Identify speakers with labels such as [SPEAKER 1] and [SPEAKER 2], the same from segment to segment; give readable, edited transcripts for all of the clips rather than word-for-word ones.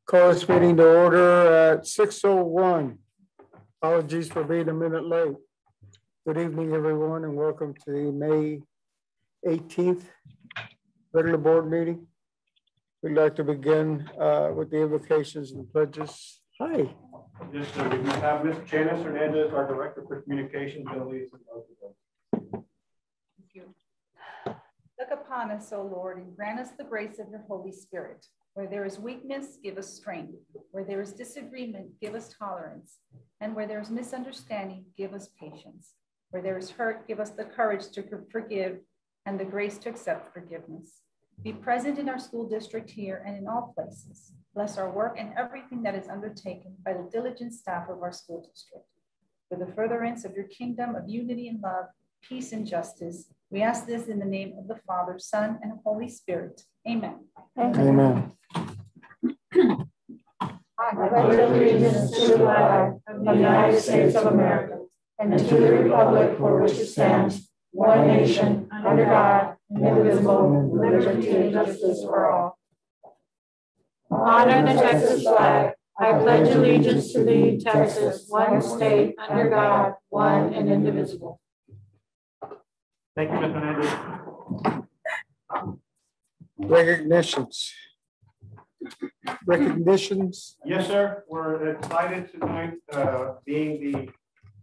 [SPEAKER 1] Call this meeting to order at 6:01. Apologies for being a minute late. Good evening, everyone, and welcome to the May 18th regular board meeting. We'd like to begin with the invocations and pledges. Hi.
[SPEAKER 2] Yes, sir. We have Ms. Janice Hernandez, our Director for Communications and Liaison.
[SPEAKER 3] Thank you. Look upon us, O Lord, and grant us the grace of your Holy Spirit. Where there is weakness, give us strength. Where there is disagreement, give us tolerance. And where there is misunderstanding, give us patience. Where there is hurt, give us the courage to forgive and the grace to accept forgiveness. Be present in our school district here and in all places. Bless our work and everything that is undertaken by the diligent staff of our school district. For the furtherance of your kingdom of unity and love, peace and justice, we ask this in the name of the Father, Son, and Holy Spirit. Amen.
[SPEAKER 1] Amen.
[SPEAKER 4] I pledge allegiance to the flag of the United States of America and to the republic for which it stands, one nation, under God, indivisible, with liberty and justice for all. Honor the Texas flag. I pledge allegiance to thee, Texas, one state, under God, one and indivisible.
[SPEAKER 2] Thank you, Ms. Hernandez.
[SPEAKER 1] Recognitions.
[SPEAKER 2] Yes, sir. We're excited tonight, being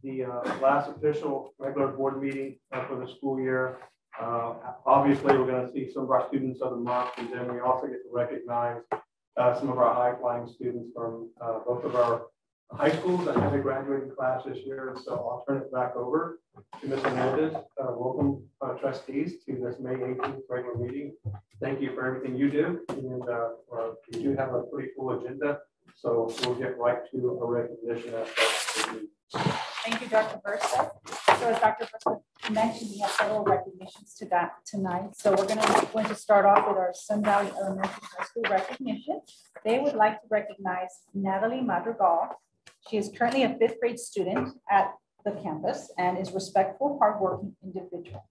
[SPEAKER 2] the last official regular board meeting for the school year. Obviously, we're going to see some of our students of the month, and then we also get to recognize some of our high-flying students from both of our high schools that have a graduating class this year. And so I'll turn it back over to Ms. Hernandez. Welcome, trustees, to this May 18th regular meeting. Thank you for everything you do. And we do have a pretty full agenda, so we'll get right to a recognition aspect.
[SPEAKER 3] Thank you, Dr. Bursa. So as Dr. Bursa mentioned, we have several recognitions to that tonight. So we're going to start off with our Sun Valley Elementary High School recognition. They would like to recognize Natalie Madrigal. She is currently a 5th grade student at the campus and is a respectful, hardworking individual.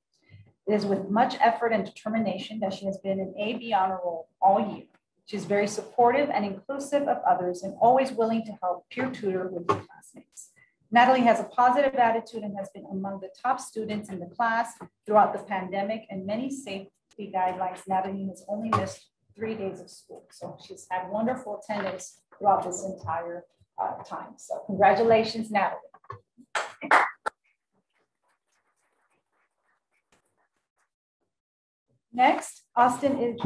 [SPEAKER 3] It is with much effort and determination that she has been an AB honor roll all year. She's very supportive and inclusive of others and always willing to help peer tutor with her classmates. Natalie has a positive attitude and has been among the top students in the class throughout the pandemic and many safety guidelines. Natalie has only missed 3 days of school. So she's had wonderful attendance throughout this entire time. So congratulations, Natalie. Next, Austin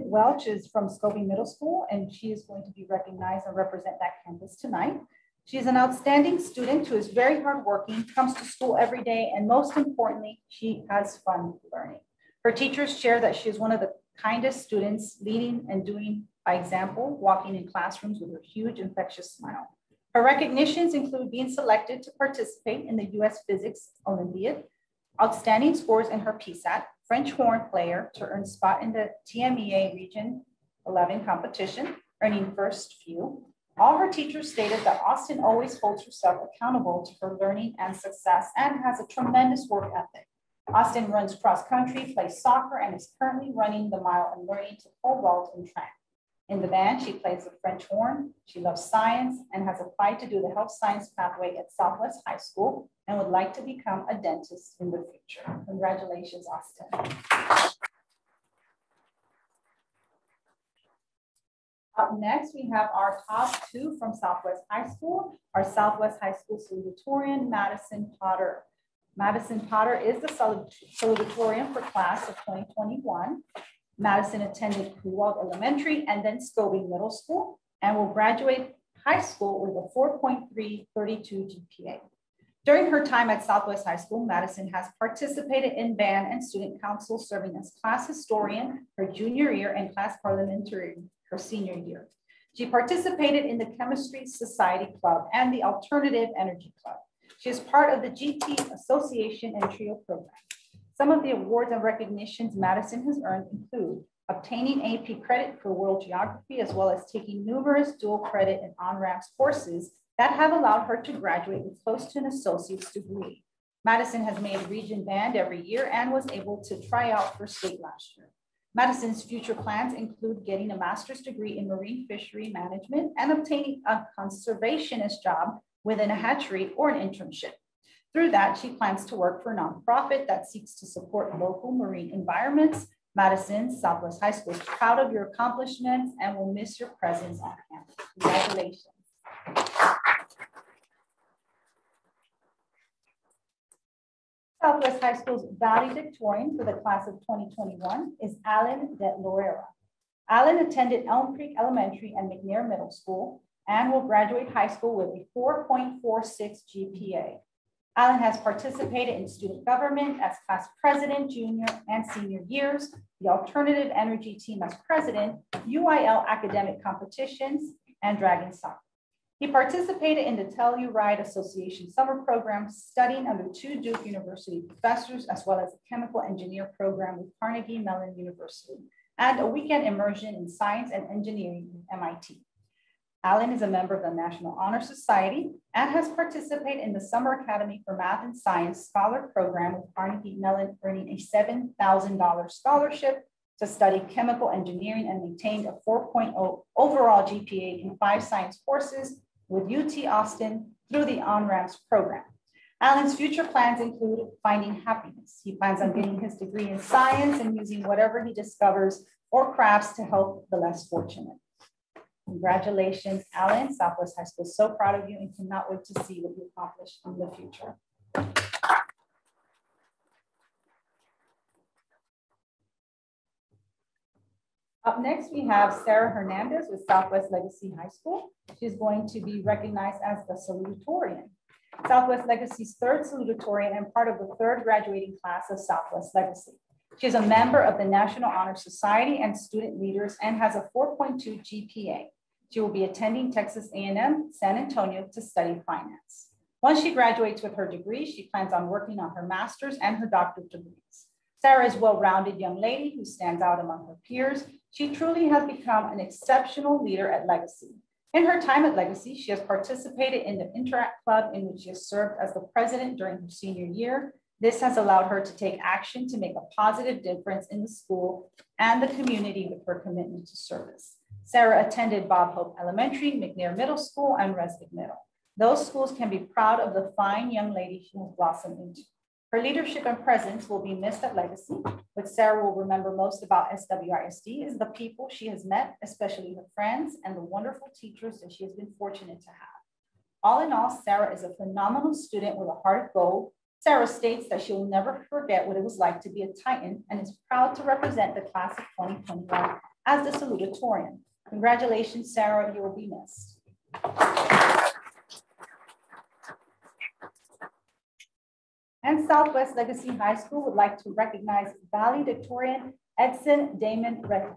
[SPEAKER 3] Welch is from Scobie Middle School, and she is going to be recognized and represent that campus tonight. She is an outstanding student who is very hardworking, comes to school every day, and most importantly, she has fun learning. Her teachers share that she is one of the kindest students, leading and doing by example, walking in classrooms with her huge infectious smile. Her recognitions include being selected to participate in the U.S. Physics Olympiad, outstanding scores in her PSAT, French horn player to earn spot in the TMEA Region 11 competition, earning first few. All her teachers stated that Austin always holds herself accountable to her learning and success and has a tremendous work ethic. Austin runs cross country, plays soccer, and is currently running the mile and learning to pole vault and track. In the band, she plays the French horn. She loves science and has applied to do the health science pathway at Southwest High School and would like to become a dentist in the future. Congratulations, Austin. Up next, we have our top 2 from Southwest High School, our Southwest High School salutatorian, Madison Potter. Madison Potter is the salutatorian for class of 2021. Madison attended Kewald Elementary and then Scobie Middle School and will graduate high school with a 4.332 GPA. During her time at Southwest High School, Madison has participated in band and student council, serving as class historian her junior year and class parliamentarian her senior year. She participated in the Chemistry Society Club and the Alternative Energy Club. She is part of the GT Association and TRIO program. Some of the awards and recognitions Madison has earned include obtaining AP credit for world geography, as well as taking numerous dual credit and on-ramps courses that have allowed her to graduate with close to an associate's degree. Madison has made region band every year and was able to try out for state last year. Madison's future plans include getting a master's degree in marine fishery management and obtaining a conservationist job within a hatchery or an internship. Through that, she plans to work for a nonprofit that seeks to support local marine environments. Madison Southwest High School is proud of your accomplishments and will miss your presence on campus. Congratulations. Southwest High School's valedictorian for the class of 2021 is Alan DeLoureira. Alan attended Elm Creek Elementary and McNair Middle School and will graduate high school with a 4.46 GPA. Alan has participated in student government as class president, junior and senior years, the alternative energy team as president, UIL academic competitions, and Dragon Soccer. He participated in the Telluride Association summer program, studying under 2 Duke University professors, as well as a chemical engineer program with Carnegie Mellon University, and a weekend immersion in science and engineering with MIT. Alan is a member of the National Honor Society and has participated in the Summer Academy for Math and Science Scholar Program with Carnegie Mellon, earning a $7,000 scholarship to study chemical engineering and maintained a 4.0 overall GPA in 5 science courses with UT Austin through the On-Ramps program. Alan's future plans include finding happiness. He plans on getting his degree in science and using whatever he discovers or crafts to help the less fortunate. Congratulations, Alan. Southwest High School is so proud of you and cannot wait to see what you accomplish in the future. Up next, we have Sarah Hernandez with Southwest Legacy High School. She's going to be recognized as the salutatorian. Southwest Legacy's 3rd salutatorian and part of the 3rd graduating class of Southwest Legacy. She is a member of the National Honor Society and student leaders and has a 4.2 GPA. She will be attending Texas A&M San Antonio to study finance. Once she graduates with her degree, she plans on working on her master's and her doctorate degrees. Sarah is a well-rounded young lady who stands out among her peers. She truly has become an exceptional leader at Legacy. In her time at Legacy, she has participated in the Interact Club, in which she has served as the president during her senior year. This has allowed her to take action to make a positive difference in the school and the community with her commitment to service. Sarah attended Bob Hope Elementary, McNair Middle School, and Resnick Middle. Those schools can be proud of the fine young lady she has blossomed into. Her leadership and presence will be missed at Legacy. What Sarah will remember most about SWISD is the people she has met, especially her friends, and the wonderful teachers that she has been fortunate to have. All in all, Sarah is a phenomenal student with a heart of gold. Sarah states that she will never forget what it was like to be a Titan and is proud to represent the class of 2021 as the salutatorian. Congratulations, Sarah, you will be missed. And Southwest Legacy High School would like to recognize valedictorian Edson Damon Recca.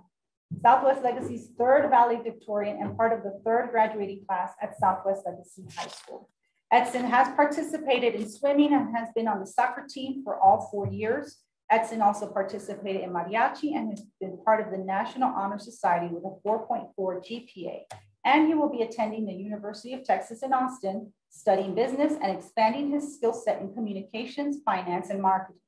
[SPEAKER 3] Southwest Legacy's 3rd valedictorian and part of the 3rd graduating class at Southwest Legacy High School. Edson has participated in swimming and has been on the soccer team for all 4 years. Edson also participated in mariachi and has been part of the National Honor Society with a 4.4 GPA. And he will be attending the University of Texas in Austin, studying business and expanding his skill set in communications, finance, and marketing.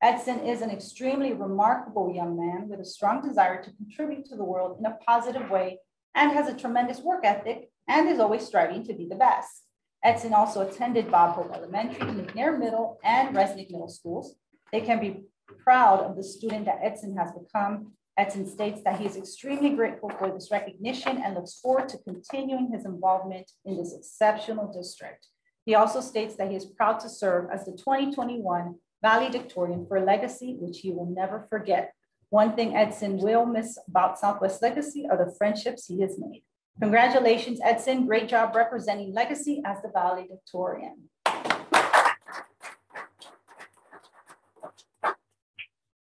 [SPEAKER 3] Edson is an extremely remarkable young man with a strong desire to contribute to the world in a positive way and has a tremendous work ethic and is always striving to be the best. Edson also attended Bob Hope Elementary, McNair Middle, and Resnick Middle Schools. They can be proud of the student that Edson has become. Edson states that he is extremely grateful for this recognition and looks forward to continuing his involvement in this exceptional district. He also states that he is proud to serve as the 2021 valedictorian for Legacy, which he will never forget. One thing Edson will miss about Southwest Legacy are the friendships he has made. Congratulations, Edson. Great job representing Legacy as the valedictorian.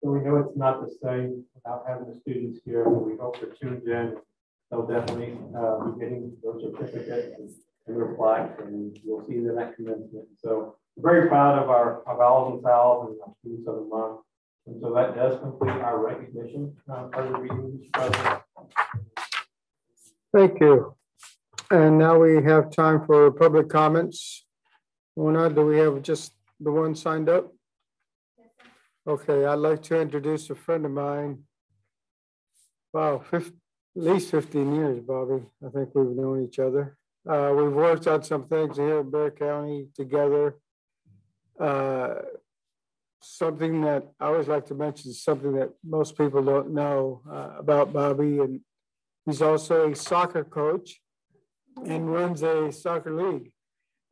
[SPEAKER 2] So we know it's not the same without having the students here, but we hope they're tuned in. They'll definitely be getting those certificates and their plaques, and we'll see them at commencement. So we're very proud of our vowels and sals and our students of the month. And so that does complete our recognition part of the reading.
[SPEAKER 1] Thank you. And now we have time for public comments. Mona, do we have just the one signed up? Okay, I'd like to introduce a friend of mine, wow, at least 15 years, Bobby. I think we've known each other. We've worked on some things here in Bexar County together. Something that I always like to mention is something that most people don't know about Bobby, and he's also a soccer coach and runs a soccer league,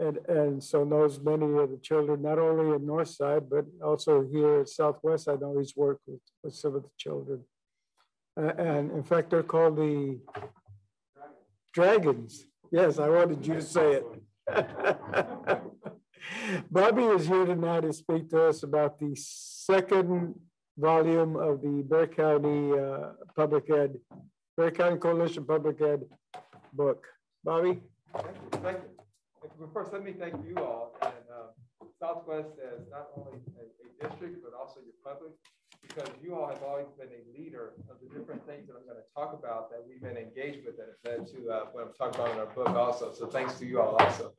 [SPEAKER 1] and so knows many of the children, not only in Northside, but also here at Southwest. I know he's worked with some of the children. And in fact, they're called the Dragons. Yes, I wanted you to say it. Bobby is here tonight to speak to us about the second volume of the Bexar County Bexar County Coalition Public Ed book. Bobby?
[SPEAKER 5] Thank you. First, let me thank you all. And Southwest as not only a district, but also your public, because you all have always been a leader of the different things that I'm going to talk about that we've been engaged with, that have led to what I'm talking about in our book also. So thanks to you all also.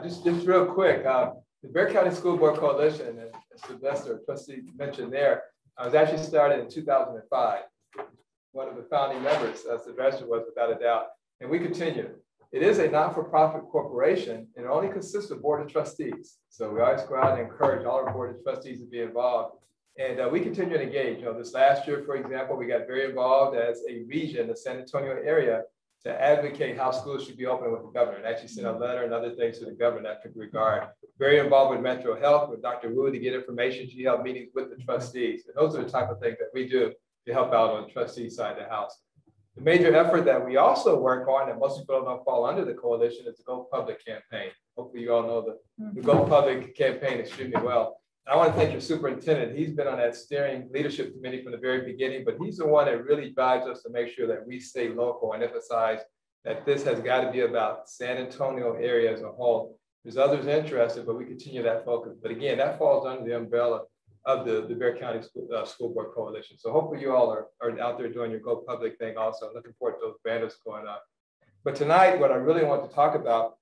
[SPEAKER 5] Just real quick, the Bexar County School Board Coalition, and Sylvester, trustee, mentioned there, I was actually started in 2005. One of the founding members, Sylvester, was without a doubt, and we continue. It is a not-for-profit corporation, and it only consists of board of trustees. So we always go out and encourage all our board of trustees to be involved. And we continue to engage. You know, this last year, for example, we got very involved as a region, the San Antonio area, to advocate how schools should be open with the governor, and actually sent a letter and other things to the governor in that regard. Very involved with Metro Health, with Dr. Wu to get information. She held meetings with the trustees. And those are the type of things that we do to help out on the trustee side of the house. The major effort that we also work on, that most people don't fall under the coalition, is the Go Public campaign. Hopefully you all know the Go Public campaign extremely well. I want to thank your superintendent. He's been on that steering leadership committee from the very beginning, but he's the one that really drives us to make sure that we stay local and emphasize that this has got to be about San Antonio area as a whole. There's others interested, but we continue that focus. But again, that falls under the umbrella of the Bexar County School Board Coalition. So hopefully you all are out there doing your Go Public thing also. I'm looking forward to those banners going up. But tonight, what I really want to talk about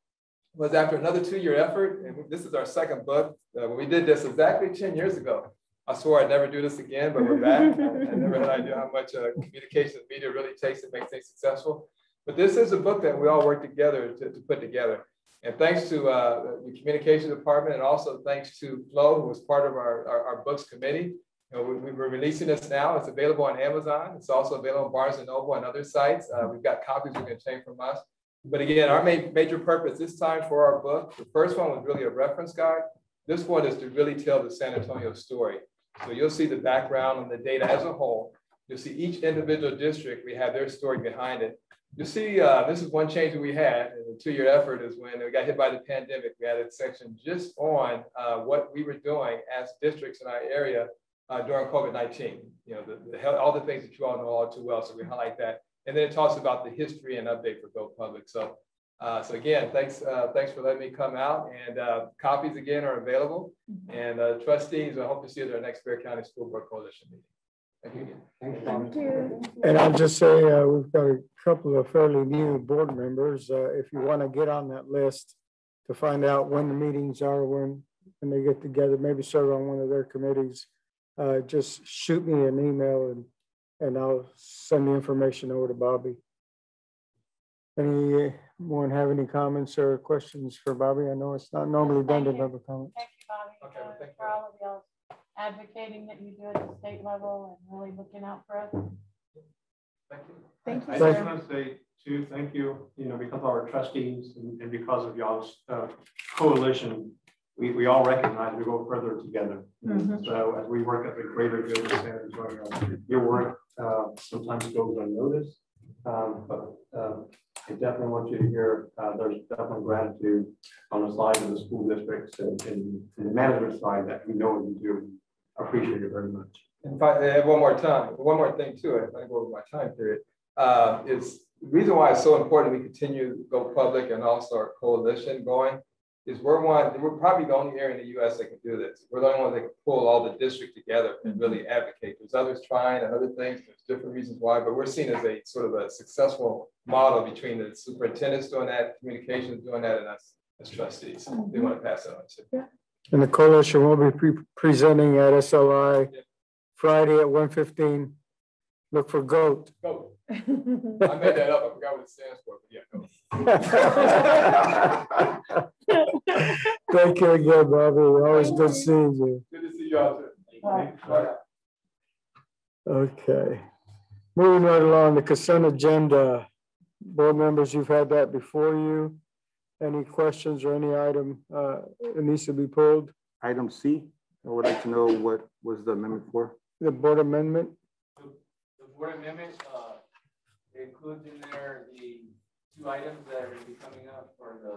[SPEAKER 5] was, after another 2-year effort, and this is our second book. When we did this exactly 10 years ago, I swore I'd never do this again, but we're back. I never had an idea how much communication media really takes to make things successful. But this is a book that we all work together to put together. And thanks to the communication department, and also thanks to Flo, who was part of our books committee. You know, we're releasing this now. It's available on Amazon. It's also available on Barnes & Noble and other sites. We've got copies you can obtain from us. But again, our major purpose this time for our book, the first one was really a reference guide. This one is to really tell the San Antonio story. So you'll see the background and the data as a whole. You'll see each individual district, we have their story behind it. You see, this is one change that we had in the 2-year effort, is when we got hit by the pandemic. We had a section just on what we were doing as districts in our area during COVID-19. You know, all the things that you all know all too well. So we highlight that. And then it talks about the history and update for Go Public. So, so again, thanks for letting me come out. And copies again are available. And trustees, I hope to see you at our next Bexar County School Board Coalition meeting. Thank you again.
[SPEAKER 4] Thank you.
[SPEAKER 1] And I'll just say we've got a couple of fairly new board members. If you want to get on that list to find out when the meetings are, when they get together, maybe serve on one of their committees, just shoot me an email and I'll send the information over to Bobby. Anyone have any comments or questions for Bobby? I know it's not normally done to have a comment.
[SPEAKER 4] Thank you, Bobby,
[SPEAKER 5] Okay,
[SPEAKER 4] for all of y'all advocating that you do at the state level and really looking out for us.
[SPEAKER 5] Thank you.
[SPEAKER 3] Thank you,
[SPEAKER 2] I
[SPEAKER 3] sir.
[SPEAKER 2] just want to say too, thank you, because of our trustees and because of y'all's coalition, we all recognize we go further together. So as we work at the greater good of San Antonio, your work sometimes goes unnoticed, but I definitely want you to hear there's definitely gratitude on the side of the school districts and the management side that we know you do. I appreciate it very much.
[SPEAKER 5] If I add one more thing to it, if I go over my time period, is the reason why it's so important we continue to Go Public and also our coalition going is we're probably the only area in the U.S. that can do this. We're the only ones that can pull all the districts together and really advocate. There's others trying and other things. There's different reasons why, but we're seen as a sort of a successful model between the superintendents doing that, communications doing that, and us as trustees. We want to pass it on to.
[SPEAKER 1] Yeah. And the coalition will be presenting at SLI Friday at 1:15. Look for GOAT.
[SPEAKER 5] Go. I made that up. I forgot what it stands for, but yeah. No.
[SPEAKER 1] Thank you again, Bobby. Always good seeing you.
[SPEAKER 5] Good to see y'all too.
[SPEAKER 1] Okay. Moving right along, the consent agenda. Board members, you've had that before you. Any questions or any item that needs to be pulled?
[SPEAKER 6] Item C, I would like to know what was the amendment for?
[SPEAKER 1] The board amendment?
[SPEAKER 7] The board amendment includes in there the 2 items that are going to be coming up for the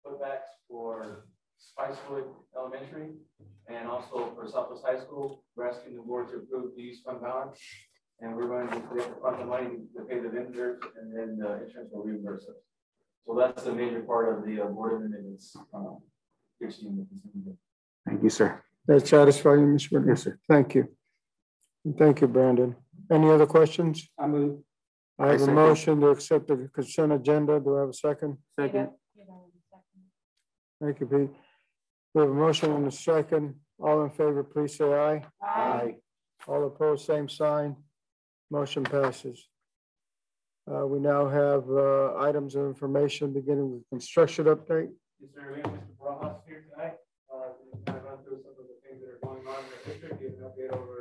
[SPEAKER 7] putbacks for Spicewood Elementary and also for Southwest High School. We're asking the board to approve the use fund balance, and we're going to fund the money to pay the vendors, and then the insurance will reimburse us. So that's the major part of the board amendments.
[SPEAKER 6] Thank you, sir.
[SPEAKER 1] That satisfy you, Mr. Brennan?
[SPEAKER 6] Yes, sir.
[SPEAKER 1] Thank you. And thank you, Brandon. Any other questions?
[SPEAKER 2] I move.
[SPEAKER 1] I have a motion to accept the consent agenda. Do I have a second?
[SPEAKER 6] Second.
[SPEAKER 1] Thank you, Pete. We have a motion and a second. All in favor, please say aye.
[SPEAKER 6] Aye.
[SPEAKER 1] All opposed, same sign. Motion passes. We now have items of information beginning with construction update.
[SPEAKER 2] Yes, sir. We have Mr. Barajas here tonight. To kind of run through some of the things that are going on in the district, give an update over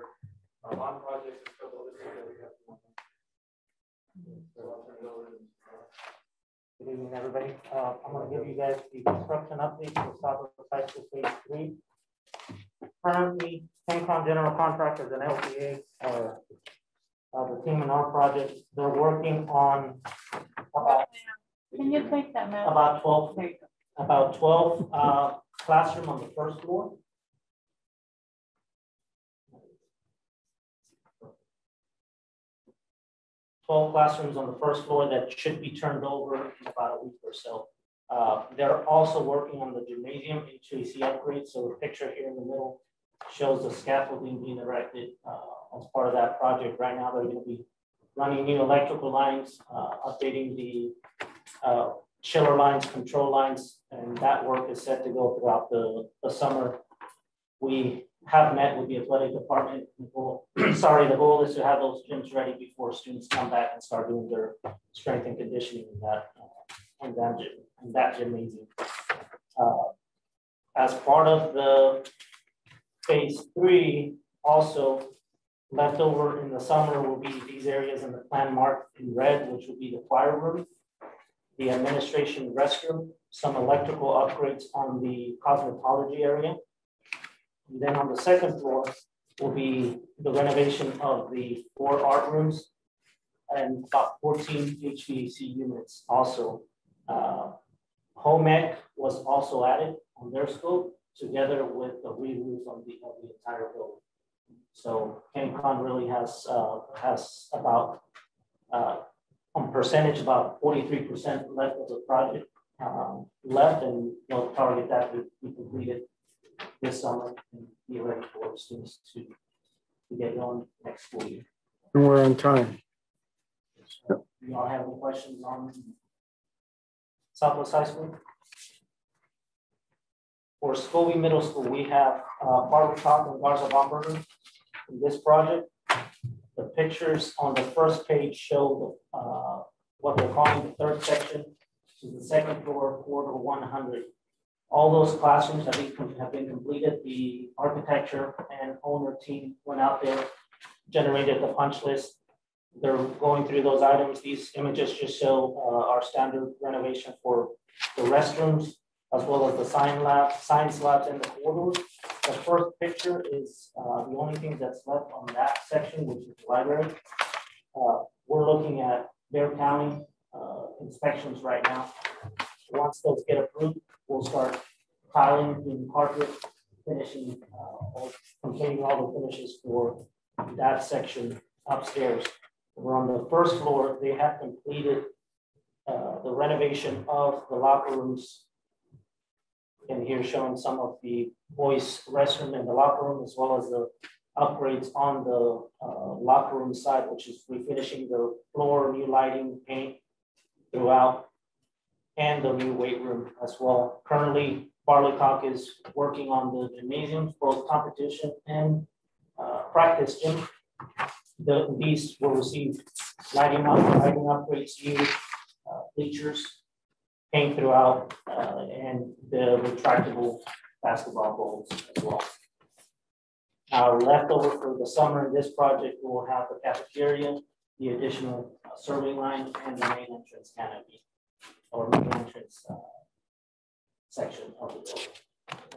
[SPEAKER 2] bond projects and stuff like that we have. So I'll turn it over to Mr. Barajas.
[SPEAKER 8] Good evening, everybody. I'm going to give you guys the construction update for Southwest High School Phase 3. Currently, Kencom General Contractors and LPA, the team in our project, they're working on about,
[SPEAKER 4] Can you take that map?
[SPEAKER 8] about 12 classroom on the first floor. Classrooms on the first floor that should be turned over in about a week or so. They're also working on the gymnasium HVAC upgrade. So the picture here in the middle shows the scaffolding being erected as part of that project. Right now, they're going to be running new electrical lines, updating the chiller lines, control lines, and that work is set to go throughout the summer. We have met with the athletic department. The goal is to have those gyms ready before students come back and start doing their strength and conditioning in that gymnasium. As part of the Phase 3, also left over in the summer will be these areas in the plan marked in red, which will be the choir room, the administration restroom, some electrical upgrades on the cosmetology area. And then on the second floor will be the renovation of the 4 art rooms and about 14 HVAC units also. Home ec was also added on their scope together with the re-roof of the entire building. So Kencom really has about on percentage about 43% left of the project left, and they'll target that to be completed this summer and be ready for the students to get going next school year.
[SPEAKER 1] And we're on time.
[SPEAKER 8] So, do y'all have any questions on Southwest High School? For Scobie Middle School, we have Barbie Top and Garza Bomberger in this project. The pictures on the first page show what they're calling the third section, which is the second floor, quarter 100. All those classrooms have been completed. The architecture and owner team went out there, generated the punch list. They're going through those items. These images just show our standard renovation for the restrooms, as well as the science labs and the corridors. The first picture is the only thing that's left on that section, which is the library. We're looking at Bear County inspections right now. Once those get approved, we'll start tiling, doing carpet, finishing, completing all the finishes for that section upstairs. We're on the first floor. They have completed the renovation of the locker rooms. And here showing some of the boys' restroom in the locker room, as well as the upgrades on the locker room side, which is refinishing the floor, new lighting, paint throughout, and the new weight room as well. Currently, Barleycock is working on the gymnasiums, both competition and practice gym. These will receive lighting upgrades, new bleachers, paint throughout, and the retractable basketball goals as well. Leftover for the summer in this project, we will have the cafeteria, the additional serving line, and the main entrance canopy, or main entrance section of the building.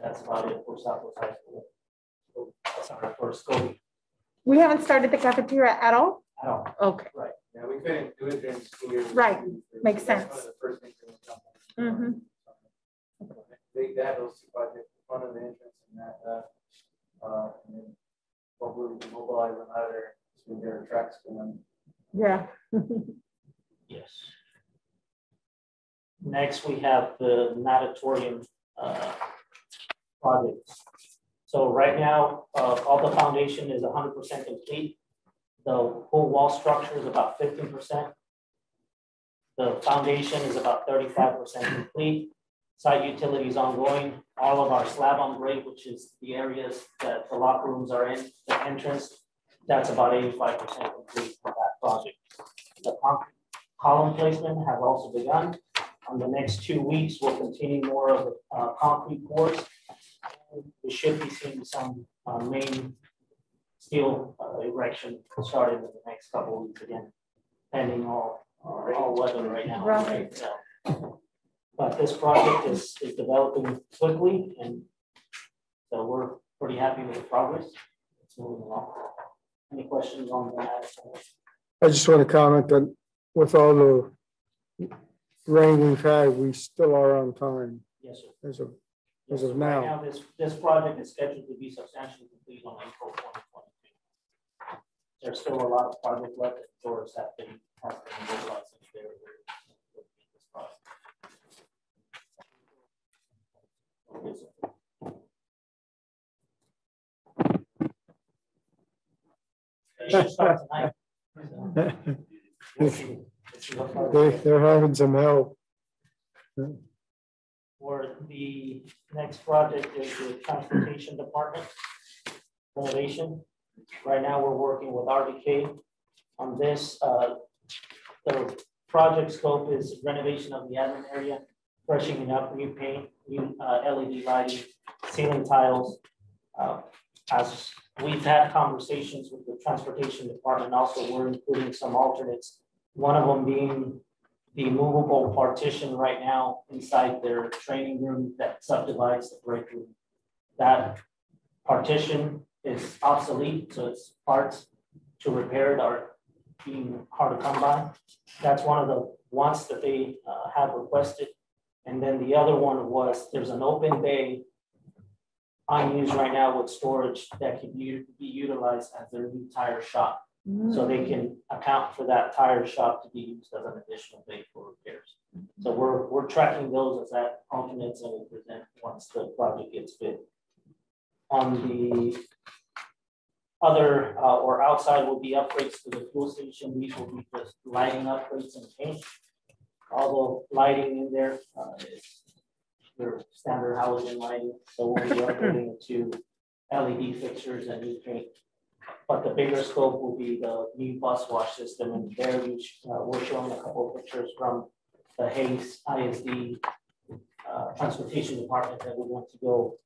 [SPEAKER 8] That's about it for Southwest High School. Sorry, for Scobie.
[SPEAKER 4] We haven't started the cafeteria at all?
[SPEAKER 8] At all.
[SPEAKER 4] Okay.
[SPEAKER 8] Right.
[SPEAKER 7] Yeah, we couldn't do it during the school year.
[SPEAKER 4] Right. Makes
[SPEAKER 7] That's
[SPEAKER 4] sense.
[SPEAKER 7] one of the first things that was
[SPEAKER 4] Mm-hmm.
[SPEAKER 7] They had those two projects in front of the entrance and that, and then what we mobilize them out of there, so their tracks going.
[SPEAKER 4] Yeah.
[SPEAKER 8] Yes. Next, we have the natatorium project. So right now, all the foundation is 100% complete. The whole wall structure is about 15%. The foundation is about 35% complete. Site utilities ongoing. All of our slab on grade, which is the areas that the locker rooms are in, the entrance, that's about 85% complete for that project. The concrete column placement has also begun. On the next 2 weeks, we'll continue more of the concrete pours. We should be seeing some main steel erection started in the next couple of weeks again, pending all weather right now.
[SPEAKER 4] Right.
[SPEAKER 8] But this project is developing quickly, and so we're pretty happy with the progress. It's moving along. Any questions on that?
[SPEAKER 1] I just want to comment that with all the rain we've had, we still are on time.
[SPEAKER 8] Yes, sir.
[SPEAKER 1] As of
[SPEAKER 8] Right
[SPEAKER 1] now.
[SPEAKER 8] now, this project is scheduled to be substantially complete on April 2022. There's still a lot of project left that doors have been mobilized since they were here with this project. It should start tonight. So, we'll see.
[SPEAKER 1] They're having some help.
[SPEAKER 8] For the next project is the transportation department renovation. Right now, we're working with RDK on this. The project scope is renovation of the admin area, freshening up, new paint, new LED lighting, ceiling tiles. As we've had conversations with the transportation department, also we're including some alternates. One of them being the movable partition right now inside their training room that subdivides the break room. That partition is obsolete, so its parts to repair it are being hard to come by. That's one of the ones that they have requested. And then the other one was there's an open bay unused right now with storage that can be utilized as their new tire shop. So they can account for that tire shop to be used as an additional bay for repairs. So we're tracking those as that alternates and will present once the project gets fit. On the other or outside will be upgrades to the fuel station. These will be just lighting upgrades and paint. All the lighting in there is your standard halogen lighting. So we'll be upgrading it to LED fixtures and new paint. But the bigger scope will be the new bus wash system, and there we're showing a couple of pictures from the Hayes ISD transportation department that we want to go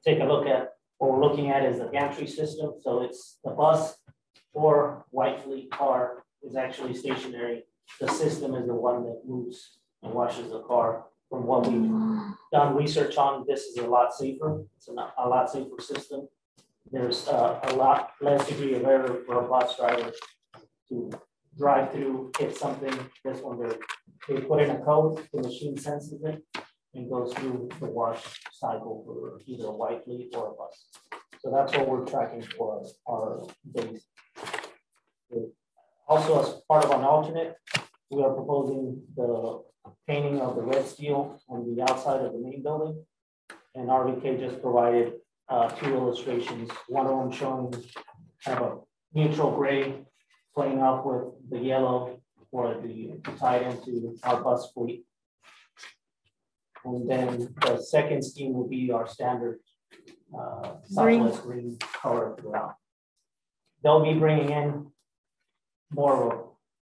[SPEAKER 8] take a look at. What we're looking at is the gantry system. So it's the bus or white fleet car is actually stationary. The system is the one that moves and washes the car. From what we've done research on, this is a lot safer. It's a lot safer system. There's a lot less degree of error for a bus driver to drive through, hit something. This one, they put in a code, the machine senses it and goes through the wash cycle for either a white fleet or a bus. So that's what we're tracking for our days. Also, as part of an alternate, we are proposing the painting of the red steel on the outside of the main building. And RVK just provided 2 illustrations, one of them showing kind of a neutral gray playing off with the yellow for the tied into our bus fleet. And then the second scheme will be our standard Southwest green color throughout. they'll be bringing in more of a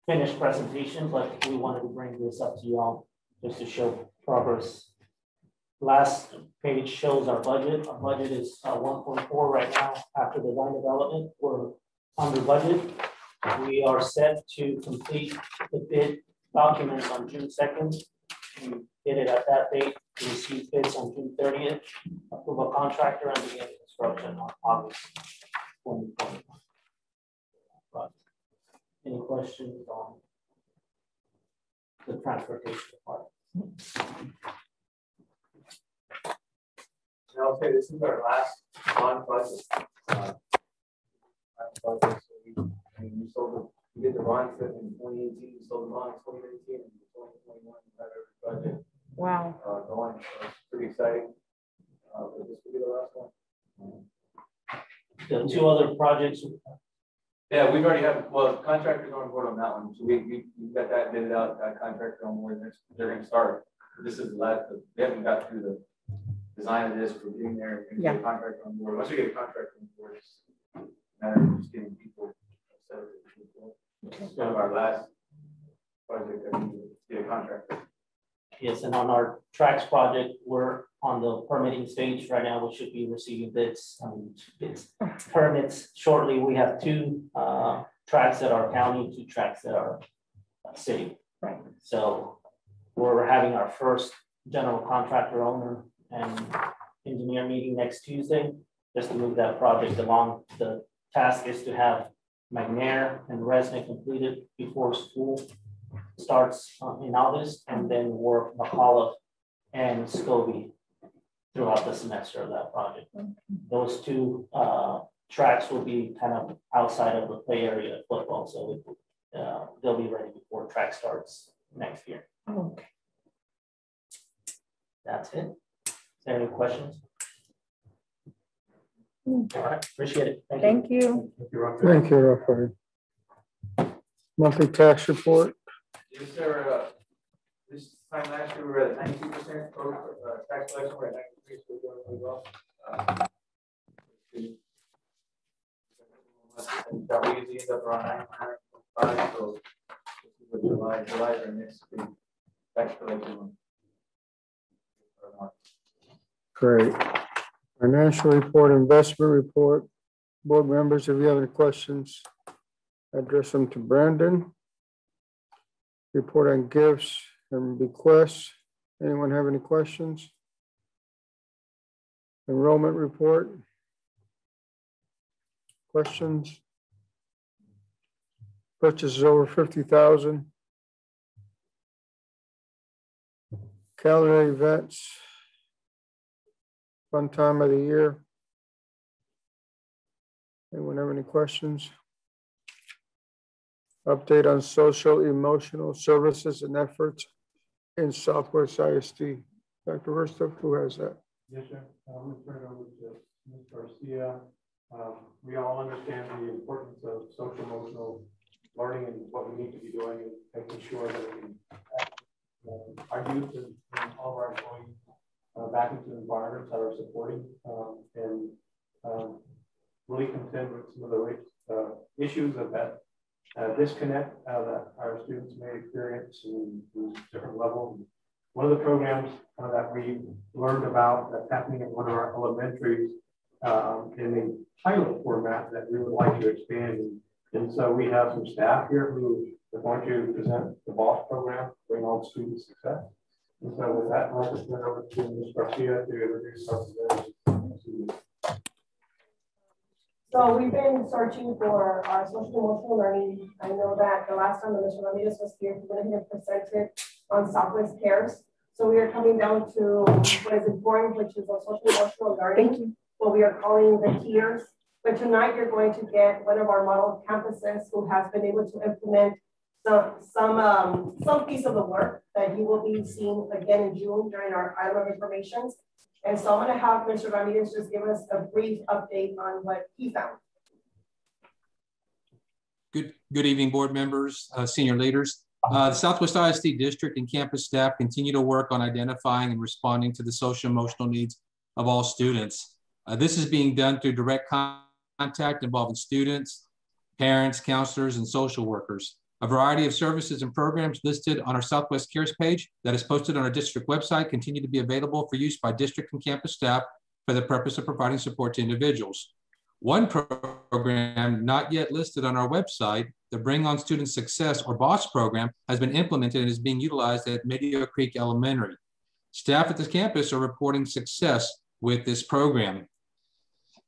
[SPEAKER 8] finished presentation, but we wanted to bring this up to y'all just to show progress. Last page shows our budget. Our budget is 1.4 right now. After design development, we're under budget. We are set to complete the bid documents on June 2nd. We did it at that date. We received bids on June 30th. Approve a contractor and begin construction on August 2021. Any questions on the transportation part?
[SPEAKER 7] And I'll say this is our last bond budget. We sold we did the bonds in 2018, we sold the bonds in 2019, and 2021 we had our budget.
[SPEAKER 4] Wow.
[SPEAKER 7] Going, so it's pretty exciting. But this will be the last one.
[SPEAKER 8] The two other projects.
[SPEAKER 7] Yeah, we've already have, well, contractors on board on that one. So we got that bid out, that contractor on board. They're going to start. This is the last, we haven't got through the design of this. We're getting there. We're get a contractor on board. Once we get a contractor on board, it's a matter of just getting people set up. It's kind of our last project that we get a contractor.
[SPEAKER 8] Yes, and on our tracks project, we're on the permitting stage right now. We should be receiving bids, permits shortly. We have two tracks that are county, two tracks that are city.
[SPEAKER 4] Right.
[SPEAKER 8] So we're having our first general contractor owner and engineer meeting next Tuesday, just to move that project along. The task is to have McNair and Resnick completed before school starts in August, and then work McAuliffe and Scobie throughout the semester of that project. Those two tracks will be kind of outside of the play area of football, so they'll be ready before track starts next year.
[SPEAKER 4] Okay.
[SPEAKER 8] That's it. Is there any questions? All right, appreciate it.
[SPEAKER 4] Thank you.
[SPEAKER 1] Thank you, Rafael. Monthly tax report.
[SPEAKER 7] Is there this time last year we were at 92% tax collection, we're at 93%, so we're doing really well. That we usually end up around 905, so this is what July is our next big tax collection month.
[SPEAKER 1] Great. Financial report, investment report. Board members, if you have any questions, address them to Brandon. Report on gifts and bequests. Anyone have any questions? Enrollment report. Questions? Purchases over 50,000. Calendar events. Fun time of the year. Anyone have any questions? Update on social emotional services and efforts in Southwest ISD. Dr. Verstup, who has that?
[SPEAKER 2] Yes, sir. I'm going to turn it over to Ms. Garcia. We all understand the importance of social emotional learning and what we need to be doing and making sure that we our youth and all of our employees back into environments that are supporting and really contend with some of the issues of that disconnect that our students may experience in different levels. One of the programs that we learned about that's happening in one of our elementaries in a pilot format that we would like to expand. And so we have some staff here who are going to present the BOSS program, Bring On Student Success. And so with that, I'd like to turn it over to Ms. Garcia to introduce our presenters.
[SPEAKER 9] So we've been searching for our social emotional learning. I know that the last time that Mr. Ramirez was here, he went ahead and presented on Southwest Cares. So we are coming down to what is important, which is our social emotional learning, what we are calling the tiers. But tonight you're going to get one of our model campuses who has been able to implement some piece of the work that you will be seeing again in June during our item of information. And so I'm going to have Mr. Ramirez just give us a brief update on what he found.
[SPEAKER 10] Good evening, board members, senior leaders. The Southwest ISD District and campus staff continue to work on identifying and responding to the social emotional needs of all students. This is being done through direct contact involving students, parents, counselors, and social workers. A variety of services and programs listed on our Southwest Cares page that is posted on our district website continue to be available for use by district and campus staff for the purpose of providing support to individuals. One program not yet listed on our website, the Bring On Student Success or BOSS program, has been implemented and is being utilized at Medio Creek Elementary. Staff at this campus are reporting success with this program.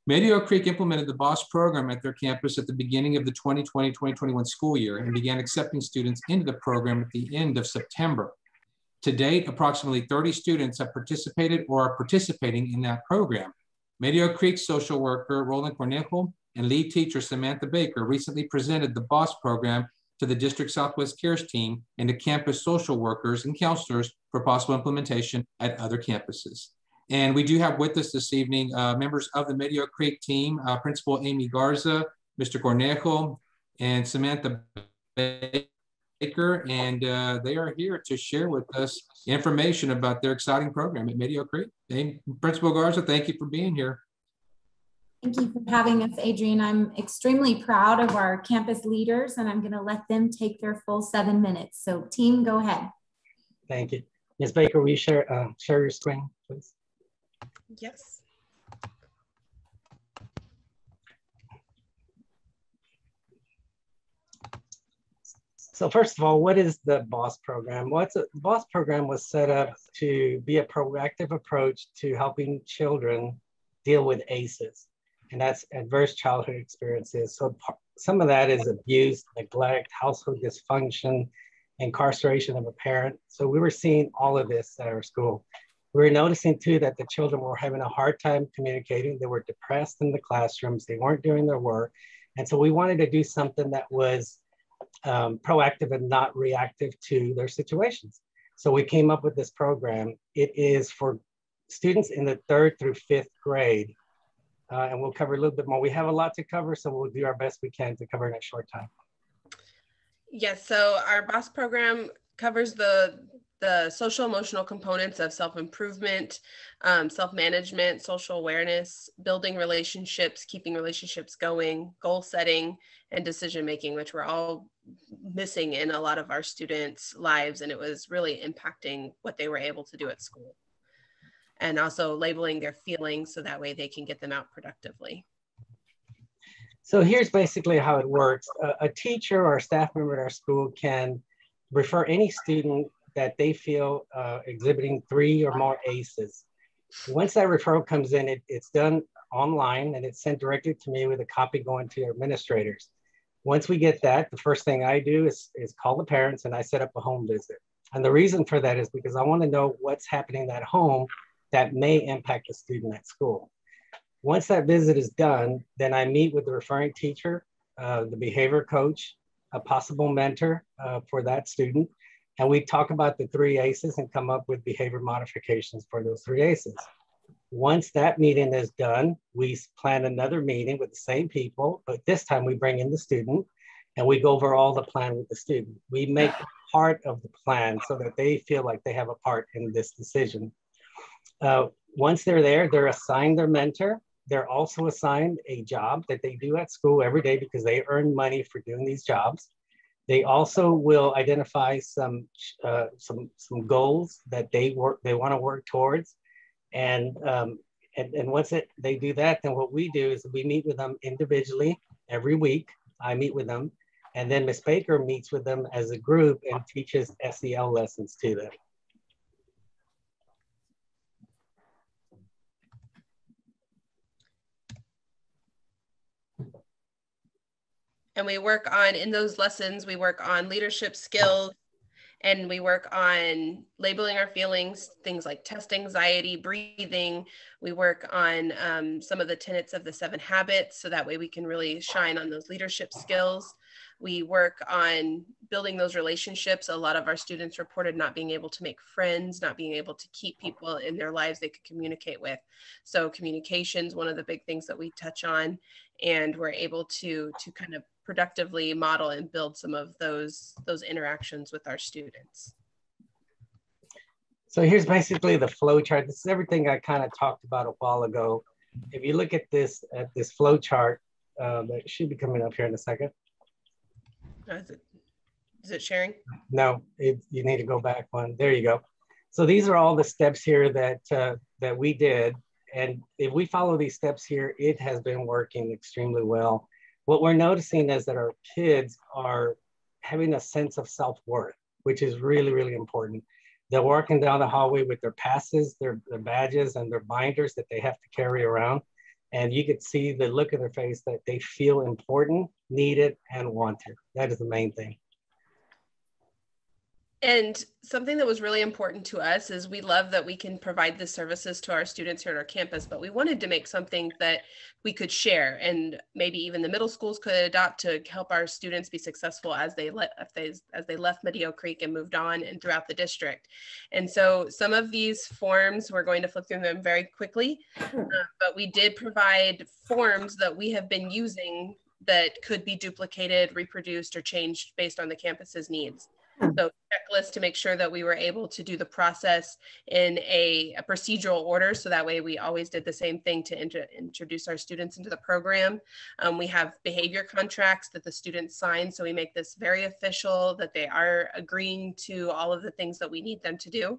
[SPEAKER 10] Medio Creek implemented the BOSS program at their campus at the beginning of the 2020-2021 school year and began accepting students into the program at the end of September. To date, approximately 30 students have participated or are participating in that program. Medio Creek social worker Roland Cornejo and lead teacher Samantha Baker recently presented the BOSS program to the District Southwest Cares team and to campus social workers and counselors for possible implementation at other campuses. And we do have with us this evening members of the Medio Creek team, Principal Amy Garza, Mr. Cornejo, and Samantha Baker, and they are here to share with us information about their exciting program at Medio Creek. Principal Garza, thank you for being here.
[SPEAKER 11] Thank you for having us, Adrian. I'm extremely proud of our campus leaders, and I'm going to let them take their full 7 minutes. So team, go ahead.
[SPEAKER 12] Thank you. Ms. Baker, will you share your screen, please?
[SPEAKER 13] Yes.
[SPEAKER 12] So first of all, what is the BOSS program? The BOSS program was set up to be a proactive approach to helping children deal with ACEs, and that's adverse childhood experiences. So some of that is abuse, neglect, household dysfunction, incarceration of a parent. So we were seeing all of this at our school. We were noticing too that the children were having a hard time communicating. They were depressed in the classrooms. They weren't doing their work. And so we wanted to do something that was proactive and not reactive to their situations. So we came up with this program. It is for students in the 3rd through 5th grade. And we'll cover a little bit more. We have a lot to cover, so we'll do our best we can to cover in a short time.
[SPEAKER 13] Yes, so our BOSS program covers the social emotional components of self-improvement, self-management, social awareness, building relationships, keeping relationships going, goal setting, and decision-making, which were all missing in a lot of our students' lives. And it was really impacting what they were able to do at school. And also labeling their feelings so that way they can get them out productively.
[SPEAKER 12] So here's basically how it works. A teacher or a staff member at our school can refer any student that they feel exhibiting 3 or more ACEs. Once that referral comes in, it's done online and it's sent directly to me with a copy going to administrators. Once we get that, the first thing I do is call the parents and I set up a home visit. And the reason for that is because I want to know what's happening at home that may impact the student at school. Once that visit is done, then I meet with the referring teacher, the behavior coach, a possible mentor for that student. And we talk about the 3 ACEs and come up with behavior modifications for those 3 ACEs. Once that meeting is done, we plan another meeting with the same people, but this time we bring in the student and we go over all the plan with the student. We make part of the plan so that they feel like they have a part in this decision. Once they're there, they're assigned their mentor. They're also assigned a job that they do at school every day because they earn money for doing these jobs. They also will identify some goals that they want to work towards. And once they do that, then what we do is we meet with them individually every week. I meet with them, and then Ms. Baker meets with them as a group and teaches SEL lessons to them.
[SPEAKER 13] And we work on, in those lessons, we work on leadership skills, and we work on labeling our feelings, things like test anxiety, breathing. We work on some of the tenets of the 7 habits, so that way we can really shine on those leadership skills. We work on building those relationships. A lot of our students reported not being able to make friends, not being able to keep people in their lives they could communicate with. So communication is one of the big things that we touch on, and we're able to kind of productively model and build some of those interactions with our students.
[SPEAKER 12] So here's basically the flow chart. This is everything I kind of talked about a while ago. If you look at this flow chart, that should be coming up here in a second.
[SPEAKER 13] Is it sharing?
[SPEAKER 12] No, you need to go back one. There you go. So these are all the steps here that we did. And if we follow these steps here, it has been working extremely well. What we're noticing is that our kids are having a sense of self-worth, which is really, really important. They're walking down the hallway with their passes, their badges, and their binders that they have to carry around. And you could see the look in their face that they feel important, needed, and wanted. That is the main thing.
[SPEAKER 13] And something that was really important to us is we love that we can provide the services to our students here at our campus, but we wanted to make something that we could share and maybe even the middle schools could adopt to help our students be successful as they left Medio Creek and moved on and throughout the district. And so some of these forms, we're going to flip through them very quickly, but we did provide forms that we have been using that could be duplicated, reproduced, or changed based on the campus's needs. So checklist to make sure that we were able to do the process in a procedural order. So that way we always did the same thing to introduce our students into the program. We have behavior contracts that the students sign. So we make this very official that they are agreeing to all of the things that we need them to do.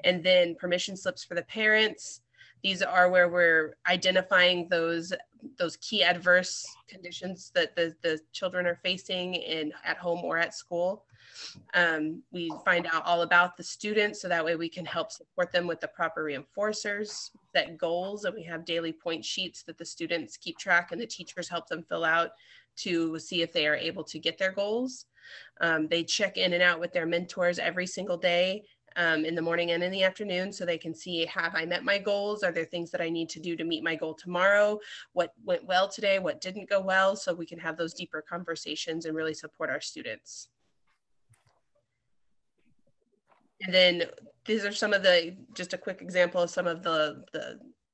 [SPEAKER 13] And then permission slips for the parents. These are where we're identifying those key adverse conditions that the children are facing at home or at school. We find out all about the students so that way we can help support them with the proper reinforcers, set goals, and we have daily point sheets that the students keep track and the teachers help them fill out to see if they are able to get their goals. They check in and out with their mentors every single day in the morning and in the afternoon so they can see, have I met my goals? Are there things that I need to do to meet my goal tomorrow? What went well today? What didn't go well? So we can have those deeper conversations and really support our students. And then these are some of just a quick example of some of the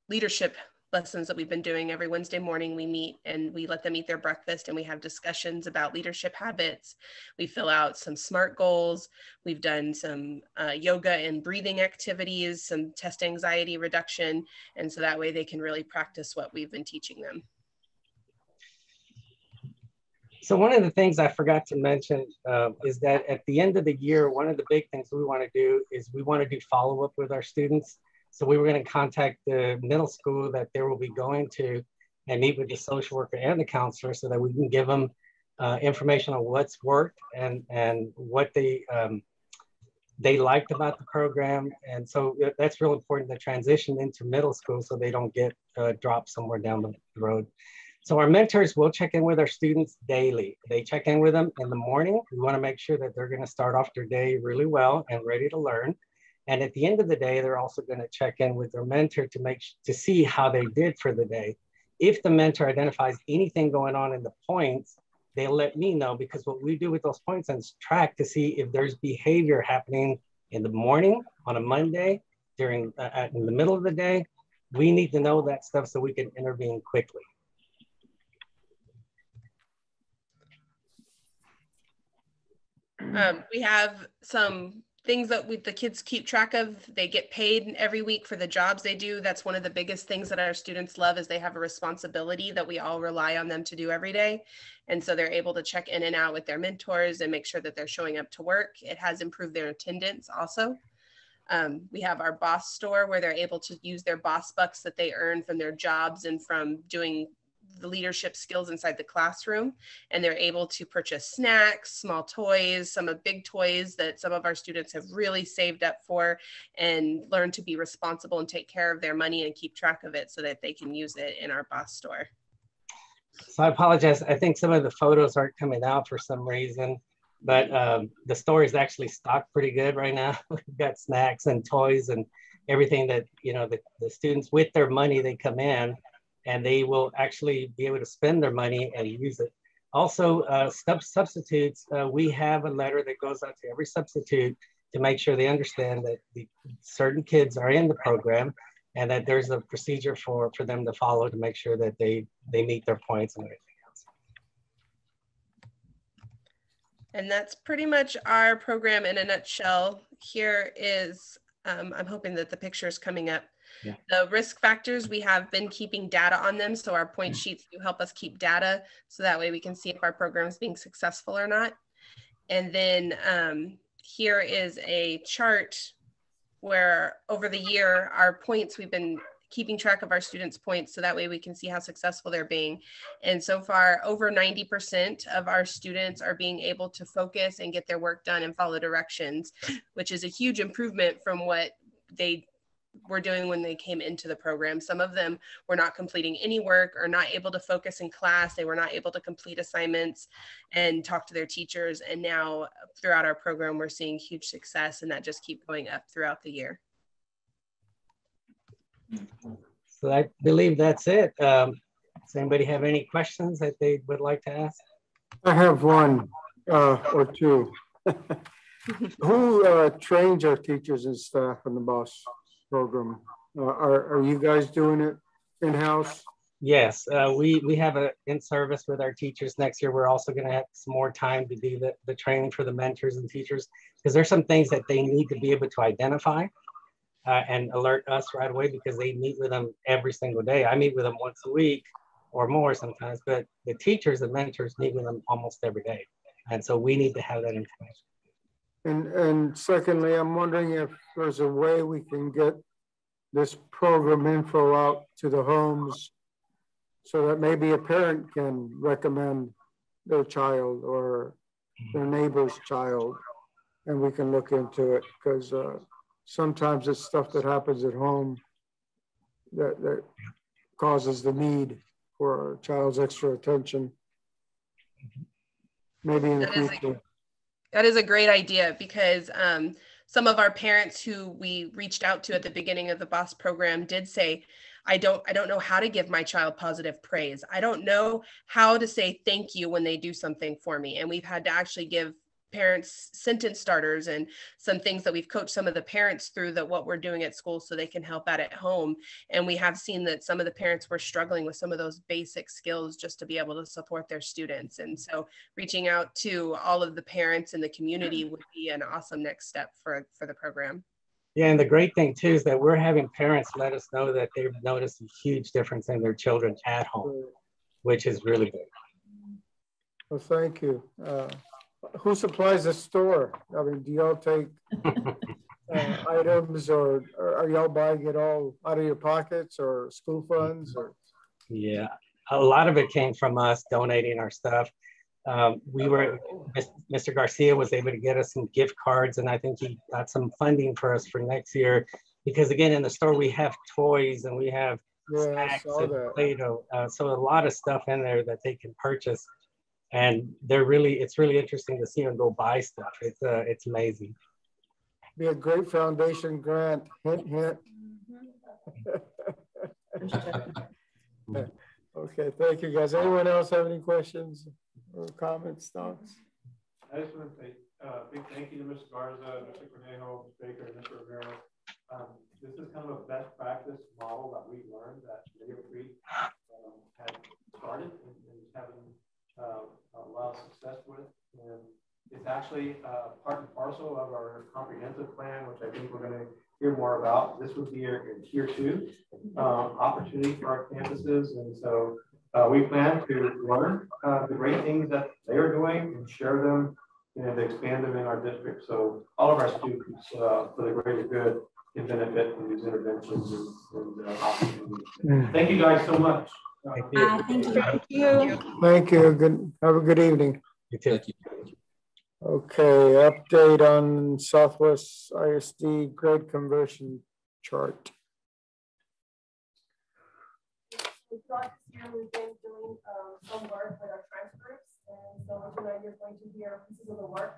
[SPEAKER 13] leadership lessons that we've been doing. Every Wednesday morning we meet and we let them eat their breakfast and we have discussions about leadership habits. We fill out some SMART goals. We've done some yoga and breathing activities, some test anxiety reduction. And so that way they can really practice what we've been teaching them.
[SPEAKER 12] So one of the things I forgot to mention is that at the end of the year, one of the big things we want to do is we want to do follow-up with our students. So we were going to contact the middle school that they will be going to and meet with the social worker and the counselor so that we can give them information on what's worked and what they liked about the program. And so that's real important to transition into middle school so they don't get dropped somewhere down the road. So our mentors will check in with our students daily. They check in with them in the morning. We want to make sure that they're going to start off their day really well and ready to learn. And at the end of the day, they're also going to check in with their mentor to see how they did for the day. If the mentor identifies anything going on in the points, they'll let me know, because what we do with those points is track to see if there's behavior happening in the morning, on a Monday, in the middle of the day. We need to know that stuff so we can intervene quickly.
[SPEAKER 13] We have some things that the kids keep track of. They get paid every week for the jobs they do. That's one of the biggest things that our students love, is they have a responsibility that we all rely on them to do every day. And so they're able to check in and out with their mentors and make sure that they're showing up to work. It has improved their attendance also. We have our boss store where they're able to use their boss bucks that they earn from their jobs and from doing the leadership skills inside the classroom, and they're able to purchase snacks, small toys, some of big toys that some of our students have really saved up for, and learn to be responsible and take care of their money and keep track of it so that they can use it in our boss store.
[SPEAKER 12] So I apologize. I think some of the photos aren't coming out for some reason, but the store is actually stocked pretty good right now. We've got snacks and toys and everything that, you know, the students with their money, they come in and they will actually be able to spend their money and use it. Also, substitutes, we have a letter that goes out to every substitute to make sure they understand that certain kids are in the program and that there's a procedure for them to follow to make sure that they meet their points and everything else.
[SPEAKER 13] And that's pretty much our program in a nutshell. Here is, I'm hoping that the picture is coming up. Yeah. The risk factors, we have been keeping data on them. So our point sheets do help us keep data. So that way we can see if our program is being successful or not. And then here is a chart where over the year, our points, we've been keeping track of our students' points so that way we can see how successful they're being. And so far, over 90% of our students are being able to focus and get their work done and follow directions, which is a huge improvement from what they were doing when they came into the program. Some of them were not completing any work or not able to focus in class. They were not able to complete assignments and talk to their teachers. And now throughout our program, we're seeing huge success, and that just keeps going up throughout the year.
[SPEAKER 12] So I believe that's it. Does anybody have any questions that they would like to ask?
[SPEAKER 1] I have one or two. Who trains our teachers and staff in the BOSS program? Are you guys doing it in-house?
[SPEAKER 12] Yes, we have a in-service with our teachers next year. We're also going to have some more time to do the training for the mentors and teachers, because there's some things that they need to be able to identify and alert us right away, because they meet with them every single day. I meet with them once a week or more sometimes, but the teachers and mentors meet with them almost every day. And so we need to have that information.
[SPEAKER 1] And secondly, I'm wondering if there's a way we can get this program info out to the homes so that maybe a parent can recommend their child or their neighbor's child, and we can look into it, because sometimes it's stuff that happens at home that causes the need for a child's extra attention. Maybe in the future.
[SPEAKER 13] That is a great idea, because some of our parents who we reached out to at the beginning of the BOSS program did say, I don't know how to give my child positive praise. I don't know how to say thank you when they do something for me. And we've had to actually give parents sentence starters and some things that we've coached some of the parents through that what we're doing at school so they can help out at home. And we have seen that some of the parents were struggling with some of those basic skills just to be able to support their students. And so reaching out to all of the parents in the community would be an awesome next step for the program.
[SPEAKER 12] Yeah, and the great thing too is that we're having parents let us know that they've noticed a huge difference in their children at home, which is really good.
[SPEAKER 1] Well, thank you. Who supplies the store? I mean, do y'all take items, or are y'all buying it all out of your pockets or school funds? Or?
[SPEAKER 12] Yeah, a lot of it came from us donating our stuff. Mr. Garcia was able to get us some gift cards, and I think he got some funding for us for next year, because again, in the store we have toys and we have snacks and Play-Doh. So a lot of stuff in there that they can purchase. And it's really interesting to see them go buy stuff. It's amazing.
[SPEAKER 1] Be a great foundation grant. Hint, hint. Okay, thank you guys. Anyone else have any questions or comments, thoughts?
[SPEAKER 2] I just want to say a big thank you to Mr. Garza, Mr. Cornejo, Mr. Baker, and Mr. Rivera. This is kind of a best practice model that we learned that Mayor Creek had started and having a lot of success with, and it's actually part and parcel of our comprehensive plan, which I think we're going to hear more about. This would be a tier 2 opportunity for our campuses, and so we plan to learn the great things that they are doing and share them and expand them in our district, so all of our students, for the greater good, can benefit from these interventions and opportunities. Thank you guys so much.
[SPEAKER 12] Thank you.
[SPEAKER 11] Thank you.
[SPEAKER 1] Thank you. Good. Have a good evening.
[SPEAKER 12] You too.
[SPEAKER 1] Okay, update on Southwest ISD grade conversion chart.
[SPEAKER 9] Throughout this year, we've been doing some work with our transcripts, and so tonight you're going to hear pieces of the work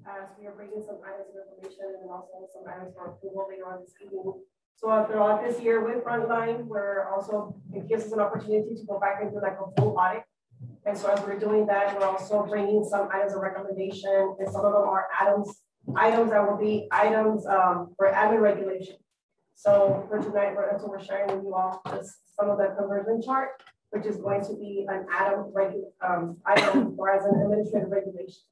[SPEAKER 9] as we are bringing some items of information and also some items for approval later on this evening. So throughout this year with Frontline, it gives us an opportunity to go back and do like a full audit. And so as we're doing that, we're also bringing some items of recommendation, and some of them are items that will be items for admin regulation. So for tonight, that's what we're sharing with you all, just some of the conversion chart, which is going to be an item or as an administrative regulation.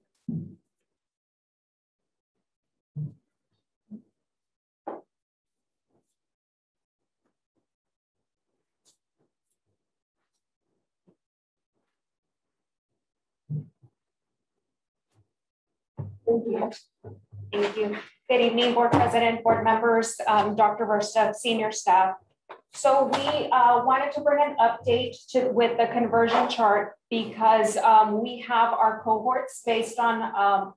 [SPEAKER 14] Thank you. Good evening, Board President, board members, Dr. Versta, senior staff. So we wanted to bring an update with the conversion chart because we have our cohorts based on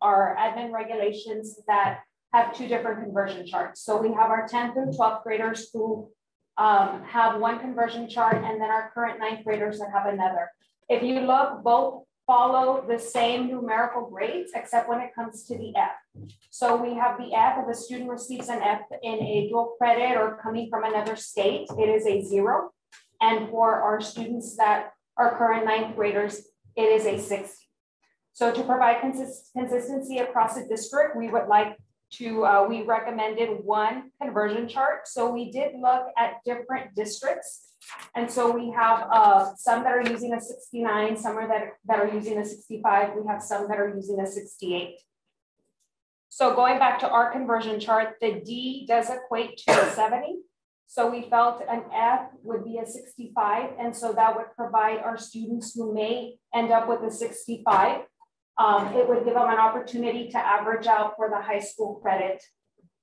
[SPEAKER 14] our admin regulations that have two different conversion charts. So we have our 10th through 12th graders who have one conversion chart, and then our current 9th graders that have another. If you look, both follow the same numerical grades, except when it comes to the F. So we have the F. If a student receives an F in a dual credit or coming from another state, it is a 0. And for our students that are current 9th graders, it is a 60. So to provide consistency across the district, we would like to, we recommended one conversion chart. So we did look at different districts. And so we have some that are using a 69, some are that are using a 65. We have some that are using a 68. So going back to our conversion chart, the D does equate to a 70. So we felt an F would be a 65. And so that would provide our students who may end up with a 65. It would give them an opportunity to average out for the high school credit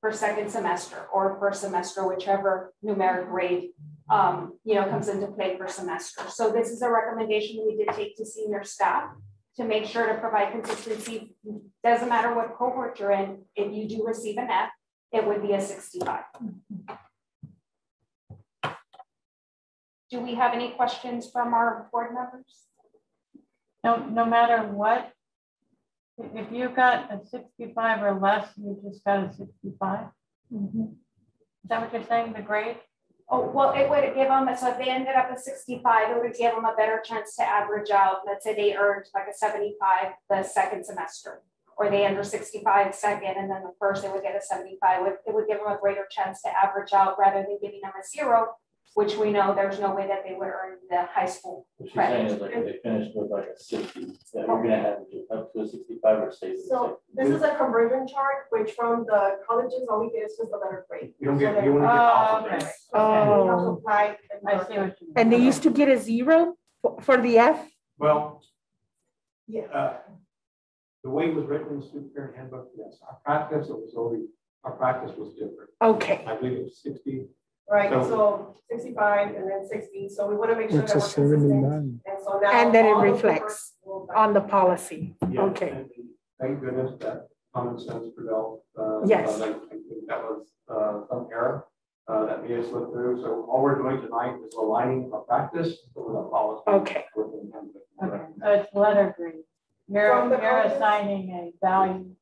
[SPEAKER 14] for second semester or first semester, whichever numeric grade comes into play per semester. So this is a recommendation we did take to senior staff to make sure to provide consistency. Doesn't matter what cohort you're in, if you do receive an F, it would be a 65. Do we have any questions from our board members?
[SPEAKER 4] No matter what, if you got a 65 or less, you just got a 65. Mm-hmm. Is that what you're saying, the grade?
[SPEAKER 14] Oh, well, it would give them, so if they ended up at 65, it would give them a better chance to average out. Let's say they earned like a 75 the second semester, or they enter 65 second, and then the first they would get a 75. It would give them a greater chance to average out rather than giving them a 0, which we know there's no way that they would earn the high school credit.
[SPEAKER 7] Is like if they finished with like a 60, that we're gonna have to up to a 65 or stay.
[SPEAKER 9] So this is a conversion chart, which from the colleges, all we get is just the letter grade.
[SPEAKER 2] You don't get, you only get alphabet.
[SPEAKER 9] Okay. Oh, I see what you mean.
[SPEAKER 4] And they used to get a 0 for the F?
[SPEAKER 2] Well,
[SPEAKER 9] yeah.
[SPEAKER 2] The way it was written in the student parent handbook, yes. Our practice was different.
[SPEAKER 4] Okay.
[SPEAKER 2] I believe it was 60.
[SPEAKER 9] Right, so 65 and then 60. So we want to make sure that we're consistent. And so now
[SPEAKER 4] and then it reflects on the policy.
[SPEAKER 2] Yeah,
[SPEAKER 4] okay.
[SPEAKER 2] Thank goodness that common sense prevailed.
[SPEAKER 4] Yes.
[SPEAKER 2] I think that was some error that may have slipped through. So all we're doing tonight is aligning our practice with our policy.
[SPEAKER 4] Okay. Okay. So it's letter grade. You're assigning a value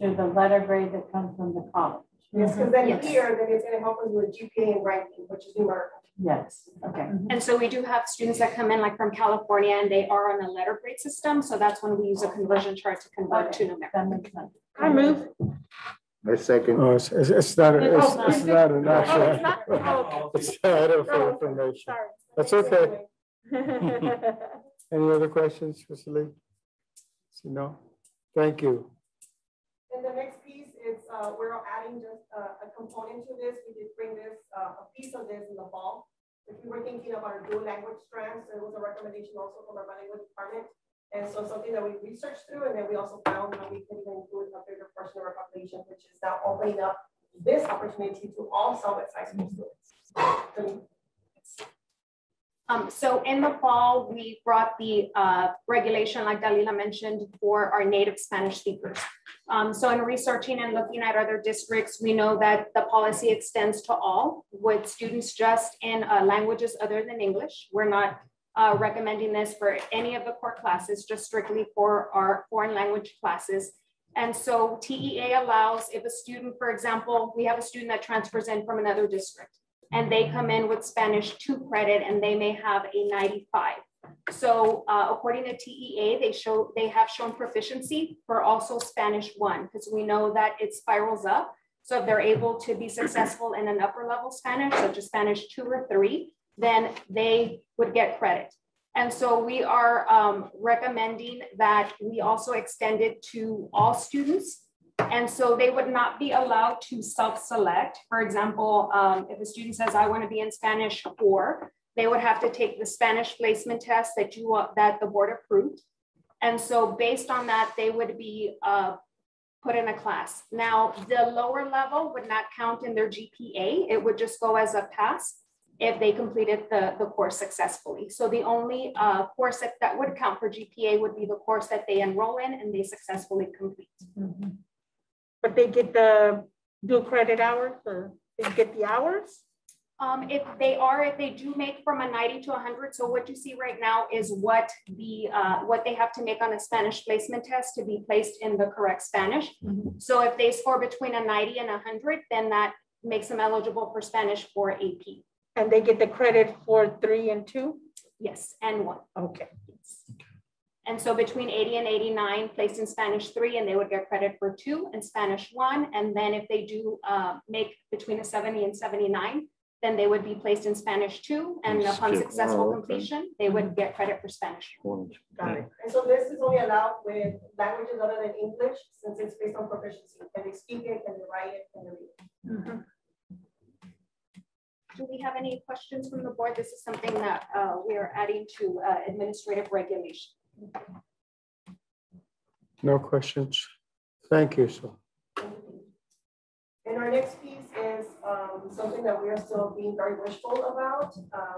[SPEAKER 4] to the letter grade that comes from the college.
[SPEAKER 9] Yes, because then here, then it's going to help us with GPA and ranking, which is numerical.
[SPEAKER 4] Yes. Okay.
[SPEAKER 14] And so we do have students that come in like from California, and they are on a letter grade system. So that's when we use a conversion chart to convert to numeric.
[SPEAKER 4] That makes sense.
[SPEAKER 14] I move.
[SPEAKER 6] I second.
[SPEAKER 1] Oh, it's not an actual. It's item for information. That's okay. Any other questions, Mr. Lee? No. Thank you.
[SPEAKER 9] And the next piece is we're adding just a component to this. We did bring this, a piece of this in the fall. If you were thinking about our dual language strands, there was a recommendation also from our bilingual department. And so something that we researched through, and then we also found that we can even include a bigger portion of our population, which is now opening up this opportunity to all Southwest high school students.
[SPEAKER 14] So in the fall, we brought the regulation, like Dalila mentioned, for our native Spanish speakers. So in researching and looking at other districts, we know that the policy extends to all with students just in languages other than English. We're not recommending this for any of the core classes, just strictly for our foreign language classes. And so TEA allows if a student, for example, we have a student that transfers in from another district, and they come in with Spanish 2 credit and they may have a 95. So according to TEA, they have shown proficiency for also Spanish 1, because we know that it spirals up. So if they're able to be successful in an upper level Spanish, such as Spanish 2 or 3, then they would get credit. And so we are recommending that we also extend it to all students. And so they would not be allowed to self-select. For example, if a student says, I want to be in Spanish 4, they would have to take the Spanish placement test that the board approved. And so based on that, they would be put in a class. Now, the lower level would not count in their GPA. It would just go as a pass if they completed the course successfully. So the only course that would count for GPA would be the course that they enroll in and they successfully complete.
[SPEAKER 4] Mm-hmm. But they get the dual credit hours, or they get the hours?
[SPEAKER 14] If they do make from a 90 to 100. So what you see right now is what they have to make on a Spanish placement test to be placed in the correct Spanish. Mm-hmm. So if they score between a 90 and 100, then that makes them eligible for Spanish for AP.
[SPEAKER 4] And they get the credit for 3 and 2?
[SPEAKER 14] Yes, and 1.
[SPEAKER 4] Okay.
[SPEAKER 14] Yes. And so between 80 and 89 placed in Spanish 3, and they would get credit for 2 and Spanish 1. And then if they do make between a 70 and 79, then they would be placed in Spanish 2. And upon successful completion, they would get credit for Spanish 1.
[SPEAKER 9] Got it. And so this is only allowed with languages other than English, since it's based on proficiency. Can they speak it? Can they write it? Can they read it?
[SPEAKER 14] Mm-hmm. Do we have any questions from the board? This is something that we are adding to administrative regulation.
[SPEAKER 1] No questions. Thank you, sir.
[SPEAKER 9] And our next piece is something that we are still being very wishful about.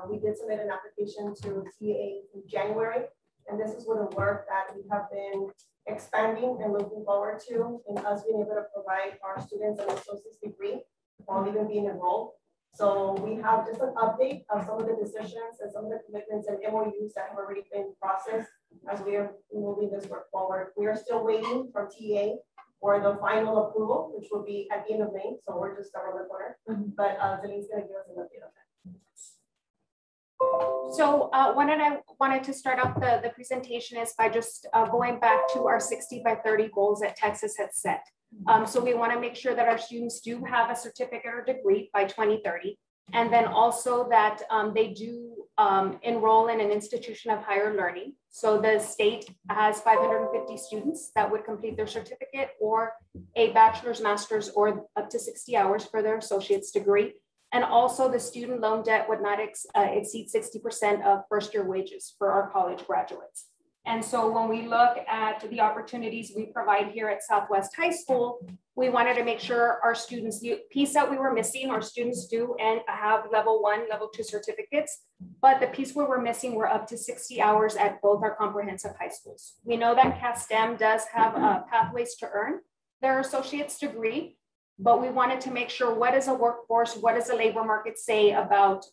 [SPEAKER 9] We did submit an application to TA in January, and this is with the work that we have been expanding and looking forward to in us being able to provide our students an associate's degree while even being enrolled. So we have just an update of some of the decisions and some of the commitments and MOUs that have already been processed as we are moving this work forward. We are still waiting for TA for the final approval, which will be at the end of May. So we're just around the corner. Mm-hmm. But Deline's going to give us an update on that.
[SPEAKER 14] So what I wanted to start off the presentation is by just going back to our 60 by 30 goals that Texas had set. So we want to make sure that our students do have a certificate or degree by 2030. And then also that they do enroll in an institution of higher learning. So the state has 550 students that would complete their certificate or a bachelor's, master's, or up to 60 hours for their associate's degree. And also the student loan debt would not exceed 60% of first-year wages for our college graduates. And so when we look at the opportunities we provide here at Southwest High School, we wanted to make sure our students, the piece that we were missing, our students do and have level 1, level 2 certificates, but the piece where we're missing, we're up to 60 hours at both our comprehensive high schools. We know that CASTEM does have pathways to earn their associate's degree, but we wanted to make sure what is a workforce, what does the labor market say about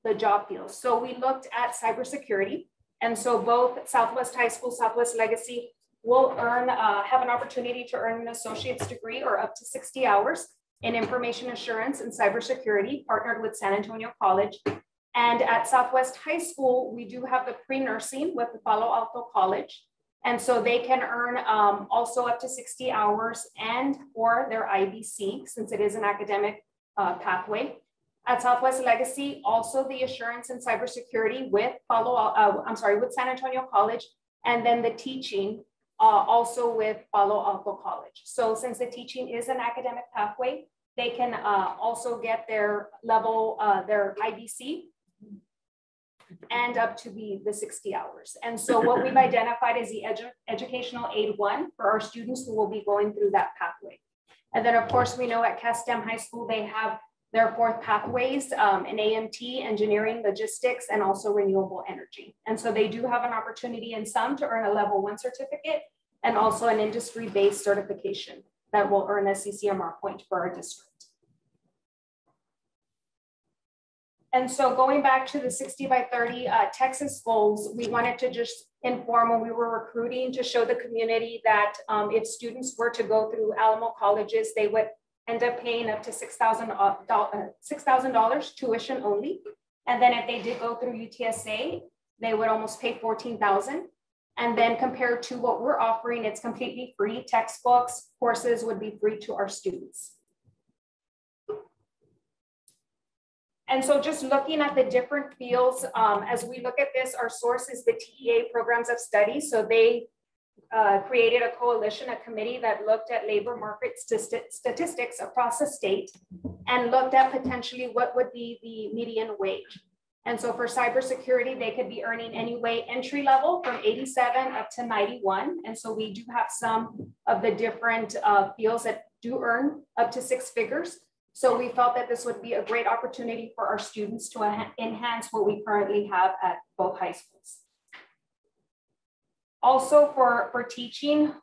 [SPEAKER 14] the job fields. So we looked at cybersecurity. And so both Southwest High School, Southwest Legacy will have an opportunity to earn an associate's degree or up to 60 hours in information assurance and cybersecurity, partnered with San Antonio College. And at Southwest High School, we do have the pre-nursing with the Palo Alto College. And so they can earn also up to 60 hours and or their IBC, since it is an academic pathway. At Southwest Legacy, also the assurance and cybersecurity with with San Antonio College, and then the teaching also with Palo Alto College. So since the teaching is an academic pathway, they can also get their level, their IBC, and up to the 60 hours. And so what we've identified is the Educational Aid 1 for our students who will be going through that pathway. And then of course, we know at CASTEM High School, they have their 4th pathways in AMT, engineering, logistics, and also renewable energy. And so they do have an opportunity in some to earn a level 1 certificate and also an industry-based certification that will earn a CCMR point for our district. And so going back to the 60 by 30 Texas goals, we wanted to just inform when we were recruiting to show the community that if students were to go through Alamo colleges, they would end up paying up to $6,000 tuition only. And then if they did go through UTSA, they would almost pay $14,000. And then compared to what we're offering, it's completely free. Textbooks, courses would be free to our students. And so just looking at the different fields, as we look at this, our source is the TEA programs of study. So they created a coalition, a committee that looked at labor market statistics across the state and looked at potentially what would be the median wage. And so for cybersecurity, they could be earning anyway entry level from 87 up to 91. And so we do have some of the different fields that do earn up to 6 figures. So we felt that this would be a great opportunity for our students to enhance what we currently have at both high schools. Also for teaching,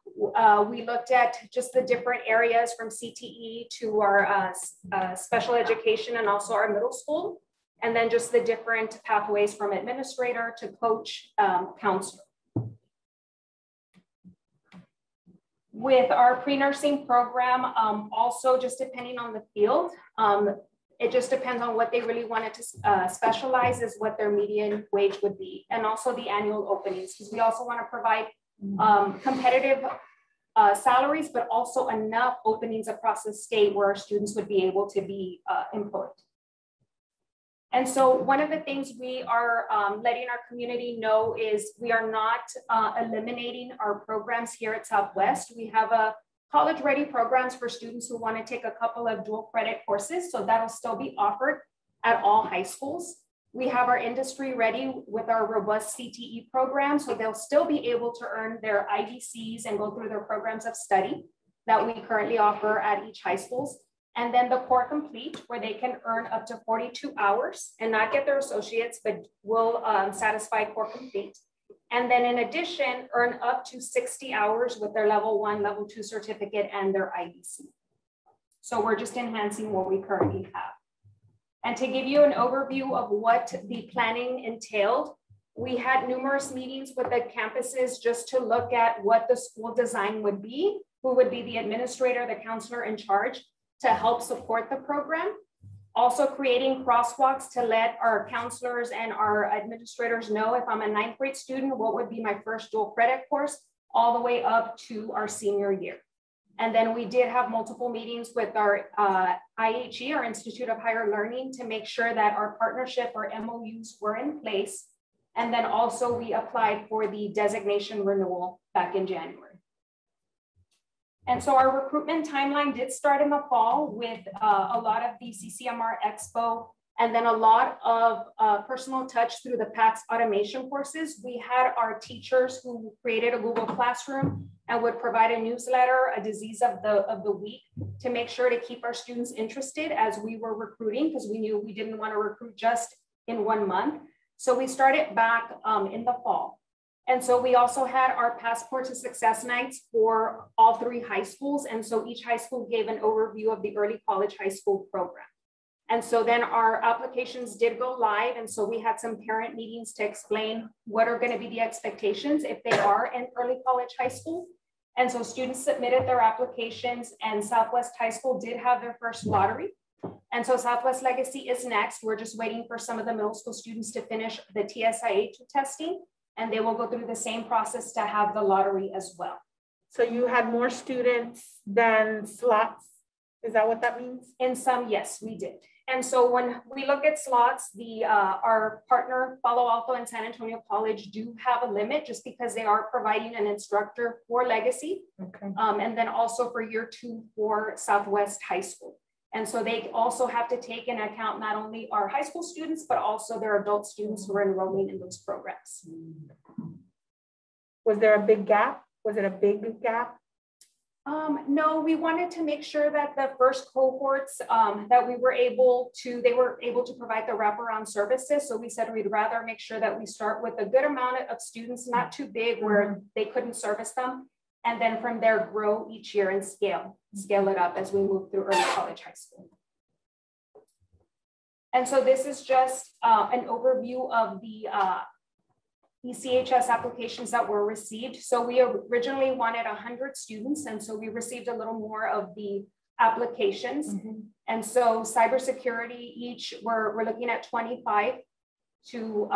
[SPEAKER 14] we looked at just the different areas from CTE to our special education and also our middle school, and then just the different pathways from administrator to coach, counselor. With our pre-nursing program, also just depending on the field, it just depends on what they really wanted to specialize is what their median wage would be, and also the annual openings, because we also want to provide competitive salaries, but also enough openings across the state where our students would be able to be employed. And so one of the things we are letting our community know is we are not eliminating our programs here at Southwest. We have a college ready programs for students who want to take a couple of dual credit courses. So that'll still be offered at all high schools. We have our industry ready with our robust CTE program. So they'll still be able to earn their IDCs and go through their programs of study that we currently offer at each high schools. And then the core complete, where they can earn up to 42 hours and not get their associates, but will satisfy core complete. And then in addition, earn up to 60 hours with their level 1, level 2 certificate and their IDC. So we're just enhancing what we currently have. And to give you an overview of what the planning entailed, we had numerous meetings with the campuses just to look at what the school design would be, who would be the administrator, the counselor in charge, to help support the program. Also creating crosswalks to let our counselors and our administrators know if I'm a 9th grade student, what would be my first dual credit course, all the way up to our senior year. And then we did have multiple meetings with our IHE, our Institute of Higher Learning, to make sure that our partnership or MOUs were in place. And then also we applied for the designation renewal back in January. And so our recruitment timeline did start in the fall with a lot of the CCMR Expo, and then a lot of personal touch through the PACS automation courses. We had our teachers who created a Google Classroom and would provide a newsletter, a disease of the week, to make sure to keep our students interested as we were recruiting, because we knew we didn't want to recruit just in 1 month. So we started back in the fall. And so we also had our Passport to Success nights for all 3 high schools. And so each high school gave an overview of the early college high school program. And so then our applications did go live. And so we had some parent meetings to explain what are going to be the expectations if they are in early college high school. And so students submitted their applications, and Southwest High School did have their first lottery. And so Southwest Legacy is next. We're just waiting for some of the middle school students to finish the TSIA testing, and they will go through the same process to have the lottery as well.
[SPEAKER 4] So you had more students than slots? Is that what that means?
[SPEAKER 14] In some, yes, we did. And so when we look at slots, our partner, Palo Alto and San Antonio College, do have a limit just because they are providing an instructor for Legacy.
[SPEAKER 4] Okay.
[SPEAKER 14] And then also for year 2 for Southwest High School. And so they also have to take into account not only our high school students, but also their adult students who are enrolling in those programs.
[SPEAKER 4] Was there a big gap? Was it a big gap?
[SPEAKER 14] No, we wanted to make sure that the first cohorts that they were able to provide the wraparound services. So we said we'd rather make sure that we start with a good amount of students, not too big where they couldn't service them. And then from there, grow each year and scale it up as we move through early college, high school. And so this is just an overview of the ECHS applications that were received. So we originally wanted 100 students, and so we received a little more of the applications. Mm-hmm. And so cybersecurity, each we're looking at 25 to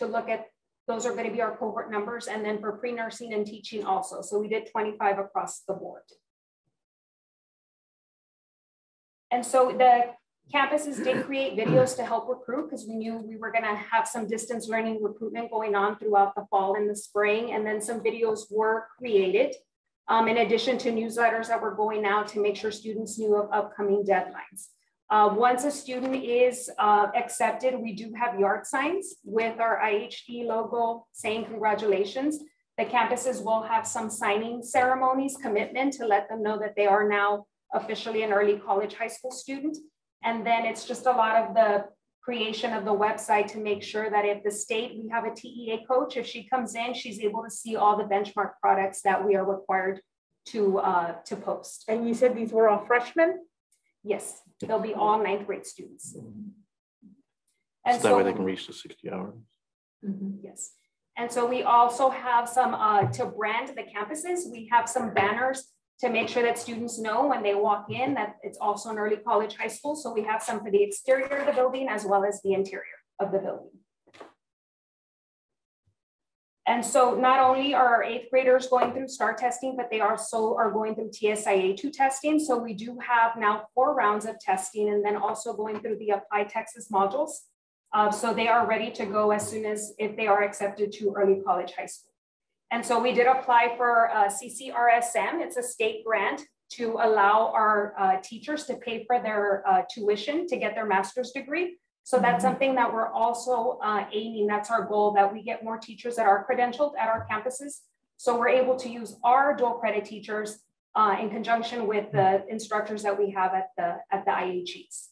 [SPEAKER 14] look at. Those are going to be our cohort numbers, and then for pre-nursing and teaching also. So we did 25 across the board. And so the campuses did create videos to help recruit, because we knew we were going to have some distance learning recruitment going on throughout the fall and the spring. And then some videos were created in addition to newsletters that were going out to make sure students knew of upcoming deadlines. Once a student is accepted, we do have yard signs with our IHD logo saying congratulations. The campuses will have some signing ceremonies, commitment to let them know that they are now officially an early college high school student. And then it's just a lot of the creation of the website to make sure that if the state, we have a TEA coach, if she comes in, she's able to see all the benchmark products that we are required to post.
[SPEAKER 4] And you said these were all freshmen?
[SPEAKER 14] Yes, they'll be all 9th grade students. And
[SPEAKER 15] so that way they can reach the 60 hours.
[SPEAKER 14] Yes. And so we also have some, to brand the campuses, we have some banners to make sure that students know when they walk in that it's also an early college high school. So we have some for the exterior of the building as well as the interior of the building. And so not only are our 8th graders going through STAR testing, but they also are going through TSIA2 testing. So we do have now 4 rounds of testing and then also going through the Apply Texas modules. So they are ready to go as soon as if they are accepted to early college high school. And so we did apply for CCRSM. It's a state grant to allow our teachers to pay for their tuition to get their master's degree. So that's something that we're also aiming, that's our goal, that we get more teachers that are credentialed at our campuses. So we're able to use our dual credit teachers in conjunction with the instructors that we have at the IHEs.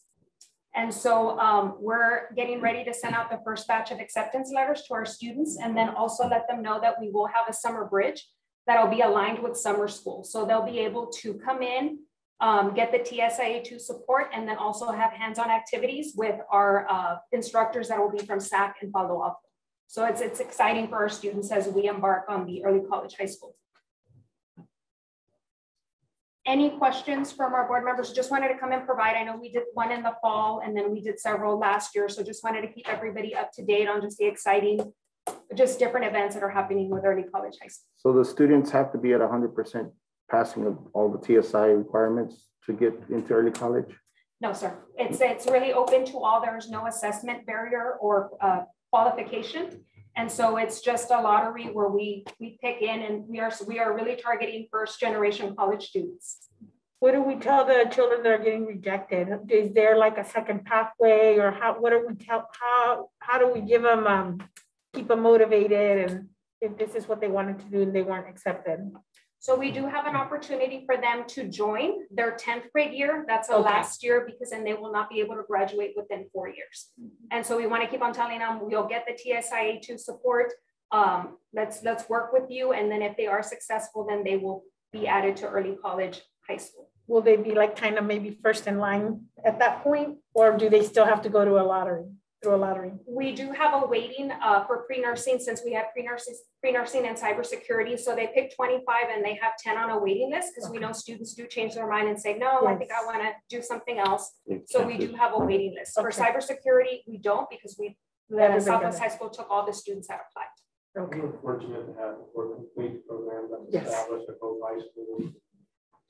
[SPEAKER 14] And so we're getting ready to send out the first batch of acceptance letters to our students and then also let them know that we will have a summer bridge that'll be aligned with summer school. So they'll be able to come in, get the TSIA2 support, and then also have hands-on activities with our instructors that will be from SAC and Palo Alto. So it's exciting for our students as we embark on the early college high school. Any questions from our board members? Just wanted to come and provide. I know we did one in the fall and then we did several last year. So just wanted to keep everybody up to date on just the exciting, just different events that are happening with early college high school.
[SPEAKER 6] So the students have to be at 100% passing of all the TSI requirements to get into early college?
[SPEAKER 14] No, sir. It's really open to all. There's no assessment barrier or qualification. And so it's just a lottery where we pick in, and we are really targeting first generation college students.
[SPEAKER 4] What do we tell the children that are getting rejected? Is there like a second pathway, or how do we give them, keep them motivated, and if this is what they wanted to do and they weren't accepted?
[SPEAKER 14] So we do have an opportunity for them to join their 10th grade year. That's a last year, because then they will not be able to graduate within 4 years. And so we want to keep on telling them, we'll get the TSIA2 support. Let's work with you. And then if they are successful, then they will be added to early college high school.
[SPEAKER 4] Will they be like kind of maybe first in line at that point? Or do they still have to go to a lottery?
[SPEAKER 14] We do have a waiting for pre-nursing, since we have pre-nursing and cybersecurity. So they pick 25 and they have 10 on a waiting list, because we know students do change their mind and say, no, I think I want to do something else. So we do have a waiting list. For cybersecurity, we don't, because the Southwest High School took all the students that applied.
[SPEAKER 2] Okay. We're fortunate to have a complete program that's established at both high schools.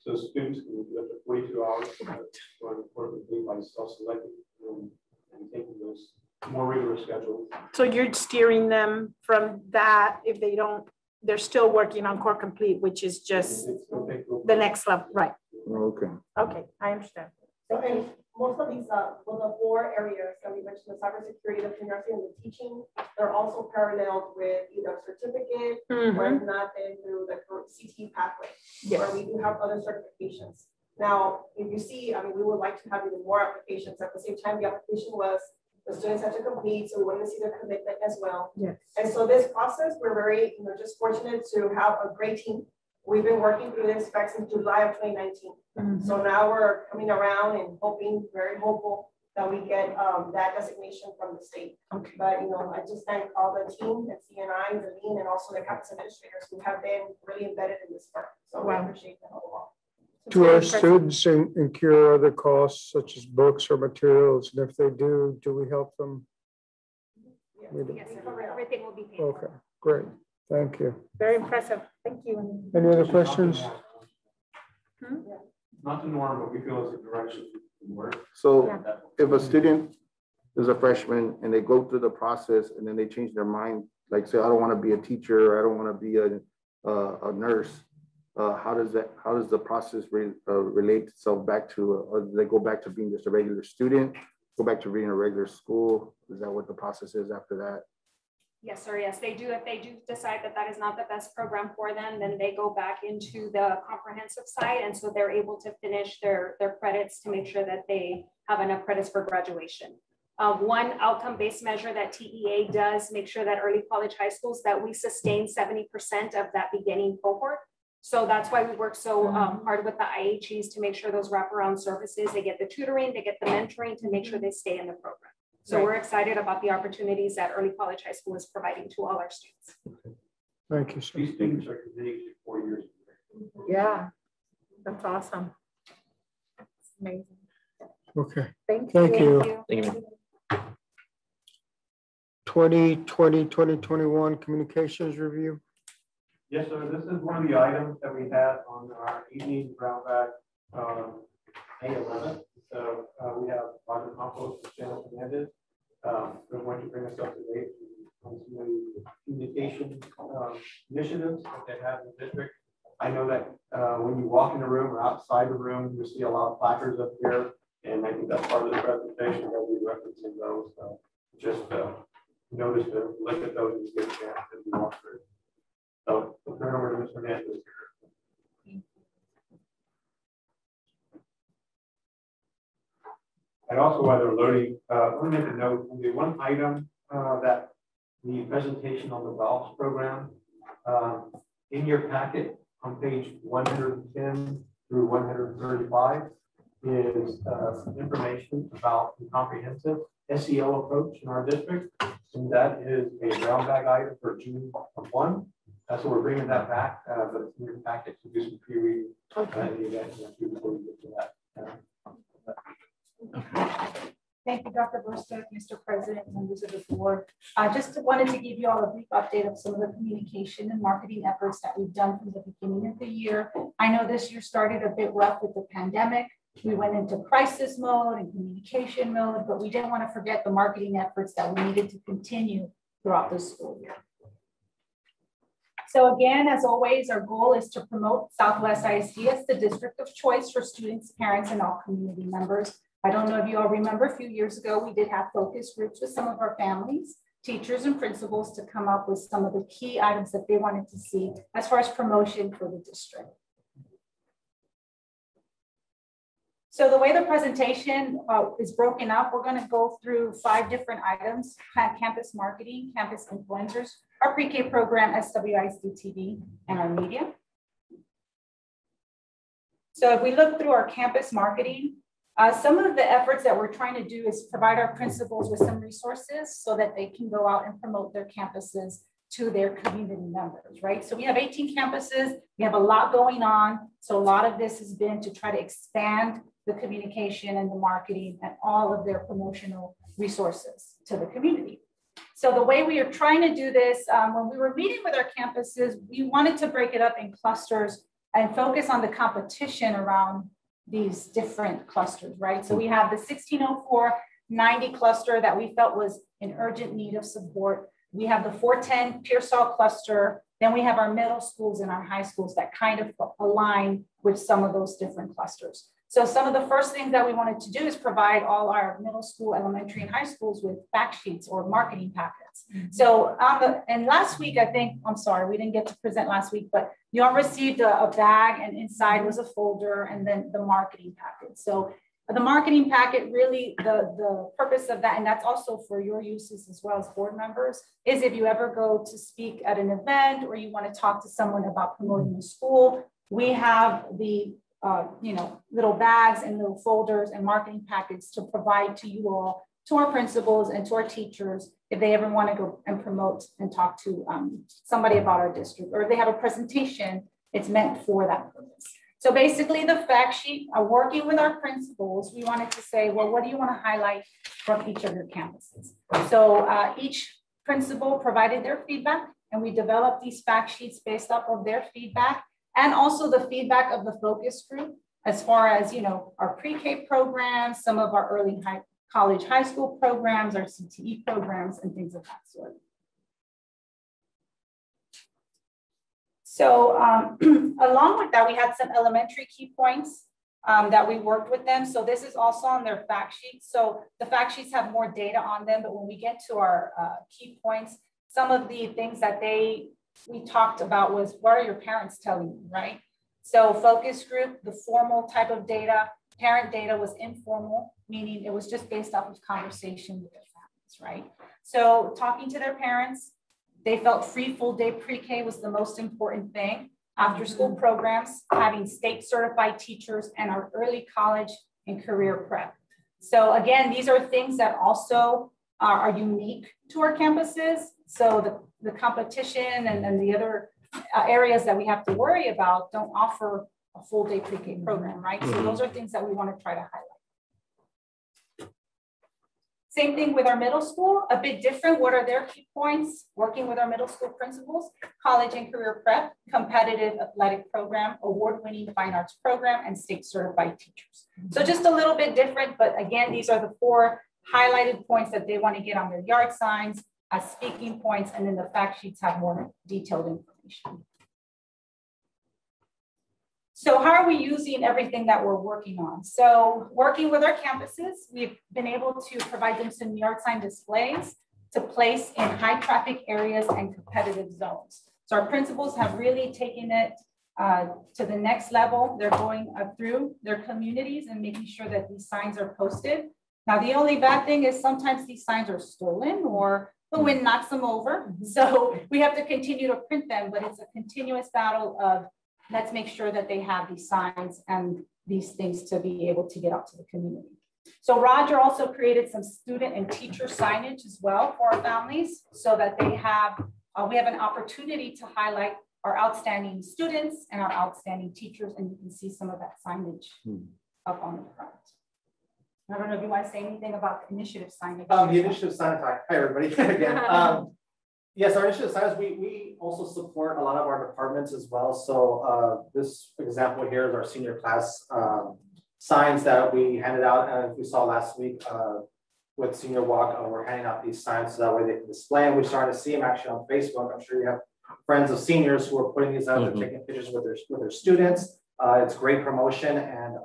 [SPEAKER 2] So students can do up to 42 hours for complete by self-selecting and taking those more rigorous schedules.
[SPEAKER 4] So you're steering them from that. If they don't, they're still working on Core Complete, which is just the next level, right?
[SPEAKER 6] Okay.
[SPEAKER 4] Okay, I understand.
[SPEAKER 9] So, and most of these, well, the 4 areas that we mentioned, the cybersecurity, the nursing, and the teaching, they're also paralleled with either a certificate or if not, then through the CT pathway, where we do have other certifications. Now, if you see, I mean, we would like to have even more applications. At the same time, the application was, the students had to complete, so we wanted to see their commitment as well.
[SPEAKER 4] Yes.
[SPEAKER 9] And so this process, we're very, just fortunate to have a great team. We've been working through this back since July of 2019. So now we're coming around and hoping, very hopeful that we get that designation from the state. Okay. But I just thank all the team at CNI, the dean, and also the campus administrators who have been really embedded in this work. So we appreciate them a lot.
[SPEAKER 1] Do our students incur other costs such as books or materials? And if they do we help them?
[SPEAKER 14] Yes, everything will be paid.
[SPEAKER 1] Okay, great. Thank you.
[SPEAKER 4] Very impressive. Thank you.
[SPEAKER 1] Any other questions?
[SPEAKER 2] Not the norm, but we feel it's a direction to work.
[SPEAKER 6] So if a student is a freshman and they go through the process and then they change their mind, like say, I don't want to be a teacher, I don't want to be a nurse, how does the process relate itself back to, or do they go back to being just a regular student, go back to being a regular school? Is that what the process is after that?
[SPEAKER 14] Yes, sir. Yes, they do. If they do decide that that is not the best program for them, then they go back into the comprehensive side. And so they're able to finish their credits to make sure that they have enough credits for graduation. One outcome-based measure that TEA does make sure that early college high schools, that we sustain 70% of that beginning cohort. So that's why we work so hard with the IHEs to make sure those wraparound services, they get the tutoring, they get the mentoring to make sure they stay in the program. So we're excited about the opportunities that early college high school is providing to all our students.
[SPEAKER 1] Thank you, sir.
[SPEAKER 2] These students are committed to 4 years.
[SPEAKER 4] Yeah, that's awesome. It's amazing.
[SPEAKER 1] Okay.
[SPEAKER 4] Thank
[SPEAKER 1] you.
[SPEAKER 4] Thank you.
[SPEAKER 1] 2020-2021 communications review.
[SPEAKER 2] Yes, sir. This is one of the items that we had on our evening round back May 11th. So we have Roger Campos and Hernandez. They're going to bring us up to date on some of the communication initiatives that they have in the district. I know that when you walk in the room or outside the room, you see a lot of placards up here, and I think that's part of the presentation that we're referencing those. Just notice to look at those and get a chance as we walk through. So I'll turn over to Mr. Hernandez. And also, while they're loading, let me make a note. The one item that the presentation on the Welch program in your packet on page 110 through 135 is information about the comprehensive SEL approach in our district, and that is a brown bag item for June 1. So we're bringing that back, but it's in your packet to do some pre-reading in the event before we get to that.
[SPEAKER 3] Thank you, Dr. Burstead, Mr. President, members of the board. I just wanted to give you all a brief update of some of the communication and marketing efforts that we've done from the beginning of the year. I know this year started a bit rough with the pandemic. We went into crisis mode and communication mode, but we didn't want to forget the marketing efforts that we needed to continue throughout the school year. So again, as always, our goal is to promote Southwest ISD as the district of choice for students, parents, and all community members. I don't know if you all remember, a few years ago, we did have focus groups with some of our families, teachers, and principals to come up with some of the key items that they wanted to see as far as promotion for the district. So the way the presentation is broken up, we're going to go through 5 different items: campus marketing, campus influencers, our pre-K program, SWISD TV, and our media. So if we look through our campus marketing, some of the efforts that we're trying to do is provide our principals with some resources so that they can go out and promote their campuses to their community members, right? So we have 18 campuses, we have a lot going on. So a lot of this has been to try to expand the communication and the marketing and all of their promotional resources to the community. So the way we are trying to do this, when we were meeting with our campuses, we wanted to break it up in clusters and focus on the competition around these different clusters, right? So we have the 1604-90 cluster that we felt was in urgent need of support. We have the 410 Pearsall cluster. Then we have our middle schools and our high schools that kind of align with some of those different clusters. So some of the first things that we wanted to do is provide all our middle school, elementary, and high schools with fact sheets or marketing packets. So and last week, I think, I'm sorry, we didn't get to present last week, but you all received a bag, and inside was a folder and then the marketing packet. So the marketing packet, really the purpose of that, and that's also for your uses as well as board members, is if you ever go to speak at an event or you want to talk to someone about promoting the school, we have the little bags and little folders and marketing packets to provide to you all, to our principals and to our teachers, if they ever want to go and promote and talk to somebody about our district, or if they have a presentation, it's meant for that purpose. So basically the fact sheet, working with our principals, we wanted to say, well, what do you want to highlight from each of your campuses? So each principal provided their feedback, and we developed these fact sheets based off of their feedback, and also the feedback of the focus group, as far as, our pre-K programs, some of our early college high school programs, our CTE programs, and things of that sort. So along with that, we had some elementary key points that we worked with them. So this is also on their fact sheets. So the fact sheets have more data on them, but when we get to our key points, some of the things that we talked about was, what are your parents telling you, right? So focus group, the formal type of data, parent data was informal, meaning it was just based off of conversation with their families, right? So talking to their parents, they felt free full day pre-K was the most important thing. After school programs, having state certified teachers, and our early college and career prep. So again, these are things that also are unique to our campuses. So the competition and the other areas that we have to worry about don't offer a full day pre-K program, right? So those are things that we want to try to highlight. Same thing with our middle school, a bit different. What are their key points? Working with our middle school principals, college and career prep, competitive athletic program, award-winning fine arts program, and state certified teachers. So just a little bit different, but again, these are the 4 highlighted points that they want to get on their yard signs as speaking points, and then the fact sheets have more detailed information. So how are we using everything that we're working on? So working with our campuses, we've been able to provide them some yard sign displays to place in high traffic areas and competitive zones. So our principals have really taken it to the next level. They're going through their communities and making sure that these signs are posted. Now, the only bad thing is sometimes these signs are stolen or the wind knocks them over. So we have to continue to print them, but it's a continuous battle of let's make sure that they have these signs and these things to be able to get out to the community. So Roger also created some student and teacher signage as well for our families so that they have, we have an opportunity to highlight our outstanding students and our outstanding teachers, and you can see some of that signage up on the front. I don't know if you want to say anything about the initiative signage.
[SPEAKER 15] The initiative signage, hi everybody again. Yes, our initiative signage, we also support a lot of our departments as well. So this example here is our senior class signs that we handed out, as we saw last week with Senior Walk. We're handing out these signs so that way they can display, and we're starting to see them actually on Facebook. I'm sure you have friends of seniors who are putting these out, they're taking pictures with their students. It's great promotion, and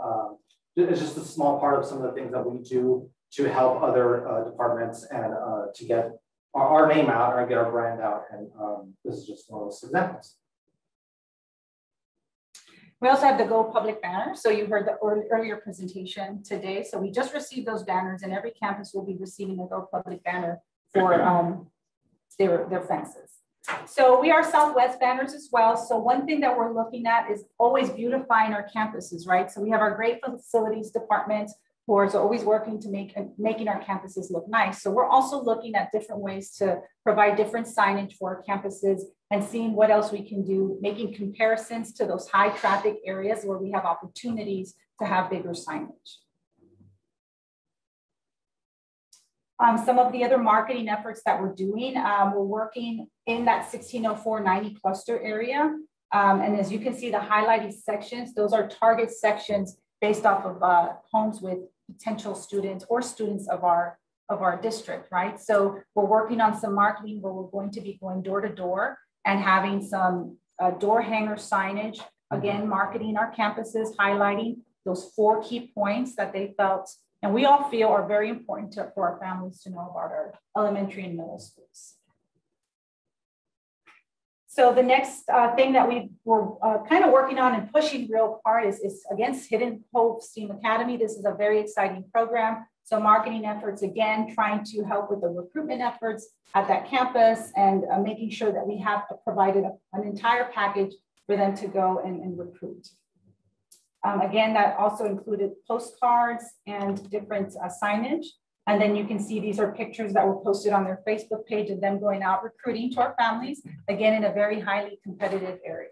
[SPEAKER 15] it's just a small part of some of the things that we do to help other departments and to get our name out or get our brand out. And this is just one of those examples.
[SPEAKER 3] We also have the Go Public banner. So you heard the earlier presentation today. So we just received those banners, and every campus will be receiving a Go Public banner for their fences. So we are Southwest banners as well. So one thing that we're looking at is always beautifying our campuses, right? So we have our great facilities department who is always working to making our campuses look nice. So we're also looking at different ways to provide different signage for our campuses and seeing what else we can do, making comparisons to those high traffic areas where we have opportunities to have bigger signage. Some of the other marketing efforts that we're doing, we're working in that 1604-90 cluster area. And as you can see, the highlighted sections, those are target sections based off of homes with potential students or students of our district, right? So we're working on some marketing where we're going to be going door to door and having some door hanger signage, again, marketing our campuses, highlighting those 4 key points that they felt, and we all feel are very important for our families to know about our elementary and middle schools. So the next thing that we were kind of working on and pushing real hard is against Hidden Hope STEAM Academy. This is a very exciting program. So marketing efforts, again, trying to help with the recruitment efforts at that campus and making sure that we have provided an entire package for them to go and recruit. Again, that also included postcards and different signage. And then you can see these are pictures that were posted on their Facebook page of them going out recruiting to our families, again, in a very highly competitive area.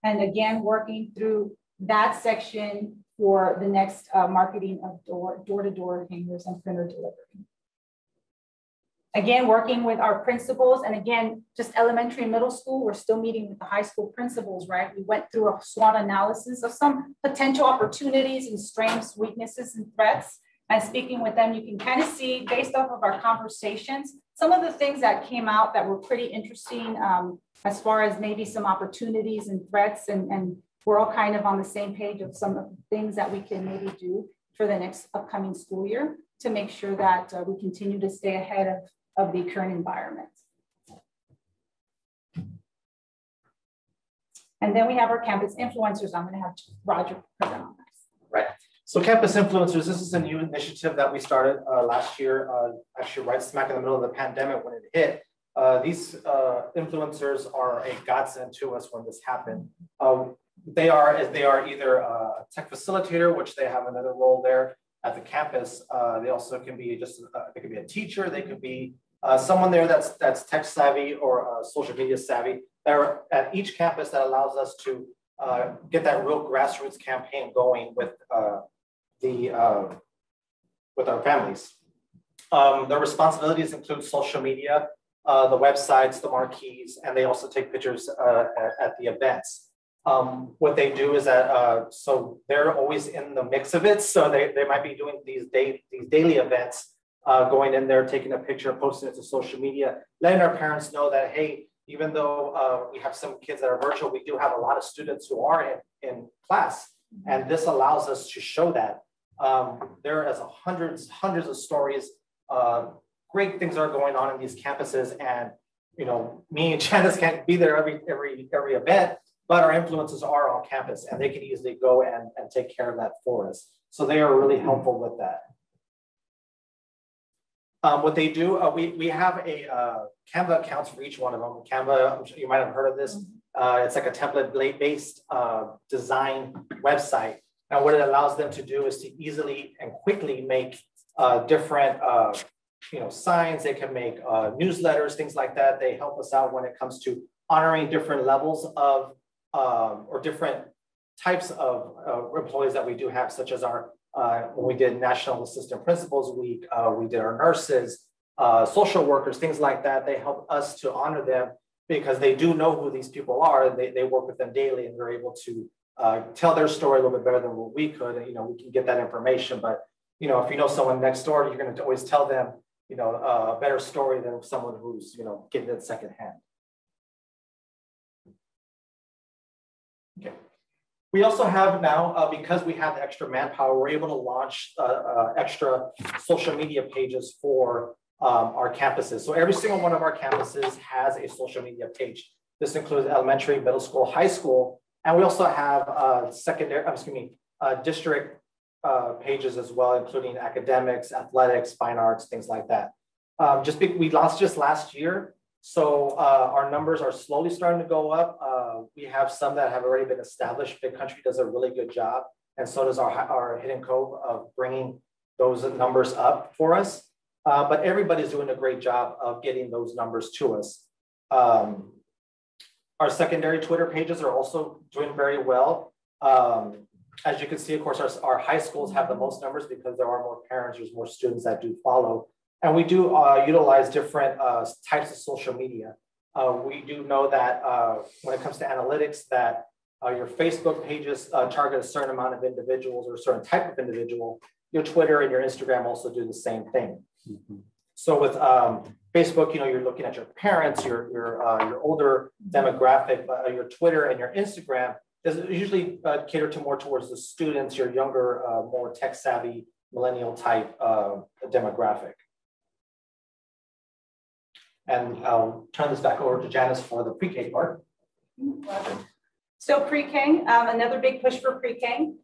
[SPEAKER 3] And again, working through that section for the next marketing of door-to-door hangers and printer delivery. Again, working with our principals, and again, just elementary and middle school, we're still meeting with the high school principals, right? We went through a SWOT analysis of some potential opportunities and strengths, weaknesses, and threats, and speaking with them, you can kind of see based off of our conversations, some of the things that came out that were pretty interesting as far as maybe some opportunities and threats, and we're all kind of on the same page of some of the things that we can maybe do for the next upcoming school year to make sure that we continue to stay ahead of the current environment. And then we have our campus influencers. I'm going to have Roger present on this.
[SPEAKER 15] Right. So campus influencers, this is a new initiative that we started last year, actually right smack in the middle of the pandemic when it hit. These influencers are a godsend to us when this happened. They are either a tech facilitator, which they have another role there at the campus. They also can be they could be a teacher. They could be someone there that's tech savvy or social media savvy. They're at each campus that allows us to get that real grassroots campaign going with our families. Their responsibilities include social media, the websites, the marquees, and they also take pictures at the events. What they do is that, so they're always in the mix of it. So they might be doing these daily events, going in there, taking a picture, posting it to social media, letting our parents know that, hey, even though we have some kids that are virtual, we do have a lot of students who are in class. And this allows us to show that. There is hundreds of stories. Great things are going on in these campuses. And, you know, me and Janice can't be there every event, but our influencers are on campus and they can easily go and take care of that for us. So they are really helpful with that. What they do, we have a Canva accounts for each one of them. Canva, you might have heard of this. It's like a template-based design website. And what it allows them to do is to easily and quickly make different signs. They can make newsletters, things like that. They help us out when it comes to honoring different levels of or different types of employees that we do have, such as our when we did National Assistant Principals Week, we did our nurses, social workers, things like that. They help us to honor them because they do know who these people are. They work with them daily and they're able to tell their story a little bit better than what we could. And, we can get that information. But, if you know someone next door, you're going to always tell them, a better story than someone who's, getting it secondhand. Okay. We also have now, because we have the extra manpower, we're able to launch extra social media pages for our campuses. So every single one of our campuses has a social media page. This includes elementary, middle school, high school, and we also have district pages as well, including academics, athletics, fine arts, things like that. We launched just last year, so our numbers are slowly starting to go up. We have some that have already been established. Big Country does a really good job, and so does our Hidden Cove of bringing those numbers up for us. But everybody's doing a great job of getting those numbers to us. Our secondary Twitter pages are also doing very well. As you can see, of course, our high schools have the most numbers because there are more parents, there's more students that do follow. And we do utilize different types of social media. We do know that when it comes to analytics, that your Facebook pages target a certain amount of individuals or a certain type of individual. Your Twitter and your Instagram also do the same thing. Mm-hmm. So with Facebook, you're looking at your parents, your older demographic, your Twitter and your Instagram is usually catered to more towards the students, your younger, more tech savvy, millennial type demographic. And I'll turn this back over to Janice for the pre-K part.
[SPEAKER 3] So pre-K, another big push for pre-K.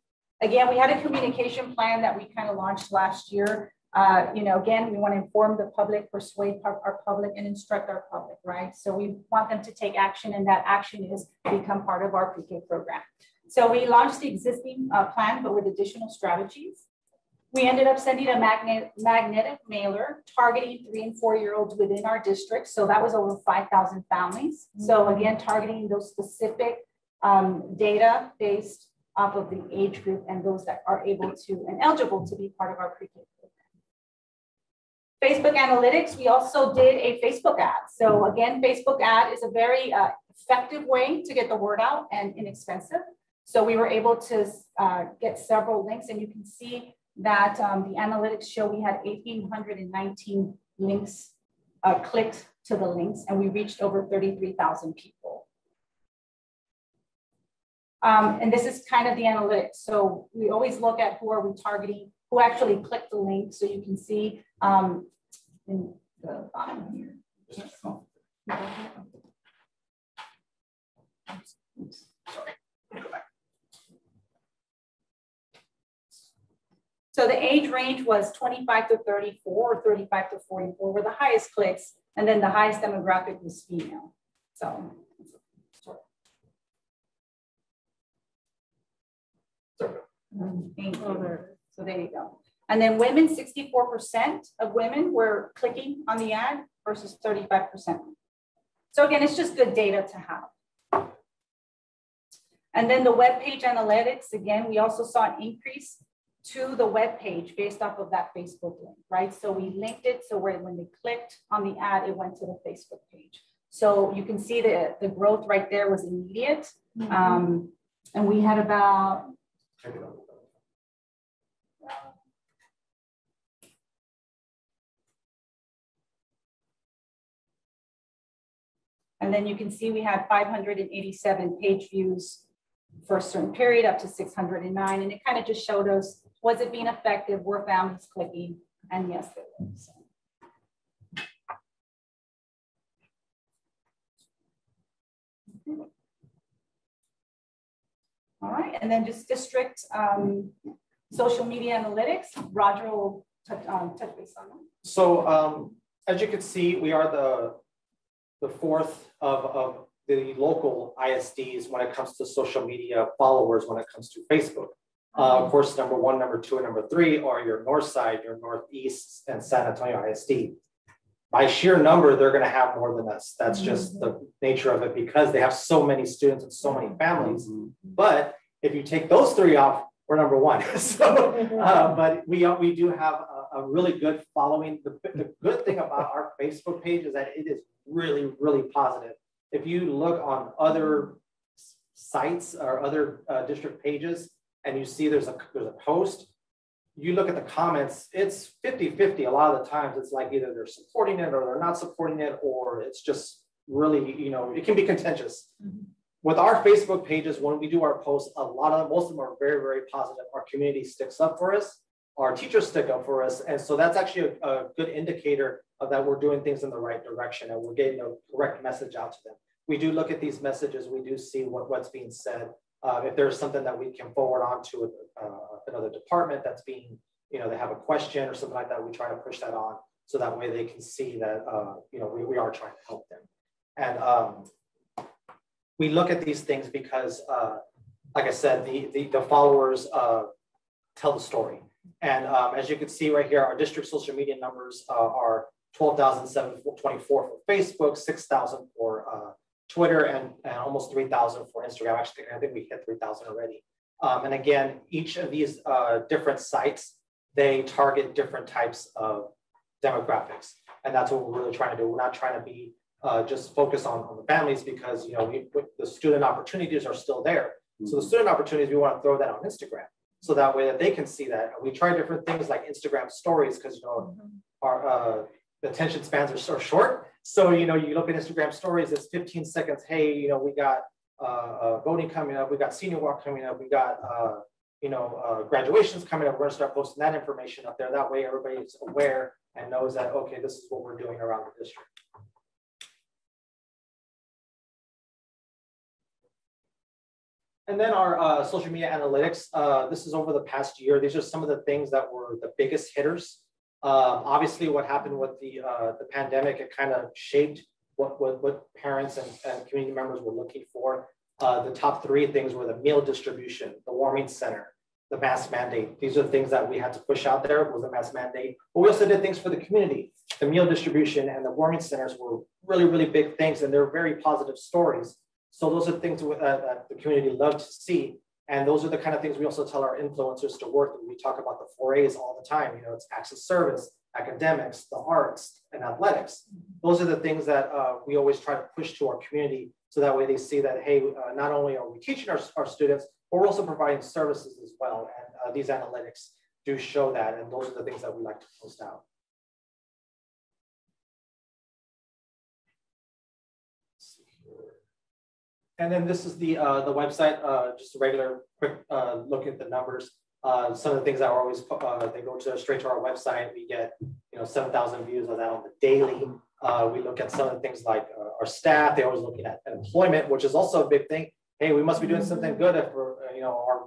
[SPEAKER 3] Again, we had a communication plan that we kind of launched last year. Again, we want to inform the public, persuade our public, and instruct our public, right? So we want them to take action, and that action is become part of our pre-K program. So we launched the existing plan, but with additional strategies. We ended up sending a magnetic mailer targeting 3- and 4-year-olds within our district. So that was over 5,000 families. So again, targeting those specific data based off of the age group and those that are able to and eligible to be part of our pre-K program. Facebook analytics, we also did a Facebook ad. So again, Facebook ad is a very effective way to get the word out and inexpensive. So we were able to get several links, and you can see that the analytics show we had 1,819 links, clicked to the links, and we reached over 33,000 people. And this is kind of the analytics. So we always look at who are we targeting, who actually clicked the link. So you can see in the bottom here. Sorry. Go back. So the age range was 25 to 34 or 35 to 44 were the highest clicks, and then the highest demographic was female. So, thank you. So there you go. And then women, 64% of women were clicking on the ad versus 35%. So again, it's just good data to have. And then the web page analytics, again, we also saw an increase to the web page based off of that Facebook link, right? So we linked it so when they clicked on the ad, it went to the Facebook page. So you can see the growth right there was immediate. And we had about, and then you can see we had 587 page views for a certain period up to 609. And it kind of just showed us, was it being effective? Were families clicking? And yes, it was. All right, and then just district social media analytics. Roger will touch base on that.
[SPEAKER 15] So as you can see, we are the fourth of the local ISDs when it comes to social media followers, when it comes to Facebook. Of course, number 1, number 2, and number 3 are your north side, your northeast, and San Antonio ISD. By sheer number, they're going to have more than us. That's just the nature of it because they have so many students and so many families. But if you take those 3 off, we're number 1. So, but we do have a really good following. The good thing about our Facebook page is that it is really, really positive. If you look on other sites or other district pages and you see there's a post, you look at the comments, it's 50-50. A lot of the times it's like either they're supporting it or they're not supporting it, or it's just really, you know, it can be contentious. With our Facebook pages, when we do our posts, most of them are very, very positive. Our community sticks up for us. Our teachers stick up for us. And so that's actually a good indicator of that we're doing things in the right direction and we're getting a correct message out to them. We do look at these messages. We do see what's being said. If there's something that we can forward on to another department that's being, you know, they have a question or something like that, we try to push that on so that way they can see that, you know, we are trying to help them. And we look at these things because, like I said, the followers tell the story. And as you can see right here, our district social media numbers are 12,724 for Facebook, 6,000 for Twitter, and almost 3,000 for Instagram. Actually, I think we hit 3,000 already. And again, each of these different sites, they target different types of demographics. And that's what we're really trying to do. We're not trying to be just focus on the families because, you know, the student opportunities are still there. So the student opportunities, we want to throw that on Instagram. So that way that they can see that. We try different things like Instagram stories because, you know, our attention spans are so short. So, you know, you look at Instagram stories, it's 15 seconds. Hey, you know, we got voting coming up. We got senior walk coming up. We got, you know, graduations coming up. We're going to start posting that information up there. That way everybody's aware and knows that, okay, this is what we're doing around the district. And then our social media analytics, this is over the past year. These are some of the things that were the biggest hitters. Obviously, what happened with the pandemic, it kind of shaped what parents and community members were looking for. The top 3 things were the meal distribution, the warming center, the mask mandate. These are the things that we had to push out there, was the mask mandate. But we also did things for the community. The meal distribution and the warming centers were really, really big things, and they're very positive stories. So those are things that the community loved to see. And those are the kind of things we also tell our influencers to work with. We talk about the 4 A's all the time. You know, it's access service, academics, the arts, and athletics. Those are the things that we always try to push to our community so that way they see that, hey, not only are we teaching our students, but we're also providing services as well. And these analytics do show that, and those are the things that we like to post out. And then this is the website, just a regular quick look at the numbers. Some of the things that are always, they go straight to our website. We get 7,000 views of that on the daily. We look at some of the things like our staff. They're always looking at employment, which is also a big thing. Hey, we must be doing something good if we're,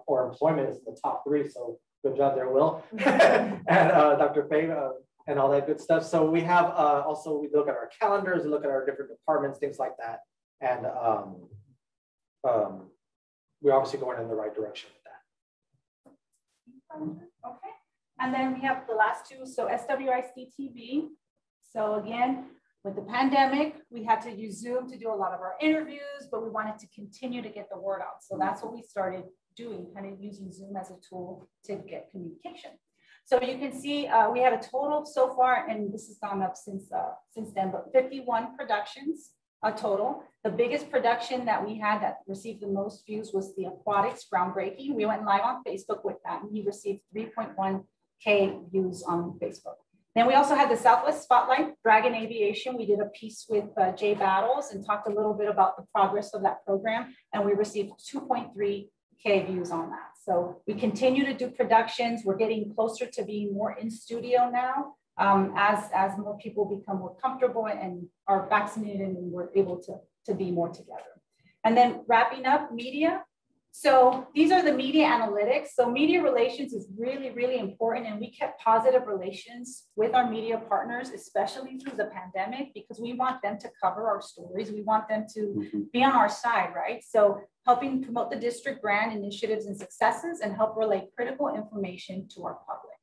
[SPEAKER 15] our employment is in the top 3. So good job there, Will, and Dr. Faye, and all that good stuff. So we have also, we look at our calendars, we look at our different departments, things like that. And we're obviously going in the right direction with that.
[SPEAKER 3] Okay, and then we have the last 2. So SWIC TV. So again, with the pandemic, we had to use Zoom to do a lot of our interviews, but we wanted to continue to get the word out. So that's what we started doing, kind of using Zoom as a tool to get communication. So you can see we have a total so far, and this has gone up since then, but 51 productions. A total. The biggest production that we had that received the most views was the aquatics groundbreaking. We went live on Facebook with that, and he received 3.1K views on Facebook. Then we also had the Southwest Spotlight Dragon Aviation. We did a piece with Jay Battles and talked a little bit about the progress of that program, and we received 2.3K views on that. So we continue to do productions. We're getting closer to being more in studio now. As more people become more comfortable and are vaccinated, and we're able to be more together. And then wrapping up media. So these are the media analytics. So media relations is really, really important. And we kept positive relations with our media partners, especially through the pandemic, because we want them to cover our stories. We want them to be on our side, right? So helping promote the district brand initiatives and successes and help relay critical information to our public.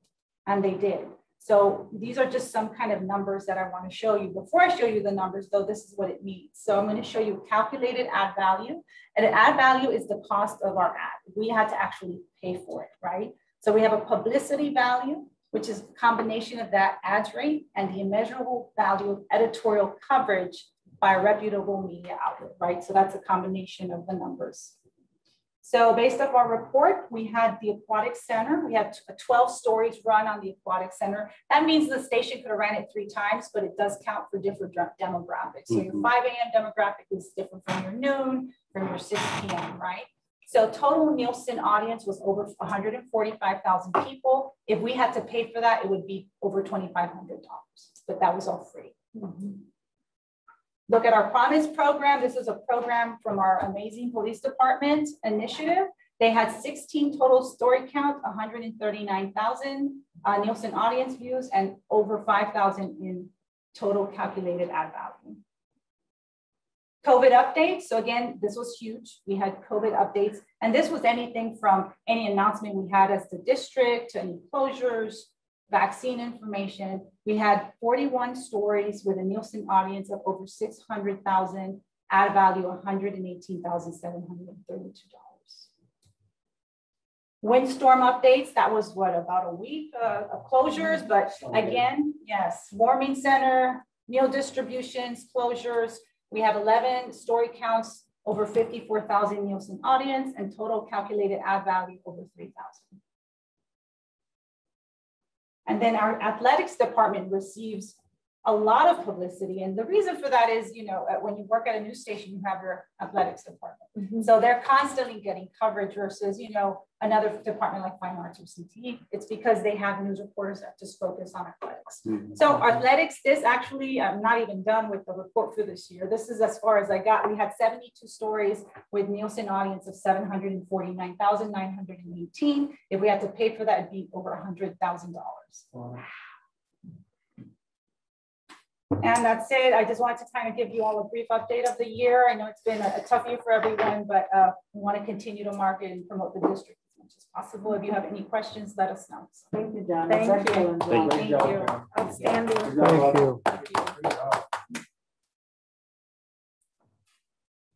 [SPEAKER 3] And they did. So these are just some kind of numbers that I want to show you. Before I show you the numbers, though, this is what it means. So I'm going to show you calculated ad value. And an ad value is the cost of our ad. We had to actually pay for it, right? So we have a publicity value, which is a combination of that ads rate and the immeasurable value of editorial coverage by a reputable media outlet, right? So that's a combination of the numbers. So based off our report, we had the Aquatic Center. We had 12 stories run on the Aquatic Center. That means the station could have ran it 3 times, but it does count for different demographics. So your 5 a.m. demographic is different from your noon, from your 6 p.m., right? So total Nielsen audience was over 145,000 people. If we had to pay for that, it would be over $2,500, but that was all free. Look at our Promise program. This is a program from our amazing police department initiative. They had 16 total story count, 139,000 Nielsen audience views, and over 5,000 in total calculated ad value. COVID updates. So again, this was huge. We had COVID updates, and this was anything from any announcement we had as the district to any closures, vaccine information. We had 41 stories with a Nielsen audience of over 600,000, ad value $118,732. Windstorm updates, that was what, about a week of closures, but again, yes, warming center, meal distributions, closures. We have 11 story counts, over 54,000 Nielsen audience, and total calculated ad value over 3,000. And then our athletics department receives a lot of publicity. And the reason for that is, you know, when you work at a news station, you have your athletics department. So they're constantly getting coverage versus, you know, another department like Fine Arts or CTE. It's because they have news reporters that just focus on athletics. So athletics, this actually, I'm not even done with the report for this year. This is as far as I got. We had 72 stories with Nielsen audience of 749,918. If we had to pay for that, it'd be over $100,000. Wow. And that's it. I just wanted to kind of give you all a brief update of the year. I know it's been a tough year for everyone, but we want to continue to market and promote the district as much as possible. If you have any questions, let us know.
[SPEAKER 4] Thank you, John.
[SPEAKER 3] Thank you.
[SPEAKER 4] Thank you. Outstanding.
[SPEAKER 1] Thank you.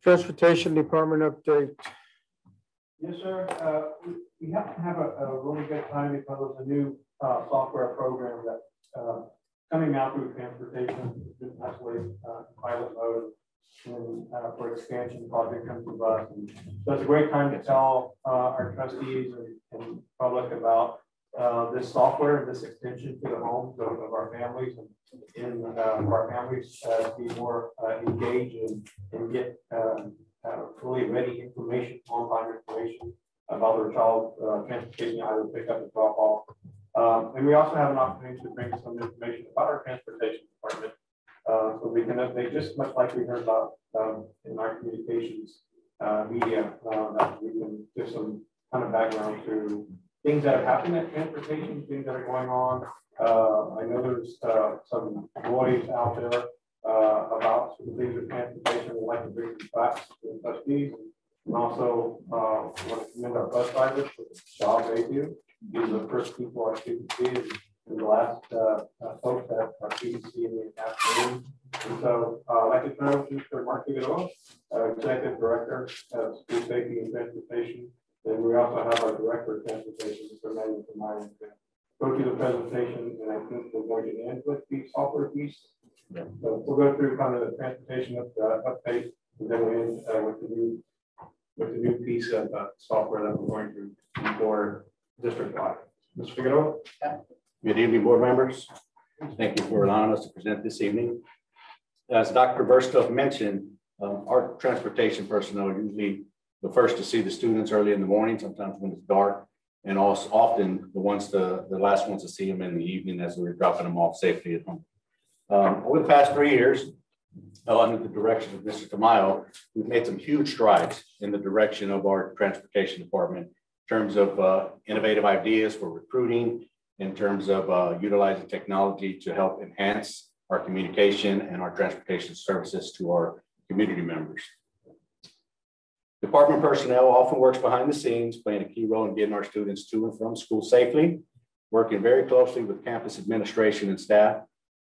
[SPEAKER 1] Transportation Department update.
[SPEAKER 2] Yes, sir. We have to have a really good time because of the new software program that coming out through transportation, actually pilot mode, and for expansion project comes to us. And so it's a great time to tell our trustees and public about this software, this extension to the homes of our families and our families be more engaged and get fully ready information, on-time information about their child transportation, either pick up or drop off. And we also have an opportunity to bring some information about our transportation department. So we can update, just much like we heard about in our communications media, that we can give some kind of background to things that have happened at transportation, things that are going on. I know there's some noise out there about some things with transportation. We'd like to bring some facts to the trustees. And also want to commend our bus drivers for the job they do. These are the first people our students see, and the last folks that our students see in the afternoon. And so I'd like to turn over to Mr. Mark Figueroa, Executive Director of School Safety and Transportation. And we also have our Director of Transportation, Mr. Madison Potter, go through the presentation, and I think we're going to end with the software piece. Yeah. So we'll go through kind of the transportation update, and then we end with the new piece of software that we're going to for district-wide. Mr. Figueroa.
[SPEAKER 16] Good evening, board members. Thank you for allowing us to present this evening. As Dr. Verstoff mentioned, our transportation personnel are usually the first to see the students early in the morning, sometimes when it's dark, and also often the last ones to see them in the evening as we're dropping them off safely at home. Over the past 3 years, under the direction of Mr. Tamayo, we've made some huge strides in the direction of our transportation department in terms of innovative ideas for recruiting, in terms of utilizing technology to help enhance our communication and our transportation services to our community members. Department personnel often works behind the scenes, playing a key role in getting our students to and from school safely, working very closely with campus administration and staff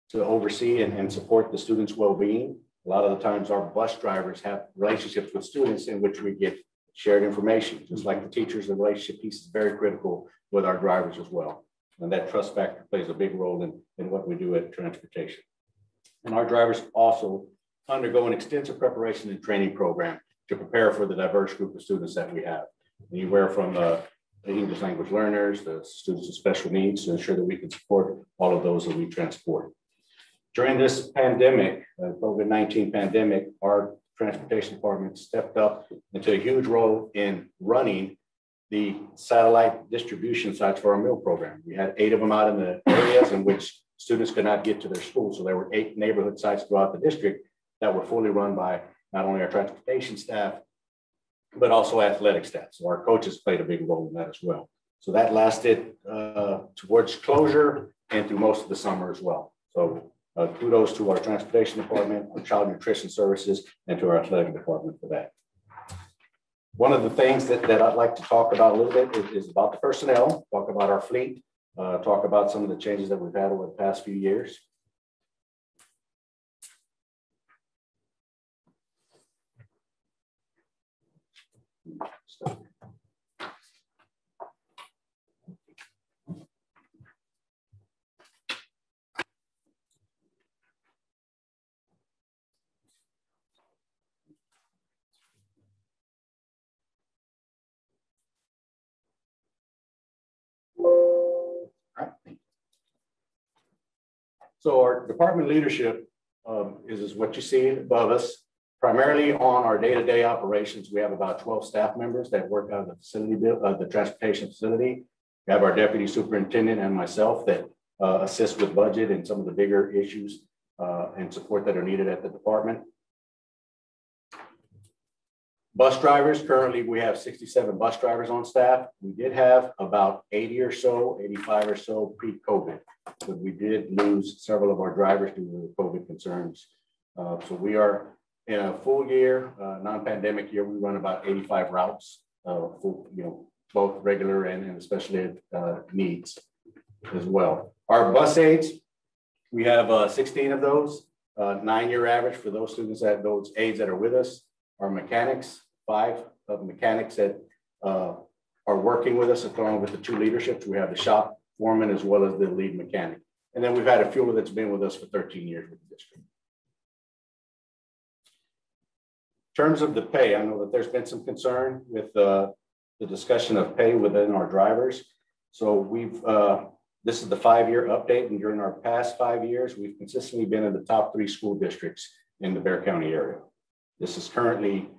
[SPEAKER 16] to oversee and support the students' well-being. A lot of the times our bus drivers have relationships with students in which we get shared information. Just like the teachers, the relationship piece is very critical with our drivers as well. And that trust factor plays a big role in what we do at transportation. And our drivers also undergo an extensive preparation and training program to prepare for the diverse group of students that we have. Anywhere from the English language learners, the students with special needs, to ensure that we can support all of those that we transport. During this pandemic, COVID-19 pandemic, our transportation department stepped up into a huge role in running the satellite distribution sites for our meal program. We had 8 of them out in the areas in which students could not get to their schools. So there were 8 neighborhood sites throughout the district that were fully run by not only our transportation staff, but also athletic staff. So our coaches played a big role in that as well. So that lasted towards closure and through most of the summer as well. So kudos to our transportation department, our child nutrition services, and to our athletic department for that. One of the things that I'd like to talk about a little bit is about the personnel, talk about our fleet, talk about some of the changes that we've had over the past few years. So our department leadership is what you see above us. Primarily on our day-to-day operations, we have about 12 staff members that work out of the facility, the transportation facility. We have our deputy superintendent and myself that assist with budget and some of the bigger issues and support that are needed at the department. Bus drivers, currently we have 67 bus drivers on staff. We did have about 80 or so, 85 or so pre-COVID, but we did lose several of our drivers due to the COVID concerns. So we are in a full year, non-pandemic year, we run about 85 routes, for, both regular and especially needs as well. Our bus aides, we have 16 of those, 9-year average for those students those aides that are with us. Our mechanics, 5 of mechanics that are working with us along with the 2 leaderships. We have the shop foreman as well as the lead mechanic. And then we've had a few that's been with us for 13 years with the district. In terms of the pay, I know that there's been some concern with the discussion of pay within our drivers. So this is the 5-year update, and during our past 5 years, we've consistently been in the top 3 school districts in the Bexar County area. This is currently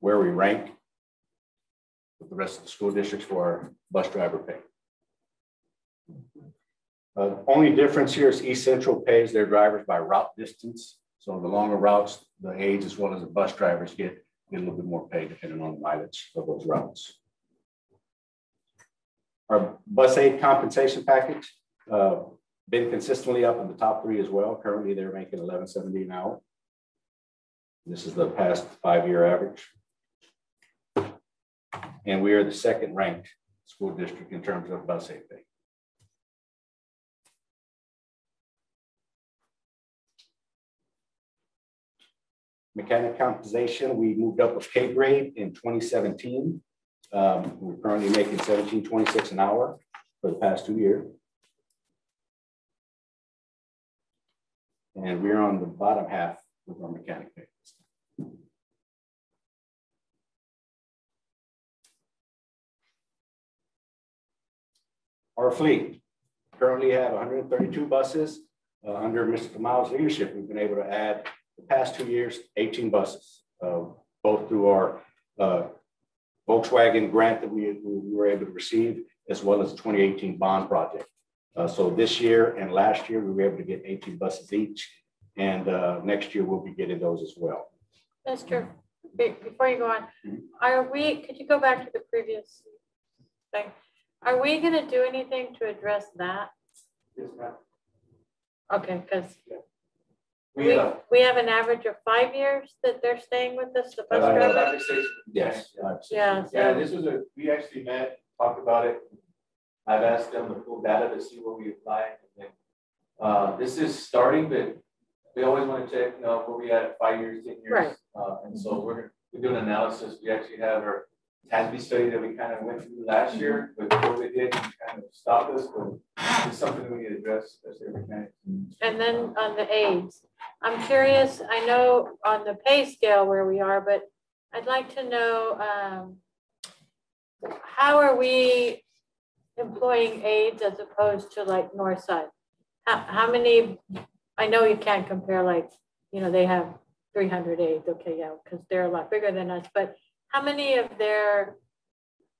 [SPEAKER 16] where we rank with the rest of the school districts for our bus driver pay. Only difference here is East Central pays their drivers by route distance. So the longer routes, the aides as well as the bus drivers get a little bit more pay depending on the mileage of those routes. Our bus aid compensation package been consistently up in the top 3 as well. Currently, they're making $11.70 an hour. This is the past 5-year average. And we are the 2nd ranked school district in terms of bus aid pay. Mechanic compensation, we moved up with pay grade in 2017. We're currently making $17.26 an hour for the past 2 years. And we're on the bottom half with our mechanic pay. Our fleet currently have 132 buses. Under Mr. Kamal's leadership, we've been able to add the past 2 years, 18 buses, both through our Volkswagen grant that we were able to receive, as well as the 2018 bond project. So this year and last year, we were able to get 18 buses each. And next year, we'll be getting those as well.
[SPEAKER 4] Mr. Before you go on, could you go back to the previous thing? Are we going to do anything to address that?
[SPEAKER 2] Yes, ma'am.
[SPEAKER 4] Okay, because we have an average of 5 years that they're staying with us, the bus drivers?
[SPEAKER 16] Yes.
[SPEAKER 4] Yeah.
[SPEAKER 7] Yeah, this was we actually met, talked about it. I've asked them to pull data to see where we apply. And then, this is starting, but we always want to check, where we at 5 years, 10 years.
[SPEAKER 4] Right.
[SPEAKER 7] And so we're doing analysis. We actually have our TASB study that we kind of went through last year, but COVID did kind of stop us, but it's something we need to address, especially every time.
[SPEAKER 4] And then on the aides, I'm curious, I know on the pay scale where we are, but I'd like to know how are we employing aides as opposed to like Northside? How many, I know you can't compare like, they have 300 aides, okay, yeah, because they're a lot bigger than us, but how many of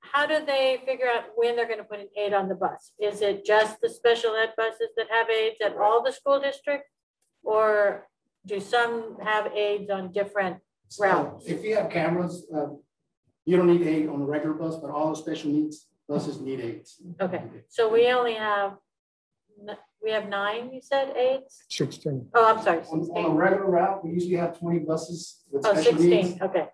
[SPEAKER 4] how do they figure out when they're going to put an aide on the bus? Is it just the special ed buses that have aides at all the school districts? Or do some have aides on different routes?
[SPEAKER 17] If you have cameras, you don't need aid on the regular bus, but all the special needs buses need aides.
[SPEAKER 4] Okay, so we only have, 9, you said, aides?
[SPEAKER 1] 16.
[SPEAKER 4] Oh, I'm sorry, 16.
[SPEAKER 17] On a regular route, we usually have 20 buses with special
[SPEAKER 4] 16,
[SPEAKER 17] needs.
[SPEAKER 4] okay.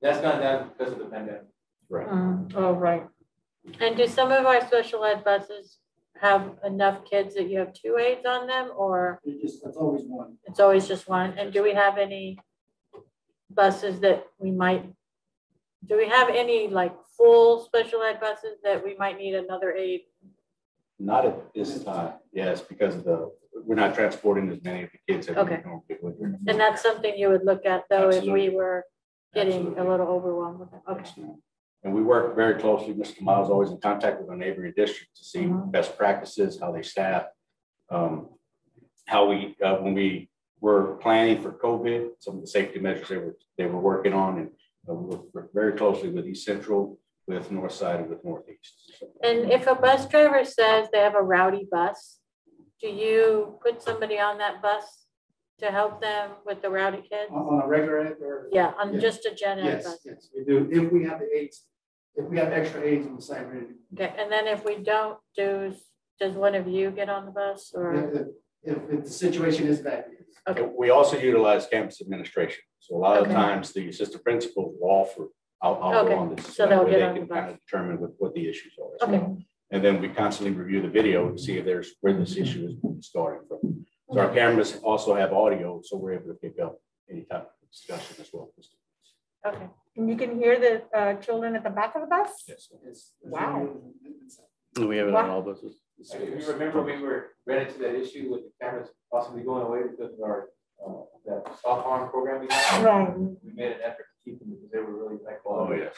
[SPEAKER 7] That's not that because of the pandemic.
[SPEAKER 16] Right.
[SPEAKER 4] Oh, right. And do some of our special ed buses have enough kids that you have 2 aides on them, or?
[SPEAKER 17] It's always one.
[SPEAKER 4] It's always just one. And do we have any buses that do we have any like full special ed buses that we might need another aide?
[SPEAKER 16] Not at this time. Yes, because we're not transporting as many of the kids that
[SPEAKER 4] Okay.
[SPEAKER 16] we normally would.
[SPEAKER 4] And that's something you would look at though,
[SPEAKER 16] Absolutely.
[SPEAKER 4] if we were getting
[SPEAKER 16] Absolutely.
[SPEAKER 4] a little overwhelmed with it. Okay.
[SPEAKER 16] And we work very closely. Mr. Miles is always in contact with our neighboring districts to see best practices, how they staff, how we, when we were planning for COVID, some of the safety measures they were working on, and we work very closely with East Central, with North Side, and with Northeast.
[SPEAKER 4] And if a bus driver says they have a rowdy bus, do you put somebody on that bus to help them with the rowdy kids?
[SPEAKER 17] On a regular ed? Or,
[SPEAKER 4] yeah, on just a gen ed
[SPEAKER 17] yes,
[SPEAKER 4] bus.
[SPEAKER 17] Yes, we do. If we have the aides, if we have extra aides on the side, ready.
[SPEAKER 4] Okay, and then if we don't, does one of you get on the bus, or?
[SPEAKER 17] If the situation is bad.
[SPEAKER 4] Okay.
[SPEAKER 16] We also utilize campus administration. So a lot of times the assistant principals will offer, I'll go on this.
[SPEAKER 4] So they'll
[SPEAKER 16] that way
[SPEAKER 4] get
[SPEAKER 16] they
[SPEAKER 4] on
[SPEAKER 16] can
[SPEAKER 4] the bus.
[SPEAKER 16] kind of determine what the issues are.
[SPEAKER 4] Okay.
[SPEAKER 16] And then we constantly review the video to see if there's where this issue is starting from. So our cameras also have audio, so we're able to pick up any type of discussion as well.
[SPEAKER 4] Okay.
[SPEAKER 18] And you can hear the children at the back of the bus?
[SPEAKER 16] Yes.
[SPEAKER 18] Wow.
[SPEAKER 19] We have it on all buses.
[SPEAKER 7] If you remember, we ran into that issue with the cameras possibly going away because of our that soft arm program we had.
[SPEAKER 18] Right.
[SPEAKER 7] We made an effort to keep them because they were really high quality.
[SPEAKER 16] Oh, yes.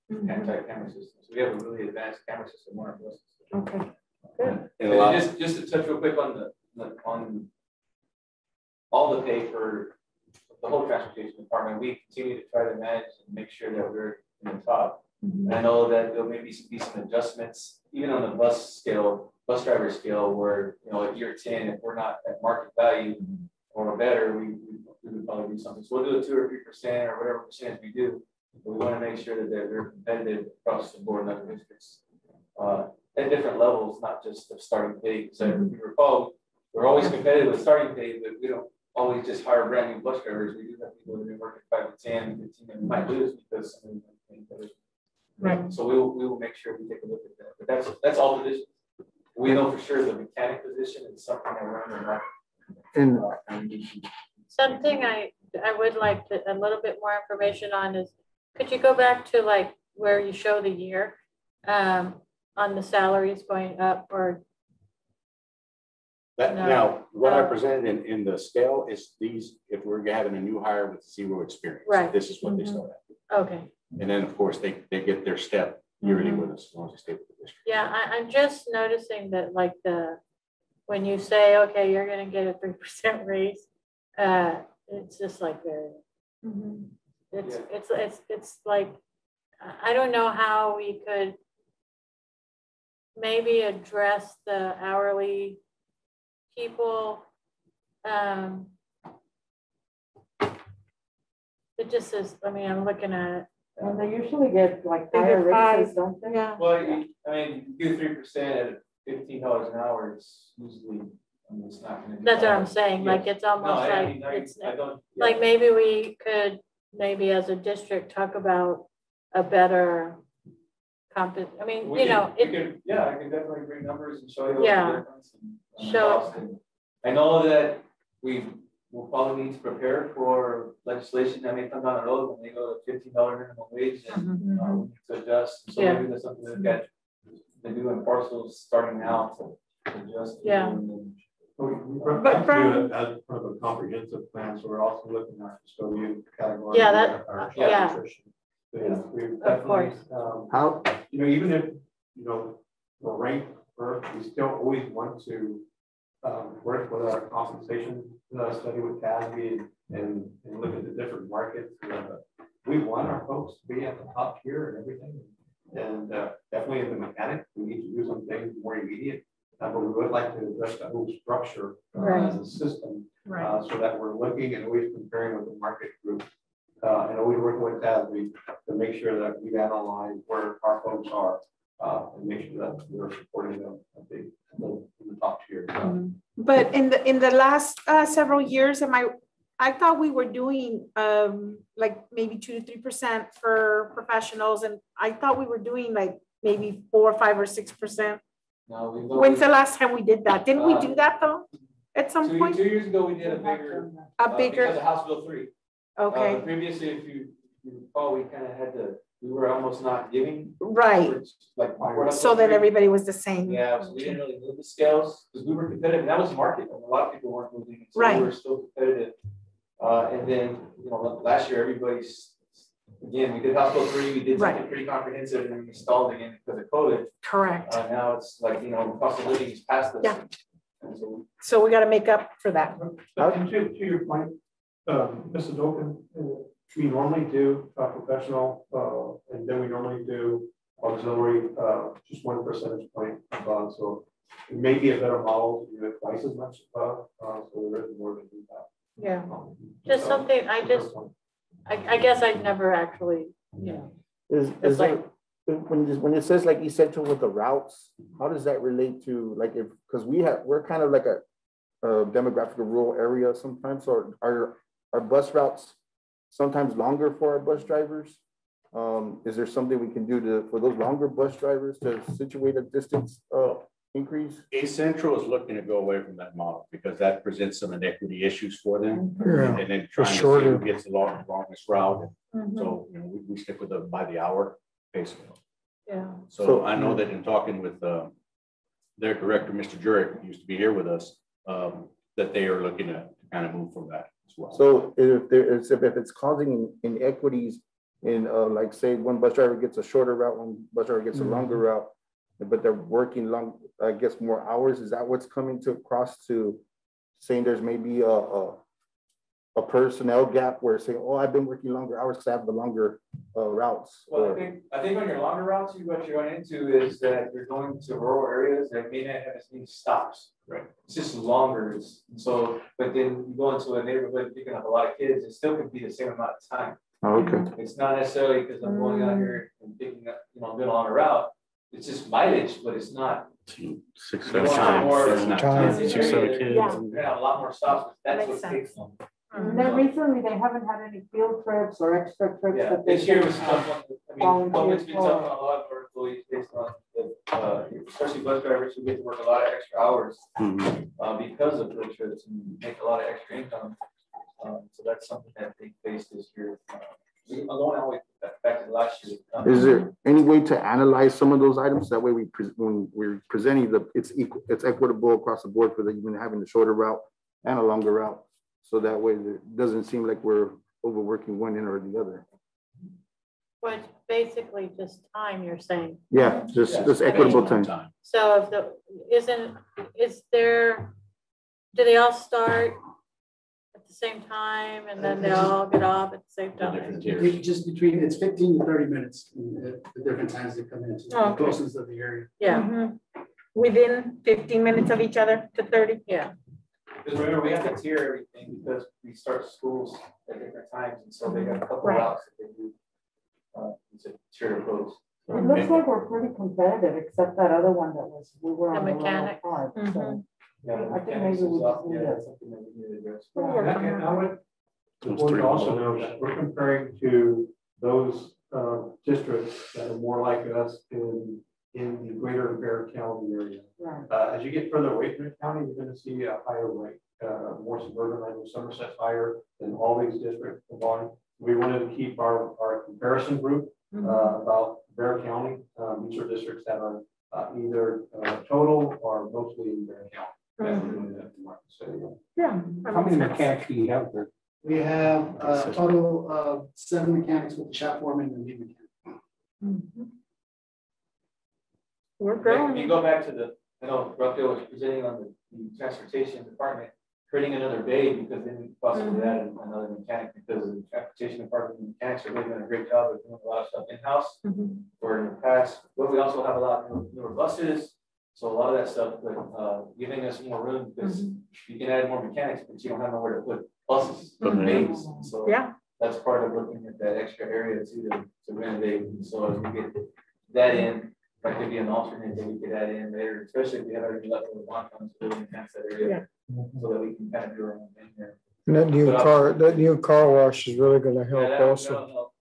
[SPEAKER 7] Anti-camera systems. We have a really advanced camera system on our buses.
[SPEAKER 18] Okay, good.
[SPEAKER 7] And just to touch real quick on on all the pay for the whole transportation department, we continue to try to manage and make sure that we're in the top. And I know that there may be some adjustments, even on the bus driver scale, where, you know, at year 10, if we're not at market value or better, we would probably do something. So we'll do a 2 or 3% or whatever percentage we do. But we want to make sure that they're competitive across the board in other districts at different levels, not just the starting pay. So if you recall, we're always competitive with starting pay, but we don't always just hire brand new bus drivers. We do have people that have been working 5 to 10, 15, and might lose because some of them. Right. So we will make sure we take a look at that. But that's all positions. We know for sure the mechanic position is something that we're under.
[SPEAKER 18] Something I would like a little bit more information on is, could you go back to like where you show the year on the salaries going up or?
[SPEAKER 16] That, no. Now, what I presented in the scale is these, if we're having a new hire with 0 experience,
[SPEAKER 18] right.
[SPEAKER 16] This is what they start at.
[SPEAKER 18] Okay.
[SPEAKER 16] And then of course they get their step yearly with us as long as they stay with the district.
[SPEAKER 18] Yeah, I'm just noticing that like when you say, okay, you're gonna get a 3% raise, it's just like it's like, I don't know how we could maybe address the hourly people. It just is, I mean, I'm looking at it.
[SPEAKER 4] And they usually get like higher raises, don't they?
[SPEAKER 18] Yeah.
[SPEAKER 7] Well, I mean, you do 3% at $15 an hour. It's usually, I mean, it's not going to.
[SPEAKER 18] That's what I'm saying. Yes. Like it's almost like maybe we could as a district talk about a better I mean, I can
[SPEAKER 7] definitely bring numbers and show you.
[SPEAKER 18] Yeah.
[SPEAKER 7] I know that we'll probably need to prepare for legislation that may come down the road when they go to $15 minimum wage and we need to adjust. So maybe there's something that they do in parcels starting now to adjust.
[SPEAKER 18] Yeah.
[SPEAKER 2] We do it as part of a comprehensive plan, so we're also looking at custodian category.
[SPEAKER 18] Yeah,
[SPEAKER 2] nutrition. So, we
[SPEAKER 18] of course.
[SPEAKER 2] How, even if we're ranked first, we still always want to work with our compensation study with CASB and look at the different markets. We want our folks to be at the top tier and everything. And definitely in the mechanic, we need to do some things more immediate. But we would like to address the whole structure as a system so that we're looking and always comparing with the market group and always working with CASB to make sure that we analyze where our folks are and make sure that we're supporting them at the top tier.
[SPEAKER 18] But in the last several years, I thought we were doing like maybe 2 to 3% for professionals, and I thought we were doing like maybe 4 or 5 or 6%.
[SPEAKER 7] No,
[SPEAKER 18] when's the last time we did that? Didn't we do that though? At some point?
[SPEAKER 7] 2 years ago, we did a bigger. Because of House Bill 3.
[SPEAKER 18] Okay.
[SPEAKER 7] Previously, if you recall, we kind of had we were almost not giving.
[SPEAKER 18] Right.
[SPEAKER 7] Like
[SPEAKER 18] so that everybody was the same.
[SPEAKER 7] Yeah, so we didn't really move the scales because we were competitive. And that was the market. A lot of people weren't moving. So we were still competitive. And then, last year, again, we did House Bill 3, we did something pretty comprehensive, and then we stalled again because of COVID.
[SPEAKER 18] Correct.
[SPEAKER 7] Now it's like, cost of living is past us.
[SPEAKER 18] Yeah. So we got to make up for that.
[SPEAKER 2] And to your point, Mrs. Oken, we normally do professional, and then we normally do auxiliary, just 1 percentage point above. So it may be a better model to do it twice as much above, so there is more than that.
[SPEAKER 18] Yeah, just something I guess I'd never actually,
[SPEAKER 6] Is like when it says like essential with the routes, how does that relate to like because we're kind of like a demographic of rural area sometimes, so our bus routes sometimes longer for our bus drivers? Is there something we can do for those longer bus drivers to situate a distance increase?
[SPEAKER 16] A-Central is looking to go away from that model because that presents some inequity issues for them.
[SPEAKER 1] Yeah,
[SPEAKER 16] and then trying to see who gets the longest route. So we stick with by the hour basically.
[SPEAKER 18] Yeah.
[SPEAKER 16] So I know that in talking with their director, Mr. Jurek, who used to be here with us, that they are looking to kind of move from that as well.
[SPEAKER 6] So if it's causing inequities And like say one bus driver gets a shorter route, one bus driver gets a longer route, but they're working long, I guess, more hours. Is that what's coming to across to saying there's maybe a personnel gap where saying, oh, I've been working longer hours because I have the longer routes?
[SPEAKER 7] Well, I think on your longer routes, what you're going into is that you're going to rural areas that may not have as many stops. Right. It's just longer. And so, but then you go into a neighborhood picking up a lot of kids, it still could be the same amount of time.
[SPEAKER 6] Oh, okay.
[SPEAKER 7] It's not necessarily because I'm going out here and picking up, doing a longer route. It's just mileage, but it's not
[SPEAKER 19] 6, 7 times. 6, 7 kids.
[SPEAKER 7] You're gonna have a lot more stops. That's what takes them.
[SPEAKER 4] And then recently they haven't had any field trips or extra trips.
[SPEAKER 7] Yeah,
[SPEAKER 4] that
[SPEAKER 7] this
[SPEAKER 4] they
[SPEAKER 7] year
[SPEAKER 4] can,
[SPEAKER 7] was tough. COVID's been tough on a lot of our employees based on especially bus drivers who get to work a lot of extra hours because of field trips and make a lot of extra income. So that's something that they faced this year. Alone, always affected last year.
[SPEAKER 6] Is there any way to analyze some of those items? That way, when we're presenting it's equitable across the board for even having the shorter route and a longer route. So that way, it doesn't seem like we're overworking one end or the other.
[SPEAKER 4] but basically just time, you're saying.
[SPEAKER 6] Yeah, just equitable time.
[SPEAKER 4] So if do they all start at the same time and then they all get off at the same time?
[SPEAKER 17] Just between, it's 15 to 30 minutes the different times they come in, the closeness of the area.
[SPEAKER 18] Yeah. Within 15 minutes of each other to 30?
[SPEAKER 4] Yeah.
[SPEAKER 7] Because remember, we have to tier everything because we start schools at different times. And so they got a couple routes that they do. It's a tiered approach.
[SPEAKER 4] It looks like we're pretty competitive, except that other one that we were on the mechanic part. So
[SPEAKER 7] yeah,
[SPEAKER 4] I think maybe we just need
[SPEAKER 7] that's something that we need to address.
[SPEAKER 2] And I would the board also know that we're comparing to those districts that are more like us in the greater Bear County area.
[SPEAKER 4] Right.
[SPEAKER 2] As you get further away from the county, you're going to see a higher rate, more suburban, like Somerset's higher than all these districts combined. We wanted to keep our comparison group about Bear County. These are districts that are either total or mostly in Bear County.
[SPEAKER 17] Yeah. How many mechanics do you have there? We have a total of 7 mechanics with the shop foreman and lead mechanic.
[SPEAKER 4] We're growing.
[SPEAKER 7] If you go back to I know Rafael was presenting on the transportation department, creating another bay because then we possibly add another mechanic because the transportation department and mechanics are really doing a great job of doing a lot of stuff in-house or in the past. But we also have a lot of newer buses. So a lot of that stuff, but giving us more room because you can add more mechanics, but you don't have nowhere to put buses, bays. So that's part of looking at that extra area too to renovate. And so as we get that in, that could be an alternate that we could add in later, especially if we have already left with one comes to really enhance that area so that we can kind of do our own thing here.
[SPEAKER 1] And that new car wash is really going to help also.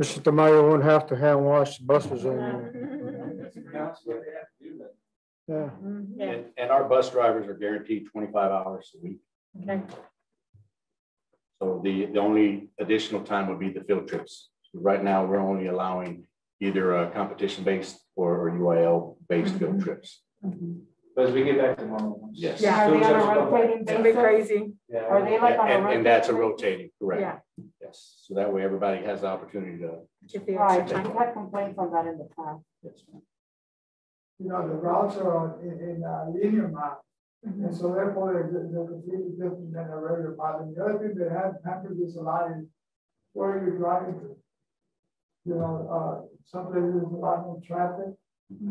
[SPEAKER 1] Mr. Tamayo won't have to hand wash the buses anymore.
[SPEAKER 6] Yeah. And our bus drivers are guaranteed 25 hours a week.
[SPEAKER 4] Okay.
[SPEAKER 6] So the only additional time would be the field trips. So right now, we're only allowing either a competition-based or UIL-based field trips.
[SPEAKER 7] But as we get back to normal ones.
[SPEAKER 6] Yes.
[SPEAKER 4] Yeah, are they on a rotating basis?
[SPEAKER 18] Be crazy.
[SPEAKER 7] Yeah.
[SPEAKER 4] Are they like on a rotating?
[SPEAKER 6] And that's a rotating, correct.
[SPEAKER 18] Yeah.
[SPEAKER 6] Yes. So that way everybody has the opportunity to.
[SPEAKER 4] Right, I've had complaints on that in the past.
[SPEAKER 6] Yes.
[SPEAKER 20] You know, the routes are in linear map. And so therefore they're completely different than a regular map. And the other thing that has hampered this a lot is where you're driving to. You know, some places there's a lot more traffic.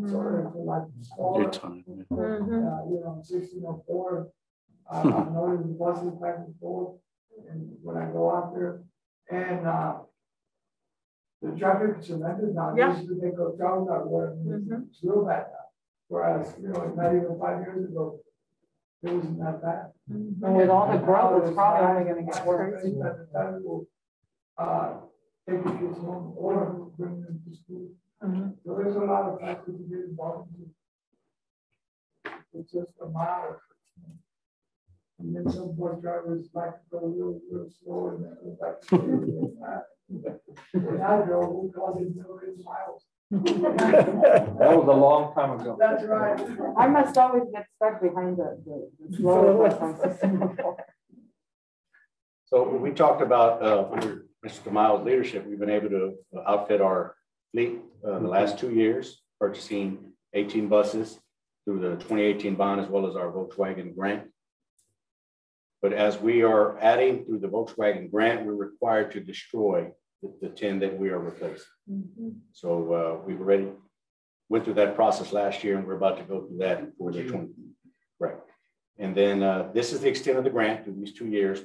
[SPEAKER 20] So there's like
[SPEAKER 19] Good time.
[SPEAKER 20] you know, 1604. I know there's buses back and forth, and when I go out there, and the traffic is tremendous now. Used to make a job that way. It's real bad now. Whereas, you know, not even 5 years ago, it wasn't that bad.
[SPEAKER 4] And with all the growth, it's probably only going to get worse.
[SPEAKER 20] That will take the kids home or bring them to school. So there's a lot of factors to get involved in. It's just a mile. And then some bus drivers like to go real slow and then like to go real fast. When I drove, we called it million miles.
[SPEAKER 5] That was a long time ago.
[SPEAKER 20] That's right.
[SPEAKER 4] I must always get stuck behind the slow bus on system.
[SPEAKER 6] So we talked about under
[SPEAKER 16] Mr. Tamayo's leadership, we've been able to outfit our fleet the last 2 years, purchasing 18 buses through the 2018 bond as well as our Volkswagen grant. But as we are adding through the Volkswagen grant, we're required to destroy the 10 that we are replacing. So we've already went through that process last year, and we're about to go through that for the 20. Right. And then this is the extent of the grant through these 2 years.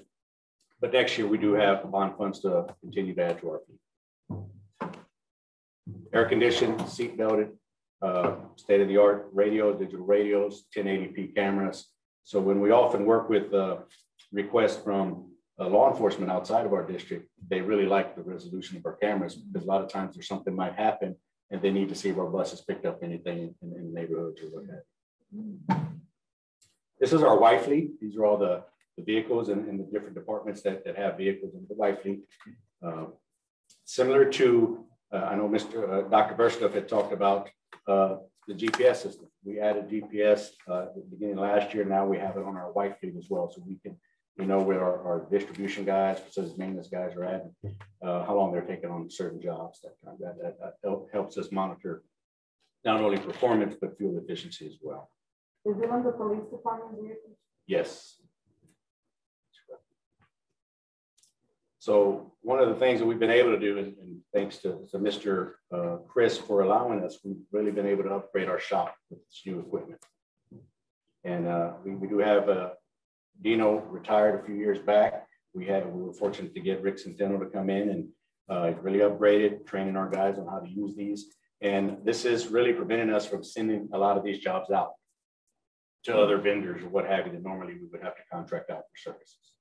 [SPEAKER 16] But next year we do have bond funds to continue to add to our fleet. Air conditioned, seat belted, state-of-the-art radios, digital radios, 1080p cameras. So when we often work with requests from law enforcement outside of our district, they really like the resolution of our cameras, because a lot of times there's something might happen and they need to see if our buses picked up anything in the neighborhoods or what have you. This is our Y fleet. These are all the vehicles in the different departments that have vehicles in the Y fleet. Similar to, I know Dr. Verstuff had talked about the GPS system. We added GPS at the beginning of last year. Now we have it on our Y fleet as well. So we know where our distribution guys, facilities maintenance guys are at, how long they're taking on certain jobs. That helps us monitor not only performance, but fuel efficiency as well.
[SPEAKER 9] Is it on the police department vehicles?
[SPEAKER 16] Yes. So one of the things that we've been able to do, and thanks to Mr. Chris for allowing us, we've really been able to upgrade our shop with this new equipment. And we do have Dino retired a few years back. We were fortunate to get Rick Centeno to come in and really upgraded, training our guys on how to use these. And this is really preventing us from sending a lot of these jobs out to other vendors or what have you that normally we would have to contract out for services.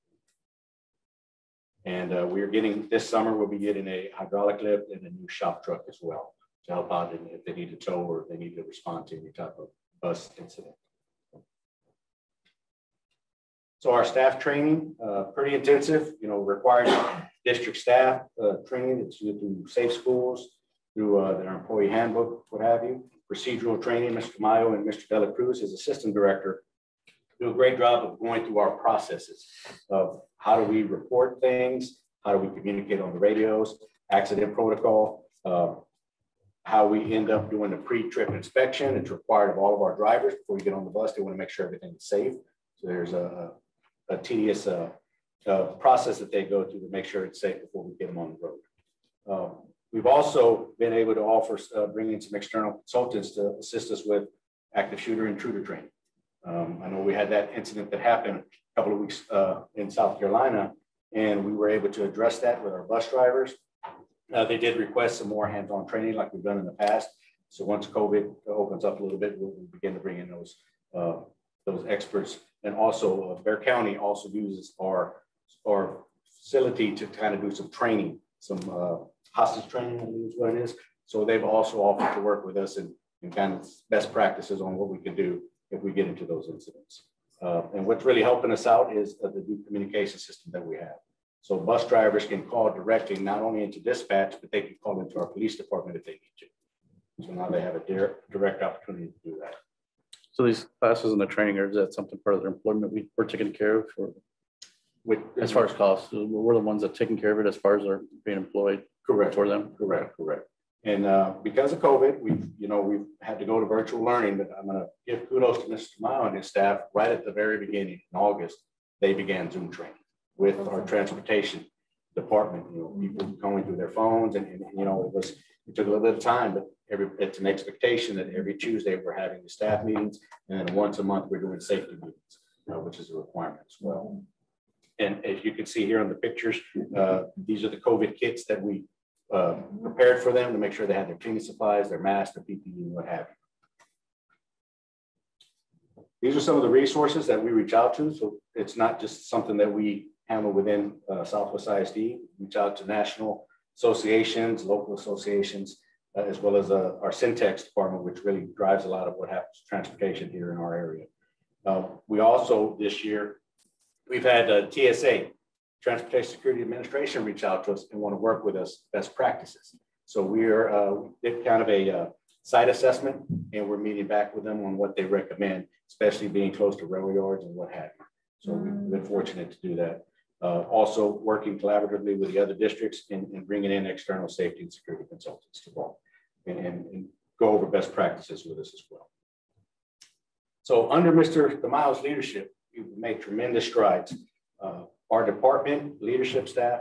[SPEAKER 16] And we're getting, this summer, we'll be getting a hydraulic lift and a new shop truck as well to help out if they need to tow or if they need to respond to any type of bus incident. So our staff training, pretty intensive, required district staff training. It's through Safe Schools, through their employee handbook, what have you. Procedural training, Mr. Mayo and Mr. Dela Cruz, his assistant director, do a great job of going through our processes of how do we report things, how do we communicate on the radios, accident protocol, how we end up doing the pre-trip inspection. It's required of all of our drivers before you get on the bus. They want to make sure everything is safe. So there's a tedious process that they go through to make sure it's safe before we get them on the road. We've also been able to offer, bring in some external consultants to assist us with active shooter intruder training. I know we had that incident that happened a couple of weeks in South Carolina, and we were able to address that with our bus drivers. They did request some more hands-on training like we've done in the past. So once COVID opens up a little bit, we'll begin to bring in those experts. And also Bexar County also uses our facility to kind of do some training, some hostage training, I believe is what it is. So they've also offered to work with us and kind of best practices on what we can do if we get into those incidents. And what's really helping us out is the new communication system that we have. So bus drivers can call directly, not only into dispatch, but they can call into our police department if they need to. So now they have a direct opportunity to do that.
[SPEAKER 19] So these classes and the training, or is that something part of their employment we're taking care of? Or as far as costs, we're the ones that are taking care of it as far as they're being employed.
[SPEAKER 16] Correct.
[SPEAKER 19] For them.
[SPEAKER 16] Correct. And because of COVID, we've had to go to virtual learning, but I'm going to give kudos to Mr. Mao and his staff. Right at the very beginning in August, they began Zoom training with our transportation department. People going through their phones, and it took a little bit of time, but it's an expectation that every Tuesday we're having the staff meetings, and then once a month we're doing safety meetings, which is a requirement as well. And as you can see here on the pictures, these are the COVID kits that we prepared for them to make sure they had their cleaning supplies, their masks, their PPE, and what have you. These are some of the resources that we reach out to. So it's not just something that we handle within Southwest ISD. We reach out to national associations, local associations, as well as our Syntax department, which really drives a lot of what happens to transportation here in our area. We also, this year, we've had TSA, Transportation Security Administration, reach out to us and want to work with us, best practices. So we did kind of a site assessment, and we're meeting back with them on what they recommend, especially being close to rail yards and what have you. So we've been fortunate to do that. Also working collaboratively with the other districts and bringing in external safety and security consultants to involve and go over best practices with us as well. So under Mr. DeMaio's leadership, we've made tremendous strides. Our department, leadership staff,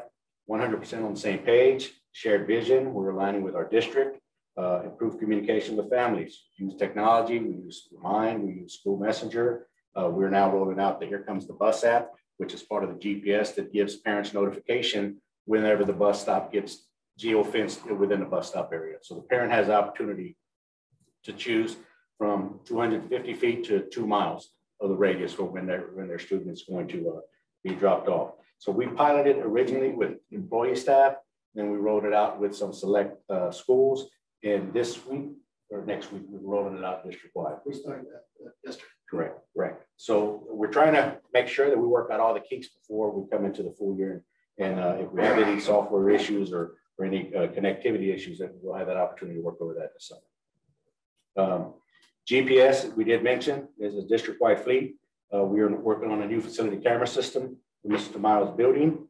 [SPEAKER 16] 100% on the same page, shared vision, we're aligning with our district, improved communication with families, use technology, we use Remind, we use School Messenger. We're now rolling out the Here Comes the Bus app, which is part of the GPS that gives parents notification whenever the bus stop gets geo-fenced within the bus stop area. So the parent has the opportunity to choose from 250 feet to 2 miles of the radius for when their student is going to be dropped off. So we piloted originally with employee staff, then we rolled it out with some select schools. And this week or next week, we're rolling it out district-wide.
[SPEAKER 17] We started that district.
[SPEAKER 16] Correct. So we're trying to make sure that we work out all the kinks before we come into the full year. And if we have any software issues or any connectivity issues, then we'll have that opportunity to work over that this summer. GPS, we did mention, is a district-wide fleet. We are working on a new facility camera system for Mr. DeMaio's building.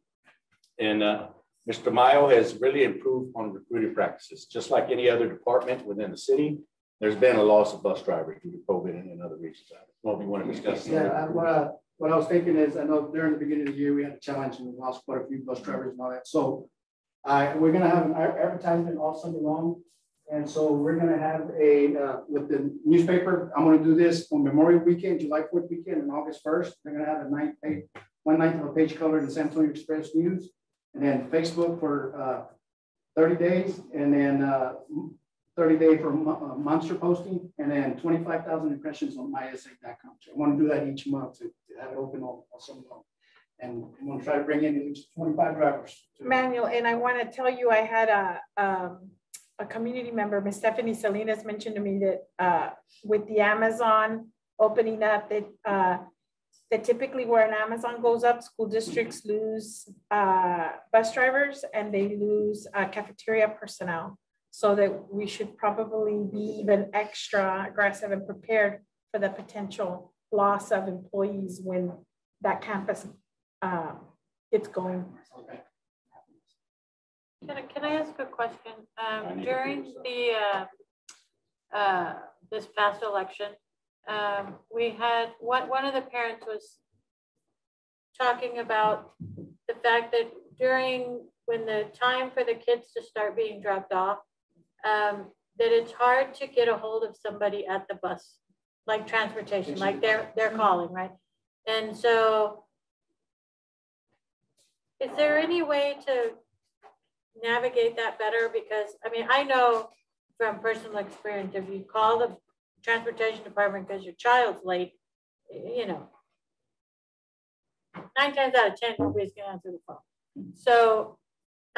[SPEAKER 16] And Mr. DeMaio has really improved on recruiting practices. Just like any other department within the city, there's been a loss of bus drivers due to COVID and other reasons. I don't know if you want to discuss.
[SPEAKER 17] Yeah, what I was thinking is, I know during the beginning of the year, we had a challenge and we lost quite a few bus drivers and all that. So we're going to have an advertisement all summer long. And so we're going to have with the newspaper, I'm going to do this on Memorial Weekend, July 4th weekend, and August 1st. They're going to have one ninth of a page covered in San Antonio Express News. And then Facebook for 30 days, and then 30 day for monster posting, and then 25,000 impressions on mysa.com. So I want to do that each month to have it open all summer long. And I'm going to try to bring in at least 25 drivers.
[SPEAKER 18] Manuel, and I want to tell you, I had a community member, Ms. Stephanie Salinas, mentioned to me that with the Amazon opening up, that typically where an Amazon goes up, school districts lose bus drivers and they lose cafeteria personnel. So that we should probably be even extra aggressive and prepared for the potential loss of employees when that campus gets going.
[SPEAKER 4] Can I ask a question? During the this past election, we had one of the parents was talking about the fact that when the time for the kids to start being dropped off, that it's hard to get a hold of somebody at the bus, like transportation, like they're calling, right? And so is there any way to navigate that better? Because I mean, I know from personal experience, if you call the transportation department because your child's late, you know, 9 times out of 10, nobody's gonna answer the phone. So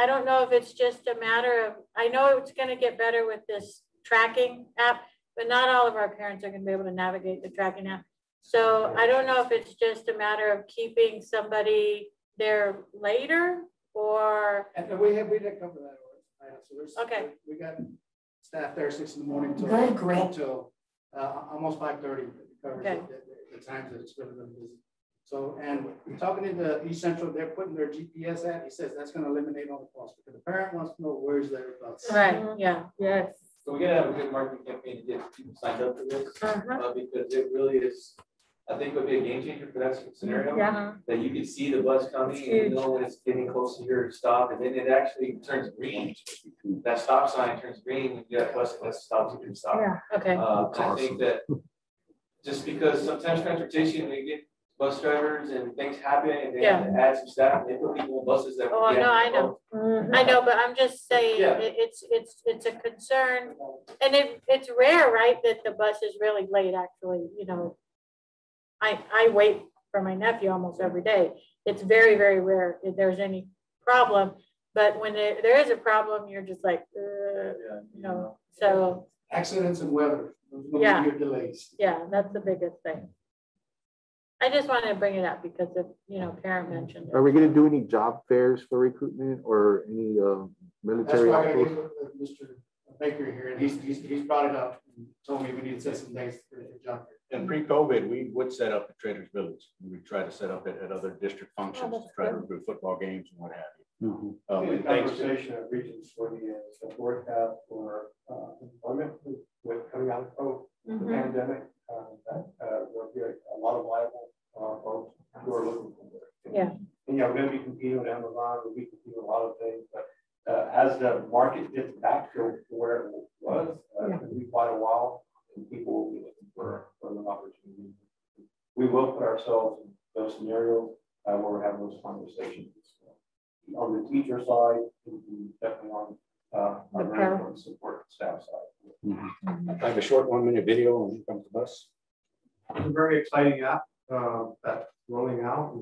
[SPEAKER 4] I don't know if it's just a matter of, I know it's gonna get better with this tracking app, but not all of our parents are gonna be able to navigate the tracking app. So I don't know if it's just a matter of keeping somebody there later or.
[SPEAKER 17] And we did cover that. So there's,
[SPEAKER 4] okay.
[SPEAKER 17] We got staff there 6 in the morning till almost 5:30.
[SPEAKER 4] Okay.
[SPEAKER 17] The times that it's really busy. So, and talking to the East Central, they're putting their GPS at, he says that's going to eliminate all the costs because the parent wants to know where's their bus.
[SPEAKER 4] Right, yeah, yes.
[SPEAKER 7] So we're going to have a good marketing campaign to get people signed up for this because it really is, I think it would be a game changer for that scenario.
[SPEAKER 4] Yeah.
[SPEAKER 7] That you can see the bus coming and you know when it's getting close to your stop, and then it actually turns green. That stop sign turns green, and you got a bus that stops, you can stop.
[SPEAKER 4] Yeah, okay.
[SPEAKER 7] I think that just because sometimes transportation, we get bus drivers and things happen and they have to add some staff, they put people on buses that.
[SPEAKER 4] Oh, no, I know. I know, but I'm just saying it's a concern. And it's rare, right, that the bus is really late, actually. You know, I wait for my nephew almost every day. It's very, very rare if there's any problem. But when there is a problem, you're just like, you know, so.
[SPEAKER 17] Accidents and weather.
[SPEAKER 4] Yeah.
[SPEAKER 17] Delays.
[SPEAKER 4] Yeah, that's the biggest thing. I just wanted to bring it up because of, you know, parent mentioned it.
[SPEAKER 6] Are we going to do any job fairs for recruitment or any military?
[SPEAKER 17] That's why I gave Mr. Baker here, and he's brought it up and told me we need to set some dates for the job fair.
[SPEAKER 16] pre-COVID, we would set up at Trader's Village. We would try to set up at other district functions to try to recruit football games and what have you.
[SPEAKER 2] The conversation at Regents for the forecast for employment with coming out of the pandemic, there'll be a lot of viable folks who are looking for work.
[SPEAKER 18] Yeah.
[SPEAKER 2] And we're going to be competing with Amazon, we'll be competing with a lot of things, but as the market gets back to where it was, it'll be quite a while, and people will be looking for an opportunity. We will put ourselves in those scenarios where we're having those conversations. On the teacher side, definitely on our support staff side.
[SPEAKER 16] I have a short 1-minute video on Come to Bus.
[SPEAKER 2] It's a very exciting app that's rolling out.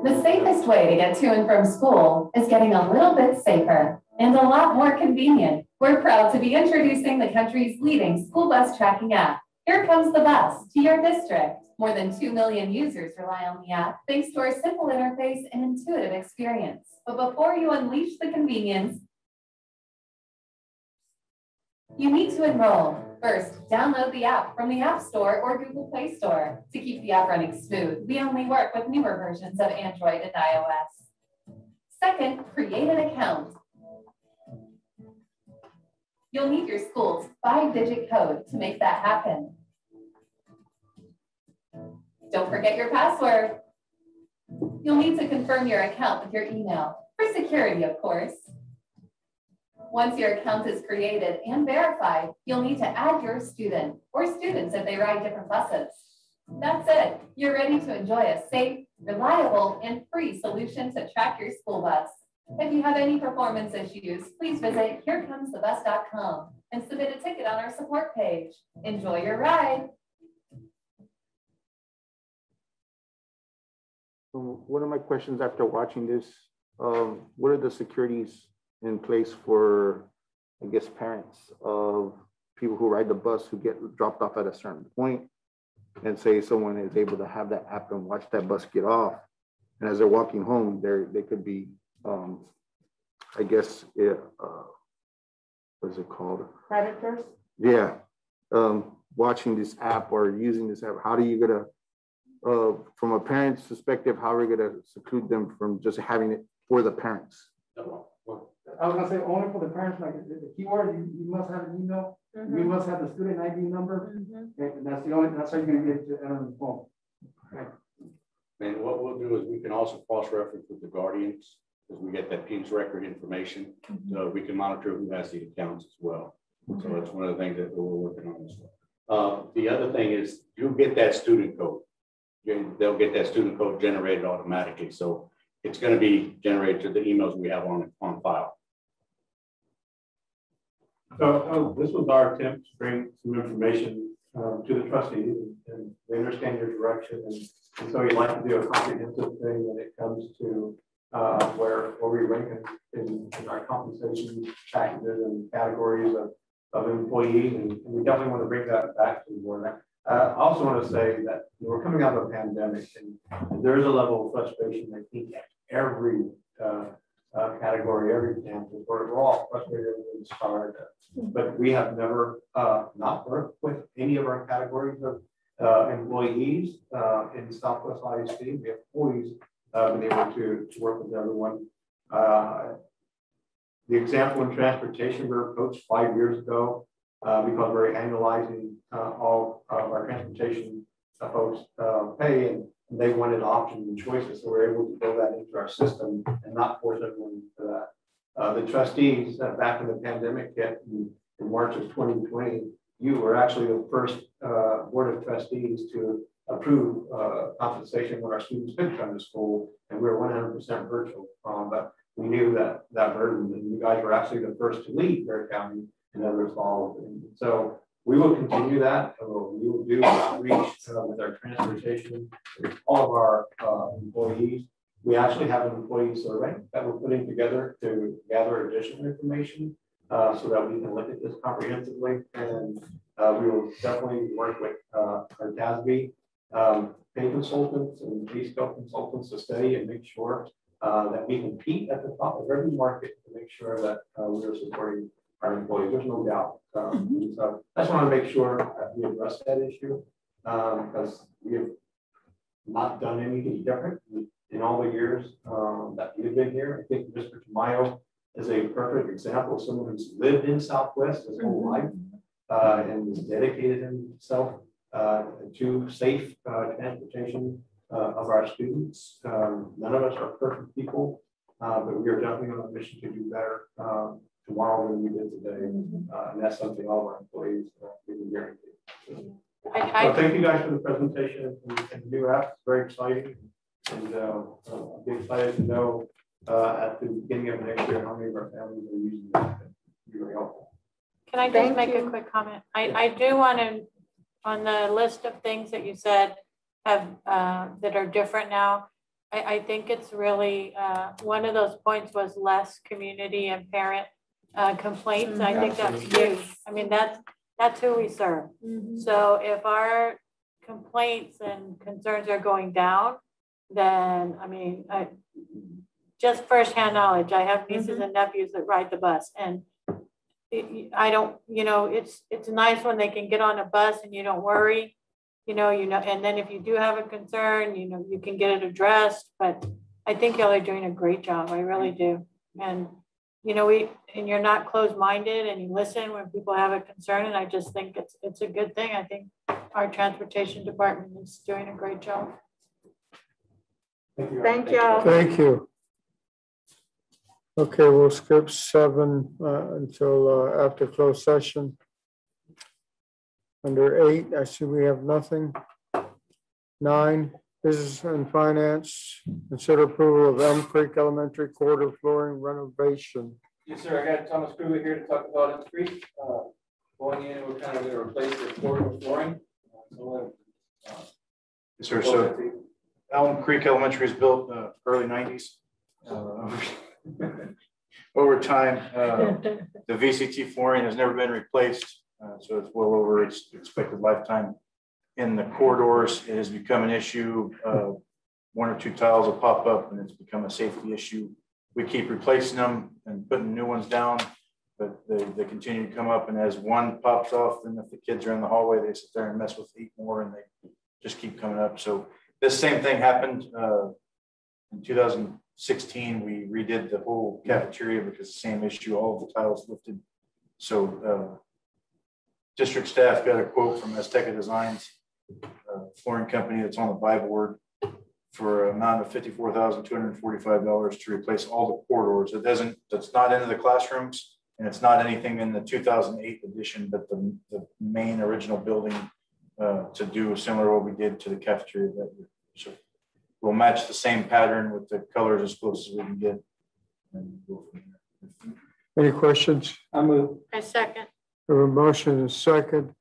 [SPEAKER 21] The safest way to get to and from school is getting a little bit safer and a lot more convenient. We're proud to be introducing the country's leading school bus tracking app. Here comes the bus to your district. More than 2 million users rely on the app thanks to our simple interface and intuitive experience. But before you unleash the convenience, you need to enroll. First, download the app from the App Store or Google Play Store. To keep the app running smooth, we only work with newer versions of Android and iOS. Second, create an account. You'll need your school's 5-digit code to make that happen. Don't forget your password. You'll need to confirm your account with your email, for security, of course. Once your account is created and verified, you'll need to add your student or students if they ride different buses. That's it. You're ready to enjoy a safe, reliable, and free solution to track your school bus. If you have any performance issues, please visit herecomes thebus.com and submit a ticket on our support page. Enjoy your ride.
[SPEAKER 6] One of my questions after watching this, what are the securities in place for, I guess, parents of people who ride the bus who get dropped off at a certain point, and say someone is able to have that app and watch that bus get off, and as they're walking home, they could be, I guess, what is it called?
[SPEAKER 18] Predators?
[SPEAKER 6] Yeah, watching this app or using this app. How do you get from a parent's perspective, how are we going to seclude them from just having it for the parents?
[SPEAKER 17] I was gonna say only for the parents, like the keyword, you must have an email, you must have the student ID number, and that's how you're gonna get to enter the phone. Okay.
[SPEAKER 16] And what we'll do is we can also cross-reference with the guardians, because we get that PINS record information, so we can monitor who has the accounts as well. So that's one of the things that we're working on as well. The other thing is you'll get that student code. They'll get that student code generated automatically. So it's going to be generated to the emails we have on file.
[SPEAKER 2] So this was our attempt to bring some information to the trustees, and they understand your direction. And so you'd like to do a comprehensive thing when it comes to where we rank in our compensation packages and categories of employees. And we definitely want to bring that back to the board. I also want to say that we're coming out of a pandemic, and there's a level of frustration, I think, at every category, every campus, where we're all frustrated and inspired. But we have never not worked with any of our categories of employees in Southwest ISD. We have always been able to work with everyone. The example in transportation, we were approached 5 years ago because we're analyzing all of our transportation folks' pay, and they wanted options and choices. So we're able to build that into our system and not force everyone into that. The trustees back in the pandemic hit in March of 2020, you were actually the first board of trustees to approve compensation when our students could come to school, and we were 100% virtual. But we knew that burden, and you guys were actually the first to leave Bear County, and others followed. And so we will continue that. We will do outreach with our transportation, with all of our employees. We actually have an employee survey that we're putting together to gather additional information so that we can look at this comprehensively. And we will definitely work with our TASB pay consultants and pay scale consultants to study and make sure that we compete at the top of every market to make sure that we are supporting our employees. There's no doubt. So I just want to make sure that we address that issue. because we have not done anything different in all the years that we've been here. I think Mr. Tamayo is a perfect example of someone who's lived in Southwest his whole life and has dedicated himself to safe transportation of our students. None of us are perfect people, but we are definitely on a mission to do better tomorrow than we did today. And that's something all of our employees can guarantee. So thank you guys for the presentation and the new app. It's very exciting. And I'll be excited to know at the beginning of next year how many of our families are using it. It'll be very helpful.
[SPEAKER 4] Can I just make a quick comment? I do want to, on the list of things that you said have that are different now, I think it's really, one of those points was less community and parent complaints. I think that's huge. I mean, that's who we serve. So if our complaints and concerns are going down, then, I mean, just firsthand knowledge, I have nieces and nephews that ride the bus, and I don't, you know, it's nice when they can get on a bus and you don't worry, you know, and then if you do have a concern, you know, you can get it addressed. But I think y'all are doing a great job. I really do. And, you know, and you're not closed-minded, and you listen when people have a concern. And I just think it's a good thing. I think our transportation department is doing a great job.
[SPEAKER 1] Thank you. Thank you. Okay, we'll skip 7 until after closed session. Under 8, I see we have nothing. 9, business and finance. Consider approval of Elm Creek Elementary corridor flooring renovation.
[SPEAKER 7] Yes, sir. I got Thomas Kruger here to talk about Elm Creek. Going in, we're kind of going to replace the corridor flooring.
[SPEAKER 8] Yes, sir. So Elm Creek Elementary is built early 90s. Over time, the VCT flooring has never been replaced, so it's well over its expected lifetime. In the corridors, it has become an issue. 1 or 2 tiles will pop up, and it's become a safety issue. We keep replacing them and putting new ones down, but they continue to come up. And as one pops off, then if the kids are in the hallway, they sit there and mess with 8 more, and they just keep coming up. So this same thing happened in 2016. We redid the whole cafeteria because the same issue, all of the tiles lifted. So district staff got a quote from Azteca Designs, flooring company that's on the buy board, for an amount of $54,245 to replace all the corridors. That's not into the classrooms, and it's not anything in the 2008 edition, but the main original building to do similar to what we did to the cafeteria that year. So we'll match the same pattern with the colors as close as we can get, and go from there.
[SPEAKER 1] Any questions?
[SPEAKER 4] I move. I second.
[SPEAKER 1] We have a motion and a second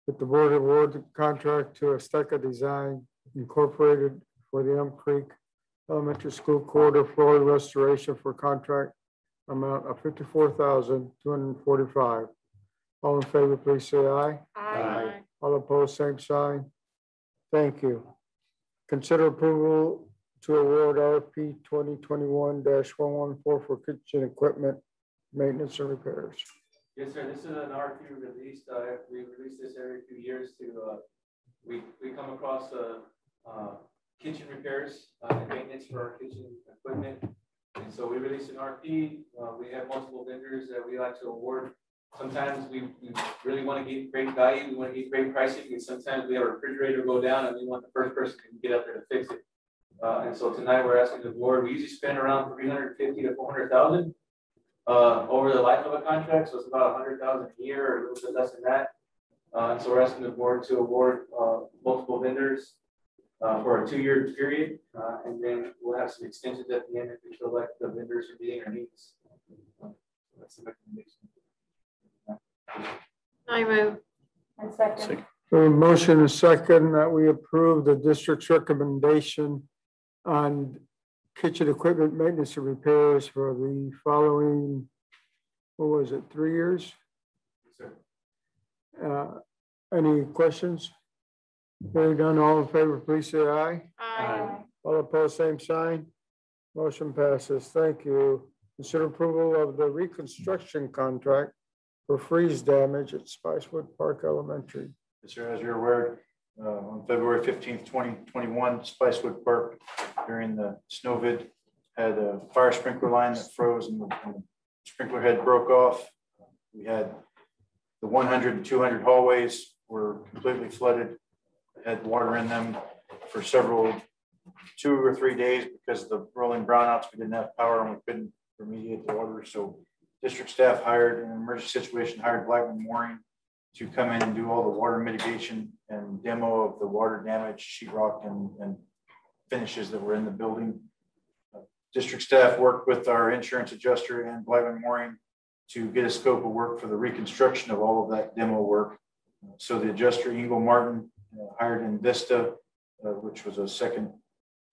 [SPEAKER 1] that the board award the contract to Azteca Design Incorporated for the Elm Creek Elementary School corridor flooring restoration for contract amount of $54,245. All in favor, please say aye.
[SPEAKER 4] Aye.
[SPEAKER 1] All opposed, same sign. Thank you. Consider approval to award RFP 2021-114 for kitchen equipment maintenance and repairs.
[SPEAKER 7] Yes, sir. This is an RFP released. We release this every few years to we come across kitchen repairs and maintenance for our kitchen equipment. And so we release an RFP. We have multiple vendors that we like to award. Sometimes we really want to get great value. We want to get great pricing. And sometimes we have a refrigerator go down and we want the first person to get up there to fix it. And so tonight we're asking the board, we usually spend around $350,000 to $400,000 over the life of a contract. So it's about $100,000 a year or a little bit less than that. And so we're asking the board to award multiple vendors for a 2-year period. And then we'll have some extensions at the end if we feel like the vendors are meeting our needs. That's the recommendation.
[SPEAKER 4] I move. I second.
[SPEAKER 1] So a motion and a second that we approve the district's recommendation on kitchen equipment maintenance and repairs for the following, what was it, 3 years?
[SPEAKER 7] Yes, sir.
[SPEAKER 1] Any questions? Hearing none, all in favor, please say aye.
[SPEAKER 4] Aye.
[SPEAKER 1] All opposed, same sign. Motion passes. Thank you. Consider approval of the reconstruction contract for freeze damage at Spicewood Park Elementary.
[SPEAKER 8] Yes, sir. As you're aware, on February 15th, 2021, Spicewood Park during the snowvid had a fire sprinkler line that froze and the sprinkler head broke off. We had the 100 and 200 hallways were completely flooded, had water in them for 2 or 3 days because of the rolling brownouts. We didn't have power and we couldn't remediate the water. So district staff hired, in an emergency situation, hired Blackman Mooring to come in and do all the water mitigation and demo of the water damage, sheetrock and finishes that were in the building. District staff worked with our insurance adjuster and Blackman Mooring to get a scope of work for the reconstruction of all of that demo work. So the adjuster, Ingo Martin, hired Invista, which was a second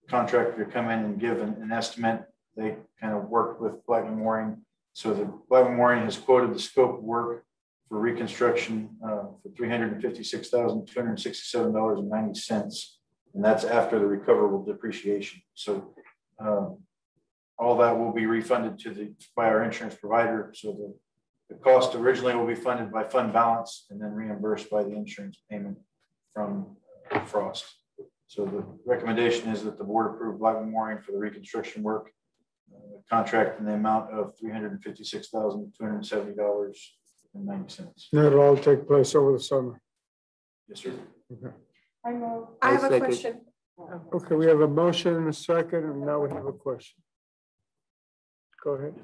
[SPEAKER 8] contractor to come in and give an estimate. They kind of worked with Blackman Mooring. So the Blackman Mooring has quoted the scope of work for reconstruction for $356,267.90. And that's after the recoverable depreciation. So all that will be refunded by our insurance provider. So the cost originally will be funded by fund balance and then reimbursed by the insurance payment from Frost. So the recommendation is that the board approve Blackman Mooring for the reconstruction work contract in the amount of $356,270.90.
[SPEAKER 1] That'll all take place over the summer.
[SPEAKER 8] Yes, sir.
[SPEAKER 1] Okay.
[SPEAKER 18] I have a question.
[SPEAKER 1] Okay, we have a motion and a second, and now we have a question. Go ahead.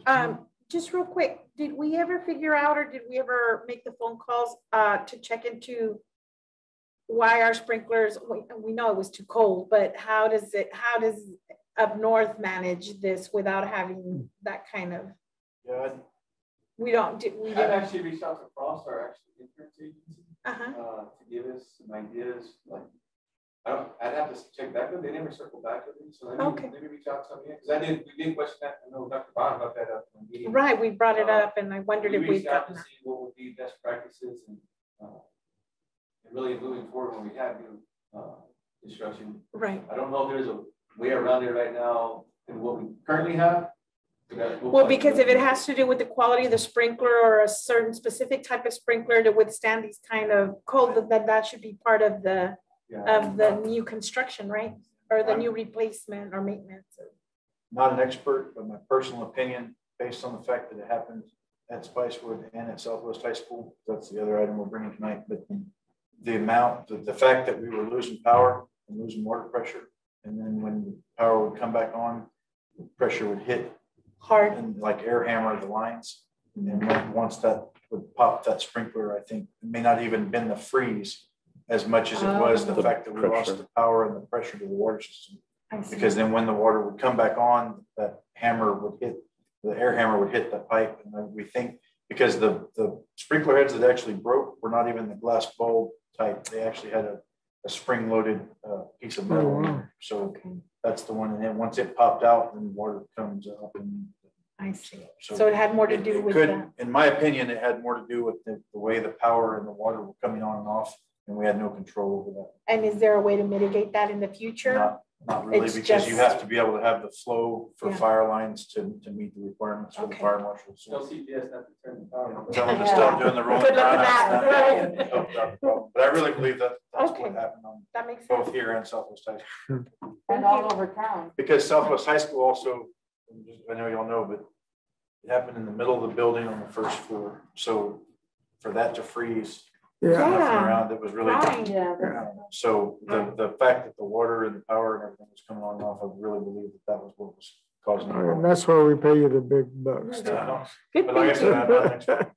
[SPEAKER 18] Just real quick, did we ever figure out, or did we ever make the phone calls to check into why our sprinklers, we know it was too cold, but how does up north manage this without having that kind of?
[SPEAKER 7] Yeah,
[SPEAKER 18] we didn't
[SPEAKER 7] actually reached out to Frost, our actual insurance agency, to give us some ideas. Like, I'd have to check back with them. They never circled back with me, so let me reach out to them because we did question that. I know Dr. Bond about that up in the meeting.
[SPEAKER 18] Right, we brought it up, and I wondered if we'd
[SPEAKER 7] gotten to see what would be best practices and really moving forward when we have new construction.
[SPEAKER 18] Right.
[SPEAKER 7] I don't know if there's a way around it right now in what we currently have.
[SPEAKER 18] Well, because if it has to do with the quality of the sprinkler or a certain specific type of sprinkler to withstand these kind of cold, that should be part of the new construction, right? Or the new replacement or maintenance.
[SPEAKER 8] Not an expert, but my personal opinion, based on the fact that it happened at Spicewood and at Southwest High School, that's the other item we're bringing tonight. But the fact that we were losing power and losing water pressure, and then when the power would come back on, the pressure would hit
[SPEAKER 18] hard
[SPEAKER 8] and like air hammer the lines. And once that would pop that sprinkler, I think it may not even been the freeze as much as it was the fact that we lost the power and the pressure to the water system. Because then when the water would come back on, that hammer would hit, the air hammer would hit the pipe. And then we think, because the sprinkler heads that actually broke were not even the glass bulb type. They actually had a spring-loaded piece of metal. So that's the one. And then once it popped out, then water comes up. And
[SPEAKER 18] I see. So it had more to do with that.
[SPEAKER 8] In my opinion, it had more to do with the way the power and the water were coming on and off, and we had no control over that.
[SPEAKER 18] And is there a way to mitigate that in the future?
[SPEAKER 8] Not really, because you have to be able to have the flow for fire lines to meet the requirements for the fire marshal. So
[SPEAKER 7] CPS not to turn the power on.
[SPEAKER 8] Tell them to stop doing the rolling brownouts. But I really believe that's what happened on both here and Southwest High School.
[SPEAKER 4] And all over town.
[SPEAKER 8] Because Southwest High School also, I know y'all know, but it happened in the middle of the building on the first floor. So for that to freeze, around, it was really so the fact that the water and the power and everything was coming on and off, I really believe that was what was causing the problem.
[SPEAKER 1] And that's where we pay you the big bucks.
[SPEAKER 8] But like I said, I'm not an expert.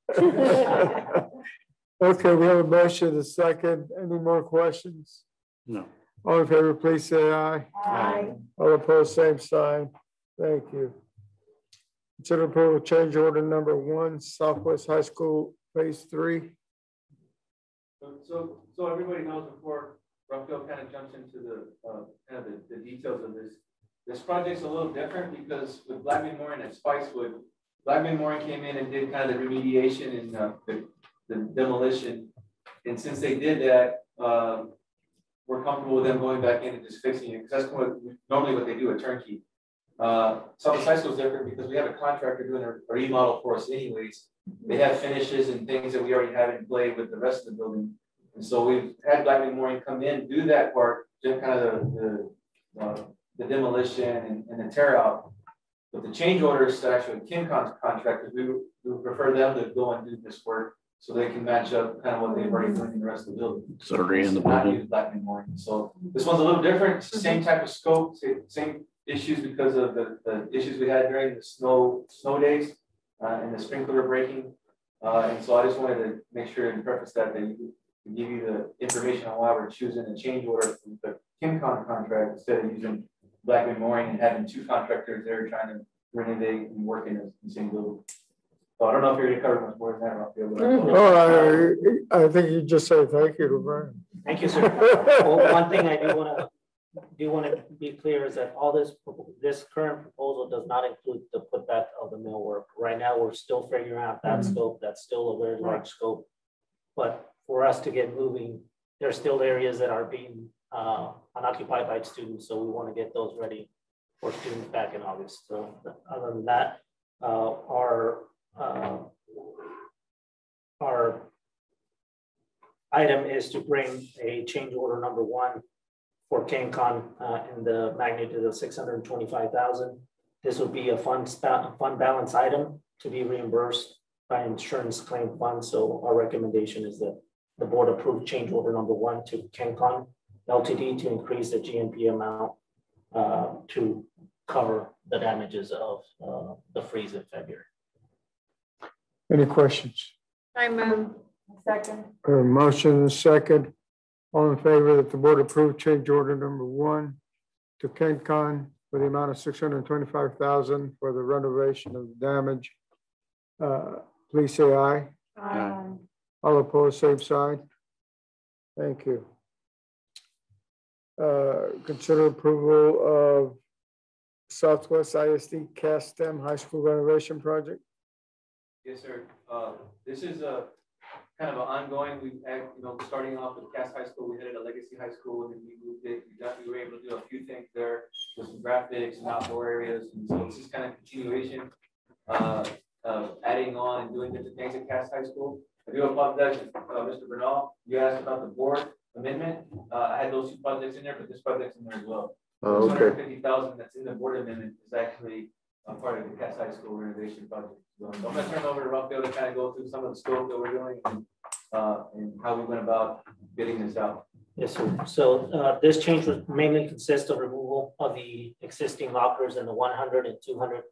[SPEAKER 1] Okay, we have a motion, a second. Any more questions?
[SPEAKER 19] No.
[SPEAKER 1] All in favor, please say aye.
[SPEAKER 18] Aye.
[SPEAKER 1] All opposed, same sign. Thank you. Consider approval of change order number 1, Southwest High School, phase 3.
[SPEAKER 7] So everybody knows before Rafael kind of jumps into the the details of this. This project's a little different because with Blackman Mooring and Spicewood, Blackman Mooring came in and did kind of the remediation and the demolition. And since they did that, we're comfortable with them going back in and just fixing it, because that's normally what they do at turnkey. Southwest High School is different because we have a contractor doing a remodel for us anyways. They have finishes and things that we already have in play with the rest of the building. And so we've had Black Memorial come in, do that part, just kind of the demolition and the tear out. But the change orders to actually KinCon's contractors, we would prefer them to go and do this work so they can match up kind of what they've already done in the rest of the building.
[SPEAKER 19] So in the
[SPEAKER 7] not
[SPEAKER 19] building.
[SPEAKER 7] use Black Memorial. So this one's a little different, it's the same type of scope, same issues because of the issues we had during the snow days and the sprinkler breaking. And so I just wanted to make sure and preface that they give you the information on why we're choosing a change order from the KinCon contract instead of using Black Memorial and having two contractors there trying to renovate and work in the same building. So I don't know if you're going to cover much more than that, Rafael.
[SPEAKER 1] Oh, I think you just say thank you to Brian.
[SPEAKER 10] Thank you, sir. Well, one thing I do want to be clear is that all this current proposal does not include the putback of the millwork. Right now, we're still figuring out that scope. That's still a very large scope. But for us to get moving, there's still areas that are being unoccupied by students. So we want to get those ready for students back in August. So other than that, our item is to bring a change order number 1 for KinCon in the magnitude of $625,000. This will be a fund balance item to be reimbursed by insurance claim fund. So our recommendation is that the board approve change order number 1 to KinCon Ltd. To increase the GMP amount to cover the damages of the freeze in February.
[SPEAKER 1] Any questions?
[SPEAKER 18] I move.
[SPEAKER 9] Second.
[SPEAKER 1] A motion and second. All in favor that the board approve change order number 1 to KinCon for the amount of $625,000 for the renovation of the damage. Please say aye.
[SPEAKER 18] Aye.
[SPEAKER 1] All opposed, same sign. Thank you. Consider approval of Southwest ISD Cast STEM High School renovation project.
[SPEAKER 7] Yes, sir. This is a kind of an ongoing. We had, starting off with Cass High School, we had it at Legacy High School, and then we moved it. We were able to do a few things there with some graphics and outdoor areas, and so this is kind of continuation of adding on and doing different things at Cass High School. I do apologize, Mr. Bernal. You asked about the board amendment. I had those 2 projects in there, but this project's in there as well.
[SPEAKER 6] Oh, okay.
[SPEAKER 7] $250,000 that's in the board amendment is actually a part of the Cass High School renovation project. So I'm going to turn it over to Rafael to kind of go through some of the scope that we're doing and how we went about getting this out.
[SPEAKER 10] Yes, sir. So this change would mainly consist of removal of the existing lockers in the 100 and 200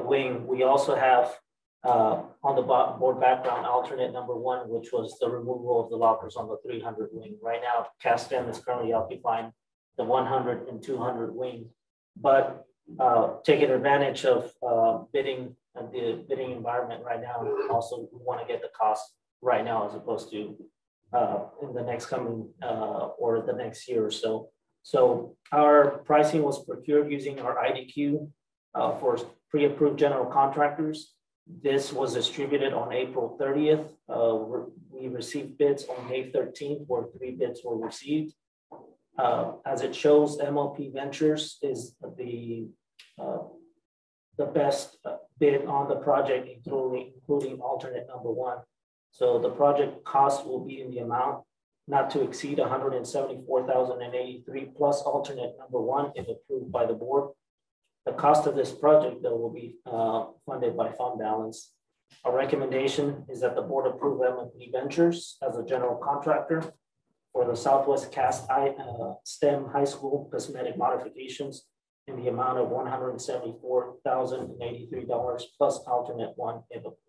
[SPEAKER 10] wing. We also have on the board background alternate number 1, which was the removal of the lockers on the 300 wing. Right now, CASTEM is currently occupying the 100 and 200 wing, but taking advantage of bidding and the bidding environment right now. Also, we want to get the cost right now as opposed to in the next coming or the next year or so. So our pricing was procured using our IDQ for pre-approved general contractors. This was distributed on April 30th. We received bids on May 13th, where 3 bids were received. As it shows, MLP Ventures is the best bid on the project, including alternate number 1. So the project cost will be in the amount not to exceed $174,083 plus alternate number 1 if approved by the board. The cost of this project, though, will be funded by fund balance. Our recommendation is that the board approve MLP Ventures as a general contractor for the Southwest Cast STEM High School cosmetic modifications in the amount of $174,083 plus alternate 1 if approved.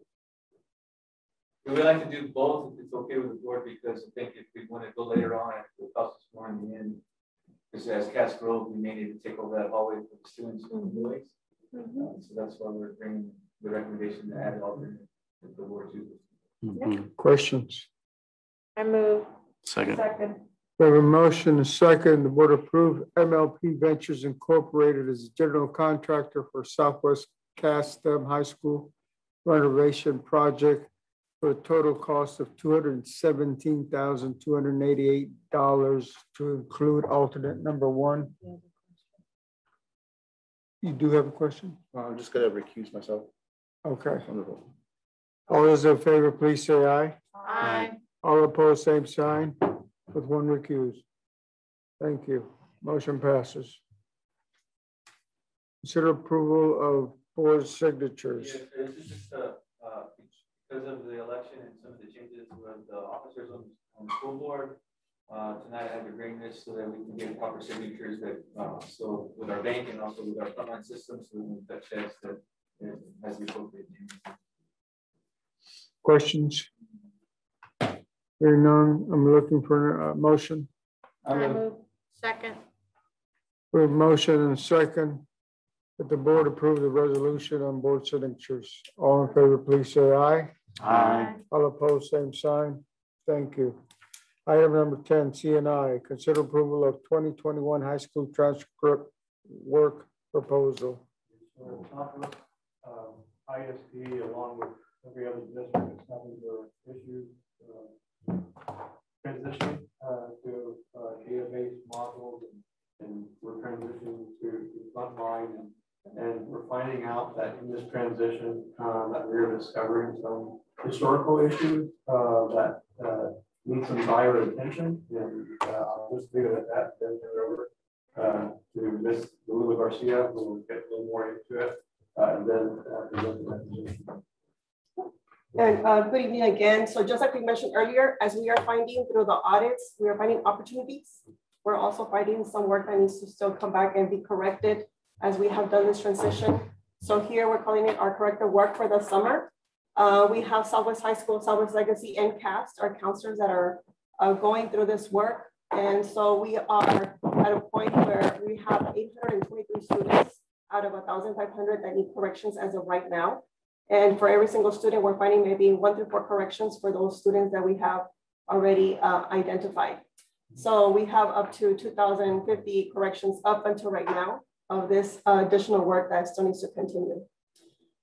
[SPEAKER 7] We would like to do both if it's okay with the board, because I think if we want to go later on, it will cost us more in the end. Because as Cass grows, we may need to take over that hallway for the students from the buildings. So that's why we're bringing the recommendation to add alternate if the board chooses.
[SPEAKER 1] Questions?
[SPEAKER 18] I move.
[SPEAKER 19] Second.
[SPEAKER 1] We have a motion and second. The board approve MLP Ventures Incorporated as a general contractor for Southwest Cast STEM High School renovation project for a total cost of $217,288 to include alternate number 1. You do have a question?
[SPEAKER 6] I'm just going to recuse myself.
[SPEAKER 1] Okay. All those in favor, please say aye.
[SPEAKER 18] Aye.
[SPEAKER 1] All opposed, same sign, with one recused. Thank you. Motion passes. Consider approval of board signatures.
[SPEAKER 7] Yes, this is just because of the election and some of the changes with the officers on the school board. Tonight I had to bring this so that we can get proper signatures that so with our bank and also with our frontline systems, so we can touch checks that as the appropriate name.
[SPEAKER 1] Questions? Hearing none, I'm looking for a motion.
[SPEAKER 18] I move. Second.
[SPEAKER 1] We have motion and a second that the board approve the resolution on board signatures. All in favor, please say aye.
[SPEAKER 8] Aye.
[SPEAKER 1] All opposed, same sign. Thank you. Item number 10, CNI, consider approval of 2021 high school transcript work proposal.
[SPEAKER 2] So ISD, along with every other district, is having their issues transition to database modules, and we're transitioning to frontline, and we're finding out that in this transition that we're discovering some historical issues that need some dire attention, and I'll just leave it at that, then turn it over to Ms. Lula Garcia, who will get a little more into it, and then present the resolution.
[SPEAKER 9] And good evening again. So just like we mentioned earlier, as we are finding through the audits, we are finding opportunities. We're also finding some work that needs to still come back and be corrected as we have done this transition. So here we're calling it our corrective work for the summer. We have Southwest High School, Southwest Legacy, and CAST, our counselors that are going through this work. And so we are at a point where we have 823 students out of 1,500 that need corrections as of right now. And for every single student, we're finding maybe 1 through 4 corrections for those students that we have already identified. So we have up to 2,050 corrections up until right now of this additional work that still needs to continue.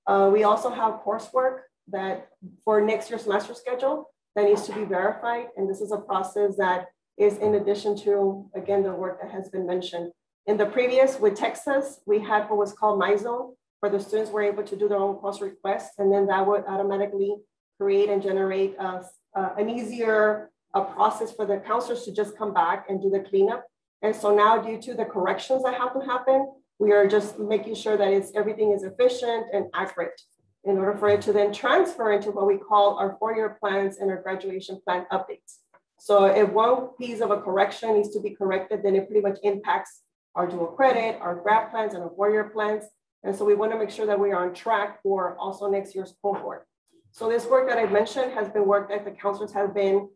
[SPEAKER 9] We also have coursework that for next year's semester schedule that needs to be verified. And this is a process that is in addition to, again, the work that has been mentioned. In the previous with Texas, we had what was called MyZone, where the students were able to do their own course requests, and then that would automatically create and generate an easier process for the counselors to just come back and do the cleanup. And so now, due to the corrections that have to happen, we are just making sure that everything is efficient and accurate in order for it to then transfer into what we call our 4-year plans and our graduation plan updates. So if one piece of a correction needs to be corrected, then it pretty much impacts our dual credit, our grad plans, and our 4-year plans. And so we want to make sure that we are on track for also next year's cohort. So this work that I mentioned has been work that the counselors have been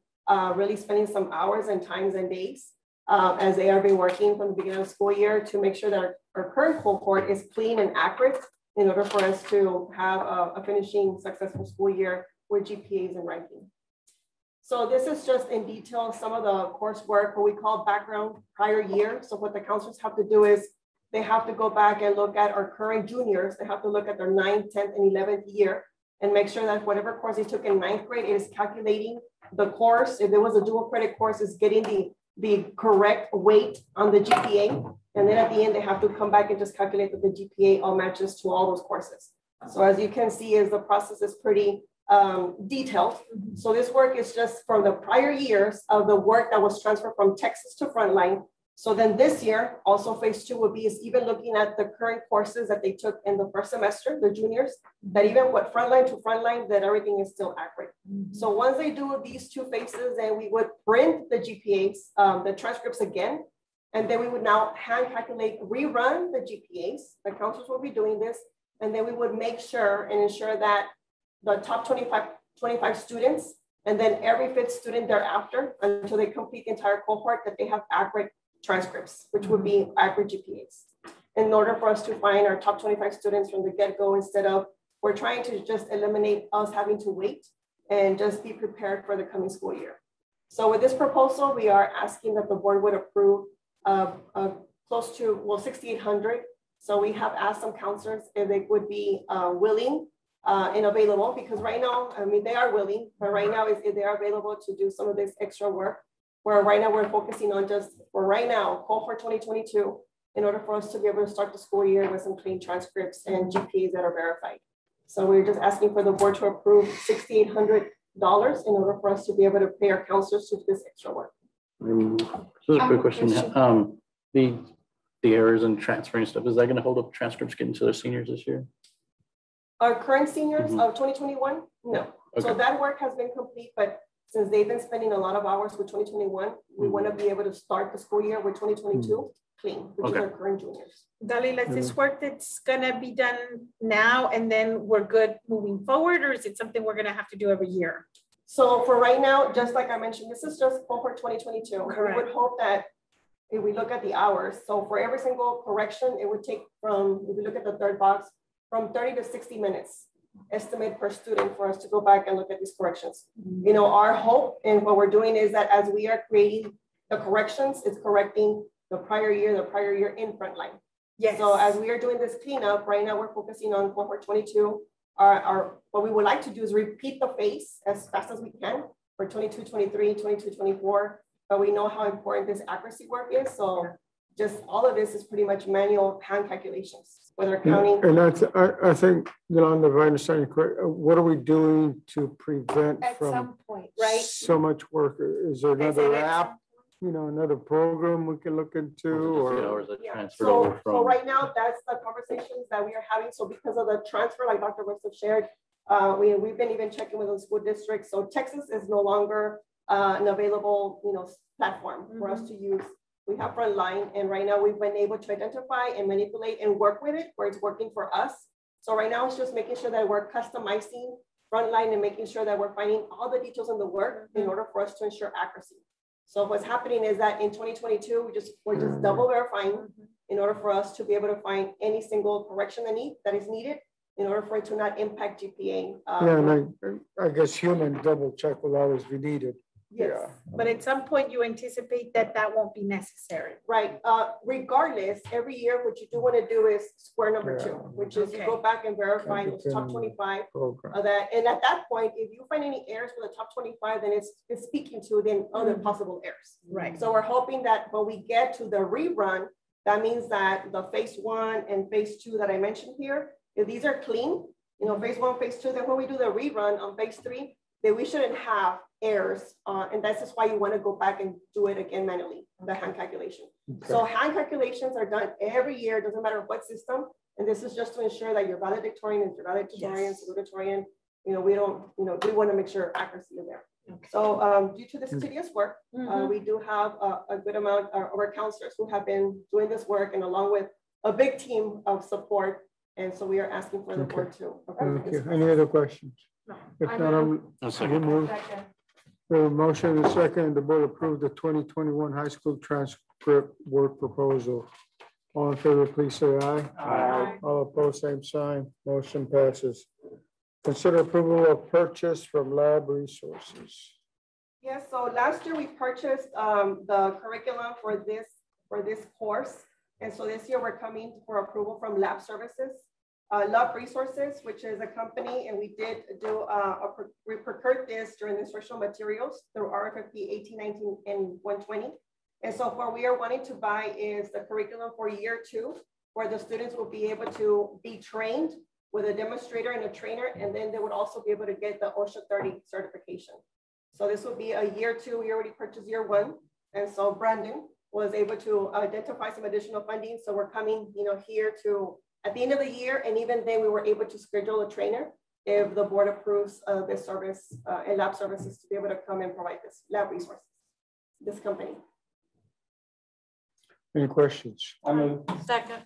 [SPEAKER 9] really spending some hours and times and days as they have been working from the beginning of the school year to make sure that our current cohort is clean and accurate in order for us to have a finishing successful school year with GPAs and ranking. So this is just in detail some of the coursework, what we call background prior year. So what the counselors have to do is they have to go back and look at our current juniors. They have to look at their 9th, 10th, and 11th year and make sure that whatever course they took in 9th grade, it is calculating the course. If there was a dual credit course, is getting the correct weight on the GPA. And then at the end, they have to come back and just calculate that the GPA all matches to all those courses. So as you can see, the process is pretty detailed. So this work is just from the prior years of the work that was transferred from Texas to Frontline. So then this year, also phase 2 would be is even looking at the current courses that they took in the first semester, the juniors, that even what Frontline to Frontline, that everything is still accurate. So once they do these 2 phases, then we would print the GPAs, the transcripts again, and then we would now hand calculate, rerun the GPAs. The counselors will be doing this, and then we would make sure and ensure that the top 25 students, and then every 5th student thereafter, until they complete the entire cohort, that they have accurate transcripts, which would be accurate GPAs. In order for us to find our top 25 students from the get-go, instead of, we're trying to just eliminate us having to wait and just be prepared for the coming school year. So with this proposal, we are asking that the board would approve close to, well, 6,800. So we have asked some counselors if they would be willing and available, because right now, I mean, they are willing, but right now, if they are available to do some of this extra work, where right now we're focusing on just, for right now, cohort 2022, in order for us to be able to start the school year with some clean transcripts and GPAs that are verified. So we're just asking for the board to approve 6,800 in order for us to be able to pay our counselors to do this extra work.
[SPEAKER 19] This is a quick question. The errors and transferring stuff, is that going to hold up transcripts getting to their seniors this year?
[SPEAKER 9] Our current seniors of 2021, no.
[SPEAKER 19] Okay.
[SPEAKER 9] So that work has been complete, but since they've been spending a lot of hours with 2021, we want to be able to start the school year with 2022 clean, which is our current juniors.
[SPEAKER 18] Dali, is this work that's gonna be done now and then we're good moving forward, or is it something we're gonna have to do every year?
[SPEAKER 9] So for right now, just like I mentioned, this is just cohort 2022.
[SPEAKER 18] Correct.
[SPEAKER 9] We would hope that if we look at the hours, so for every single correction, it would take from, if we look at the third box, from 30 to 60 minutes estimate per student for us to go back and look at these corrections. You know, our hope and what we're doing is that as we are creating the corrections, it's correcting the prior year in frontline.
[SPEAKER 18] Yes.
[SPEAKER 9] So as we are doing this cleanup, right now we're focusing on cohort 22. What we would like to do is repeat the phase as fast as we can for 22, 23, 22, 24, but we know how important this accuracy work is. So just all of this is pretty much manual hand calculations, whether counting.
[SPEAKER 1] And that's, I think, Yolanda, if I understand you correct, what are we doing to prevent
[SPEAKER 18] At
[SPEAKER 1] from
[SPEAKER 18] some point, right?
[SPEAKER 1] so much work? Is there another app, you know, another program we can look into, or?
[SPEAKER 9] So right now, that's the conversations that we are having. So because of the transfer, like Dr. Russell shared, we've been even checking with the school districts. So Texas is no longer an available, you know, platform for us to use. We have Frontline, and right now we've been able to identify and manipulate and work with it where it's working for us. So right now it's just making sure that we're customizing Frontline and making sure that we're finding all the details in the work in order for us to ensure accuracy. So what's happening is that in 2022, we're just double verifying in order for us to be able to find any single correction that is needed in order for it to not impact GPA.
[SPEAKER 1] And I guess human double check will always be needed.
[SPEAKER 9] Yes.
[SPEAKER 1] Yeah.
[SPEAKER 18] But at some point you anticipate that won't be necessary.
[SPEAKER 9] Right. Regardless, every year, what you do want to do is square number 2, which is you go back and verify those top 25 of that. And at that point, if you find any errors for the top 25, then it's speaking to then other possible errors.
[SPEAKER 18] Right.
[SPEAKER 9] So we're hoping that when we get to the rerun, that means that the phase 1 and phase 2 that I mentioned here, if these are clean, you know, phase 1, phase 2, then when we do the rerun on phase 3, then we shouldn't have errors. And that's just why you want to go back and do it again manually, the hand calculation. Okay. So hand calculations are done every year, doesn't matter what system. And this is just to ensure that your valedictorian is your valedictorian, salutatorian. You know, we want to make sure accuracy is there. Okay. So due to this tedious work, we do have a good amount of our counselors who have been doing this work, and along with a big team of support. And so we are asking for the board to.
[SPEAKER 1] Thank you. Any other questions? No. If not, I'm move. The motion and second, the board approve the 2021 high school transcript work proposal. All in favor, please say aye. Aye. All opposed, same sign. Motion passes. Consider approval of purchase from Lab Resources.
[SPEAKER 9] Yes, so last year we purchased the curriculum for this course. And so this year we're coming for approval from Lab Services. Lab Resources, which is a company, and we did do we procured this during the instructional materials through RFP 18, 19, and 120. And so what we are wanting to buy is the curriculum for year 2, where the students will be able to be trained with a demonstrator and a trainer, and then they would also be able to get the OSHA 30 certification. So this would be a year 2. We already purchased year 1, and so Brandon was able to identify some additional funding. So we're coming, you know, here to at the end of the year, and even then we were able to schedule a trainer if the board approves this service and Lab Services to be able to come and provide this Lab Resources, this company.
[SPEAKER 1] Any questions?
[SPEAKER 18] Second.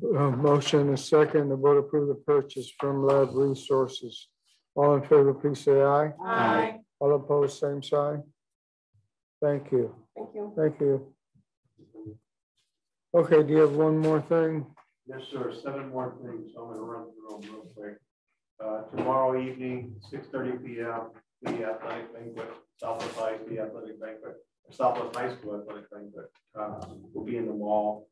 [SPEAKER 1] Motion is second, the board approve the purchase from Lab Resources. All in favor, please say aye.
[SPEAKER 18] Aye.
[SPEAKER 1] All opposed, same sign. Thank you.
[SPEAKER 9] Thank you.
[SPEAKER 1] Thank you. Okay, do you have one more thing?
[SPEAKER 2] Yes, sir. 7 more things. I'm going to run through them real quick. Tomorrow evening, 6:30 p.m., the athletic banquet, Southwest High School athletic banquet, Southwest High School athletic banquet will be in the mall.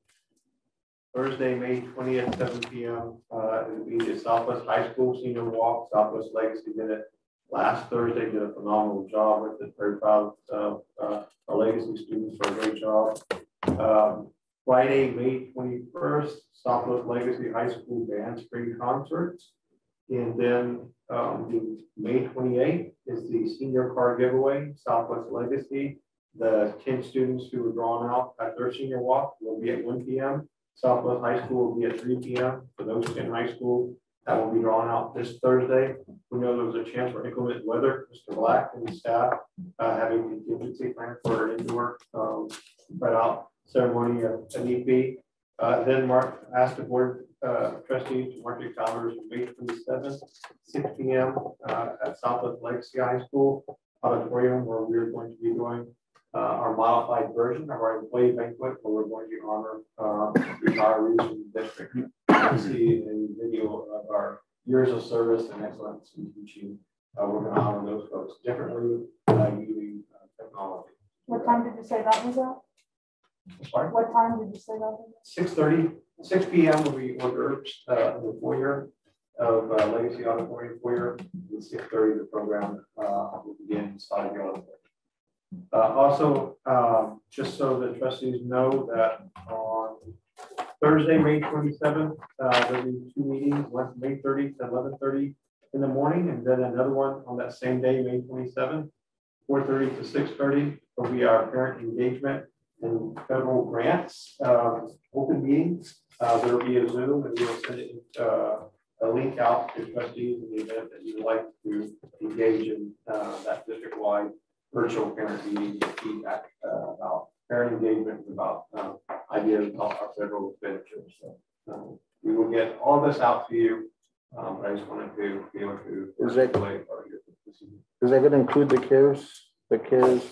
[SPEAKER 2] Thursday, May 20th, 7 p.m. It will be the Southwest High School Senior Walk. Southwest Legacy did it last Thursday, did a phenomenal job with it. Very proud of our Legacy students for a great job. Friday, May 21st, Southwest Legacy High School Band Spring Concerts. And then the May 28th is the senior car giveaway, Southwest Legacy. The 10 students who were drawn out at their senior walk will be at 1 p.m. Southwest High School will be at 3 p.m. For those in high school, that will be drawn out this Thursday. We know there was a chance for inclement weather. Mr. Black and the staff having contingency plan for an indoor spread out ceremony if need be. Then Mark asked the board trustees to mark your calendars for May 27th, 6 p.m. At Southwest Legacy High School auditorium, where we're going to be doing our modified version of our employee banquet, where we're going to honor retirees from the district. See a video of our years of service and excellence in teaching. We're going to honor those folks differently using technology.
[SPEAKER 18] What time did you say that was at?
[SPEAKER 2] Sorry?
[SPEAKER 18] What time did you say that was at?
[SPEAKER 2] 6:30, 6 p.m. will be hors d'oeuvres in the foyer of Legacy Auditorium foyer. At 6:30, the program will begin inside the auditorium. Also, just so the trustees know that on Thursday, May 27th, there'll be 2 meetings, one May 30th to 11:30 in the morning, and then another one on that same day, May 27th, 4:30 to 6:30, will be our parent engagement and federal grants open meetings. There'll be a Zoom, and we'll send it a link out to trustees in the event that you would like to engage in that district-wide virtual parent meeting with feedback about parent engagement, about ideas about our federal expenditures. So we will get all this out to you, but I just wanted to be able to.
[SPEAKER 6] Is that going to include the CARES? The CARES.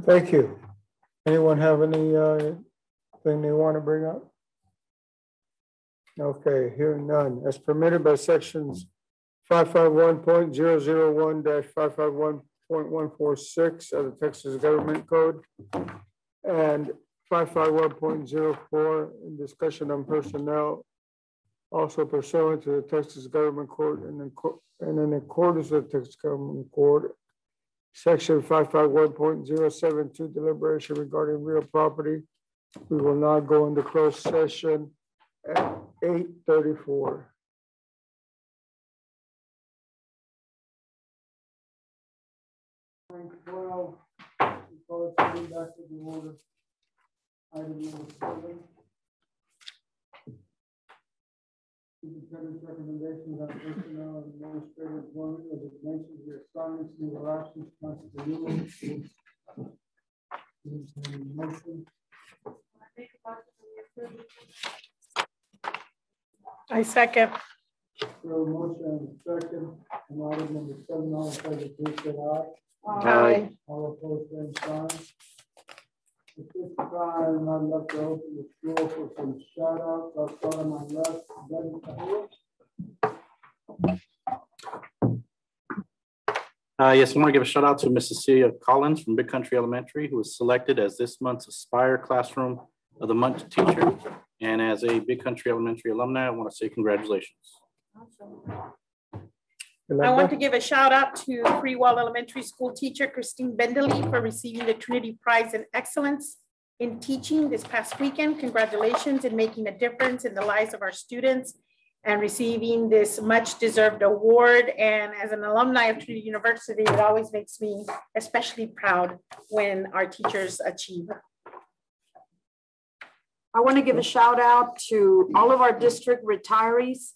[SPEAKER 1] Thank you. Anyone have any thing they want to bring up? Okay, hearing none. As permitted by sections 551.001-551.146 of the Texas Government Code and 551.04 in discussion on personnel, also pursuant to the Texas Government Code and in accordance with the Texas Government Code, section 551.072 deliberation regarding real property. We will not go into closed session at 8:34. Back to the order. Item number 7. Superintendent's recommendations on personnel and administrative employment, resignations, reassignments, legal actions, constitutional. Motion.
[SPEAKER 18] I second.
[SPEAKER 1] So motion and second. And item number 7, all in favor, please say aye.
[SPEAKER 18] Aye.
[SPEAKER 1] All opposed, same sign. At this time, I'd like to open the floor for some shout outs. I'll start on my left.
[SPEAKER 19] Yes, I want to give a shout out to Miss Cecilia Collins from Big Country Elementary, who was selected as this month's Aspire Classroom of the Month teacher. And as a Big Country Elementary alumni, I want to say congratulations.
[SPEAKER 18] Awesome. I want to give a shout out to Freewell Elementary School teacher Christine Bendeley for receiving the Trinity Prize in Excellence in Teaching this past weekend. Congratulations in making a difference in the lives of our students and receiving this much deserved award. And as an alumni of Trinity University, it always makes me especially proud when our teachers achieve.
[SPEAKER 13] I want to give a shout out to all of our district retirees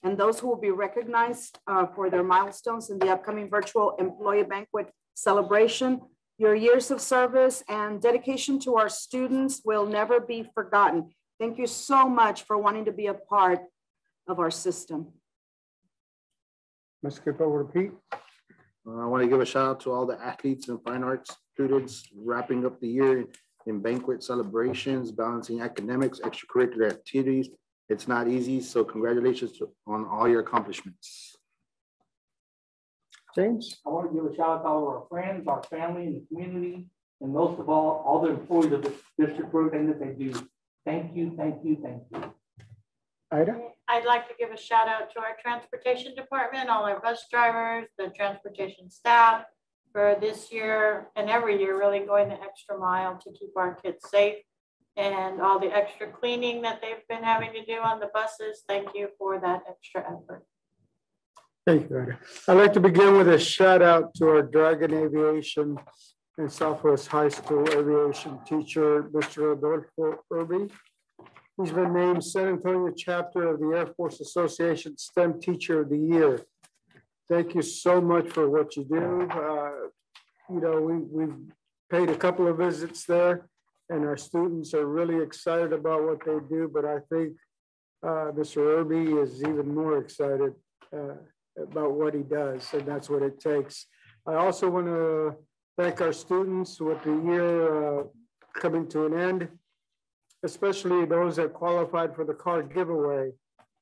[SPEAKER 13] and those who will be recognized for their milestones in the upcoming virtual employee banquet celebration. Your years of service and dedication to our students will never be forgotten. Thank you so much for wanting to be a part of our system.
[SPEAKER 1] Let's skip over to Pete.
[SPEAKER 6] I want to give a shout out to all the athletes and fine arts students wrapping up the year in banquet celebrations, balancing academics, extracurricular activities. It's not easy, so congratulations on all your accomplishments.
[SPEAKER 22] James? I want to give a shout out to all of our friends, our family, and the community, and most of all the employees of the district for everything that they do. Thank you, thank you, thank you.
[SPEAKER 1] Ida?
[SPEAKER 4] I'd like to give a shout out to our transportation department, all our bus drivers, the transportation staff for this year and every year really going the extra mile to keep our kids safe.
[SPEAKER 18] and all the extra cleaning that they've been having to do on the buses. Thank you for that extra effort.
[SPEAKER 1] Thank you, Ida. I'd like to begin with a shout out to our Dragon Aviation and Southwest High School aviation teacher, Mr. Adolfo Irby. He's been named San Antonio chapter of the Air Force Association STEM Teacher of the Year. Thank you so much for what you do. You know, we've paid a couple of visits there, and our students are really excited about what they do, but I think Mr. Irby is even more excited about what he does, and that's what it takes. I also want to thank our students with the year coming to an end, especially those that qualified for the car giveaway.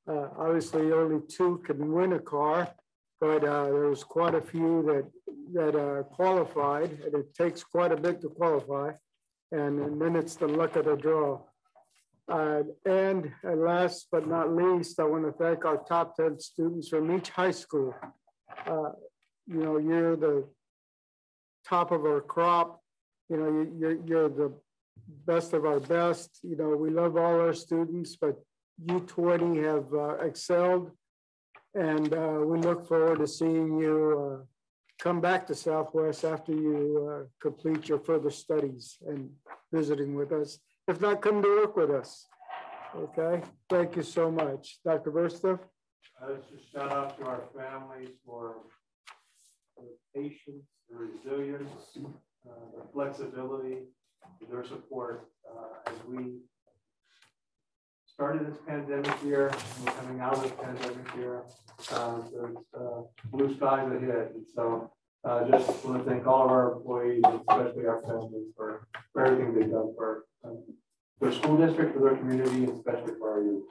[SPEAKER 1] Obviously, only 2 can win a car, but there was quite a few that qualified, and it takes quite a bit to qualify, and then it's the luck of the draw. And last but not least, I want to thank our top 10 students from each high school. You know, you're the top of our crop. You know, you're the best of our best. You know, we love all our students, but you 20 have excelled, and we look forward to seeing you come back to Southwest after you complete your further studies and visiting with us. If not, come to work with us. Okay, thank you so much. Dr. Versta?
[SPEAKER 2] Let's just shout out to our families for the patience, the resilience, the flexibility, their support as we started this pandemic year. We're coming out of this pandemic year. There's blue skies ahead. And so just want to thank all of our employees, especially our families, for everything they've done for their school district, for their community, and especially for our youth.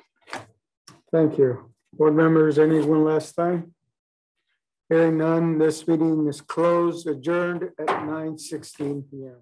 [SPEAKER 1] Thank you. Board members, anyone last time? Hearing none, this meeting is closed, adjourned at 9:16 p.m.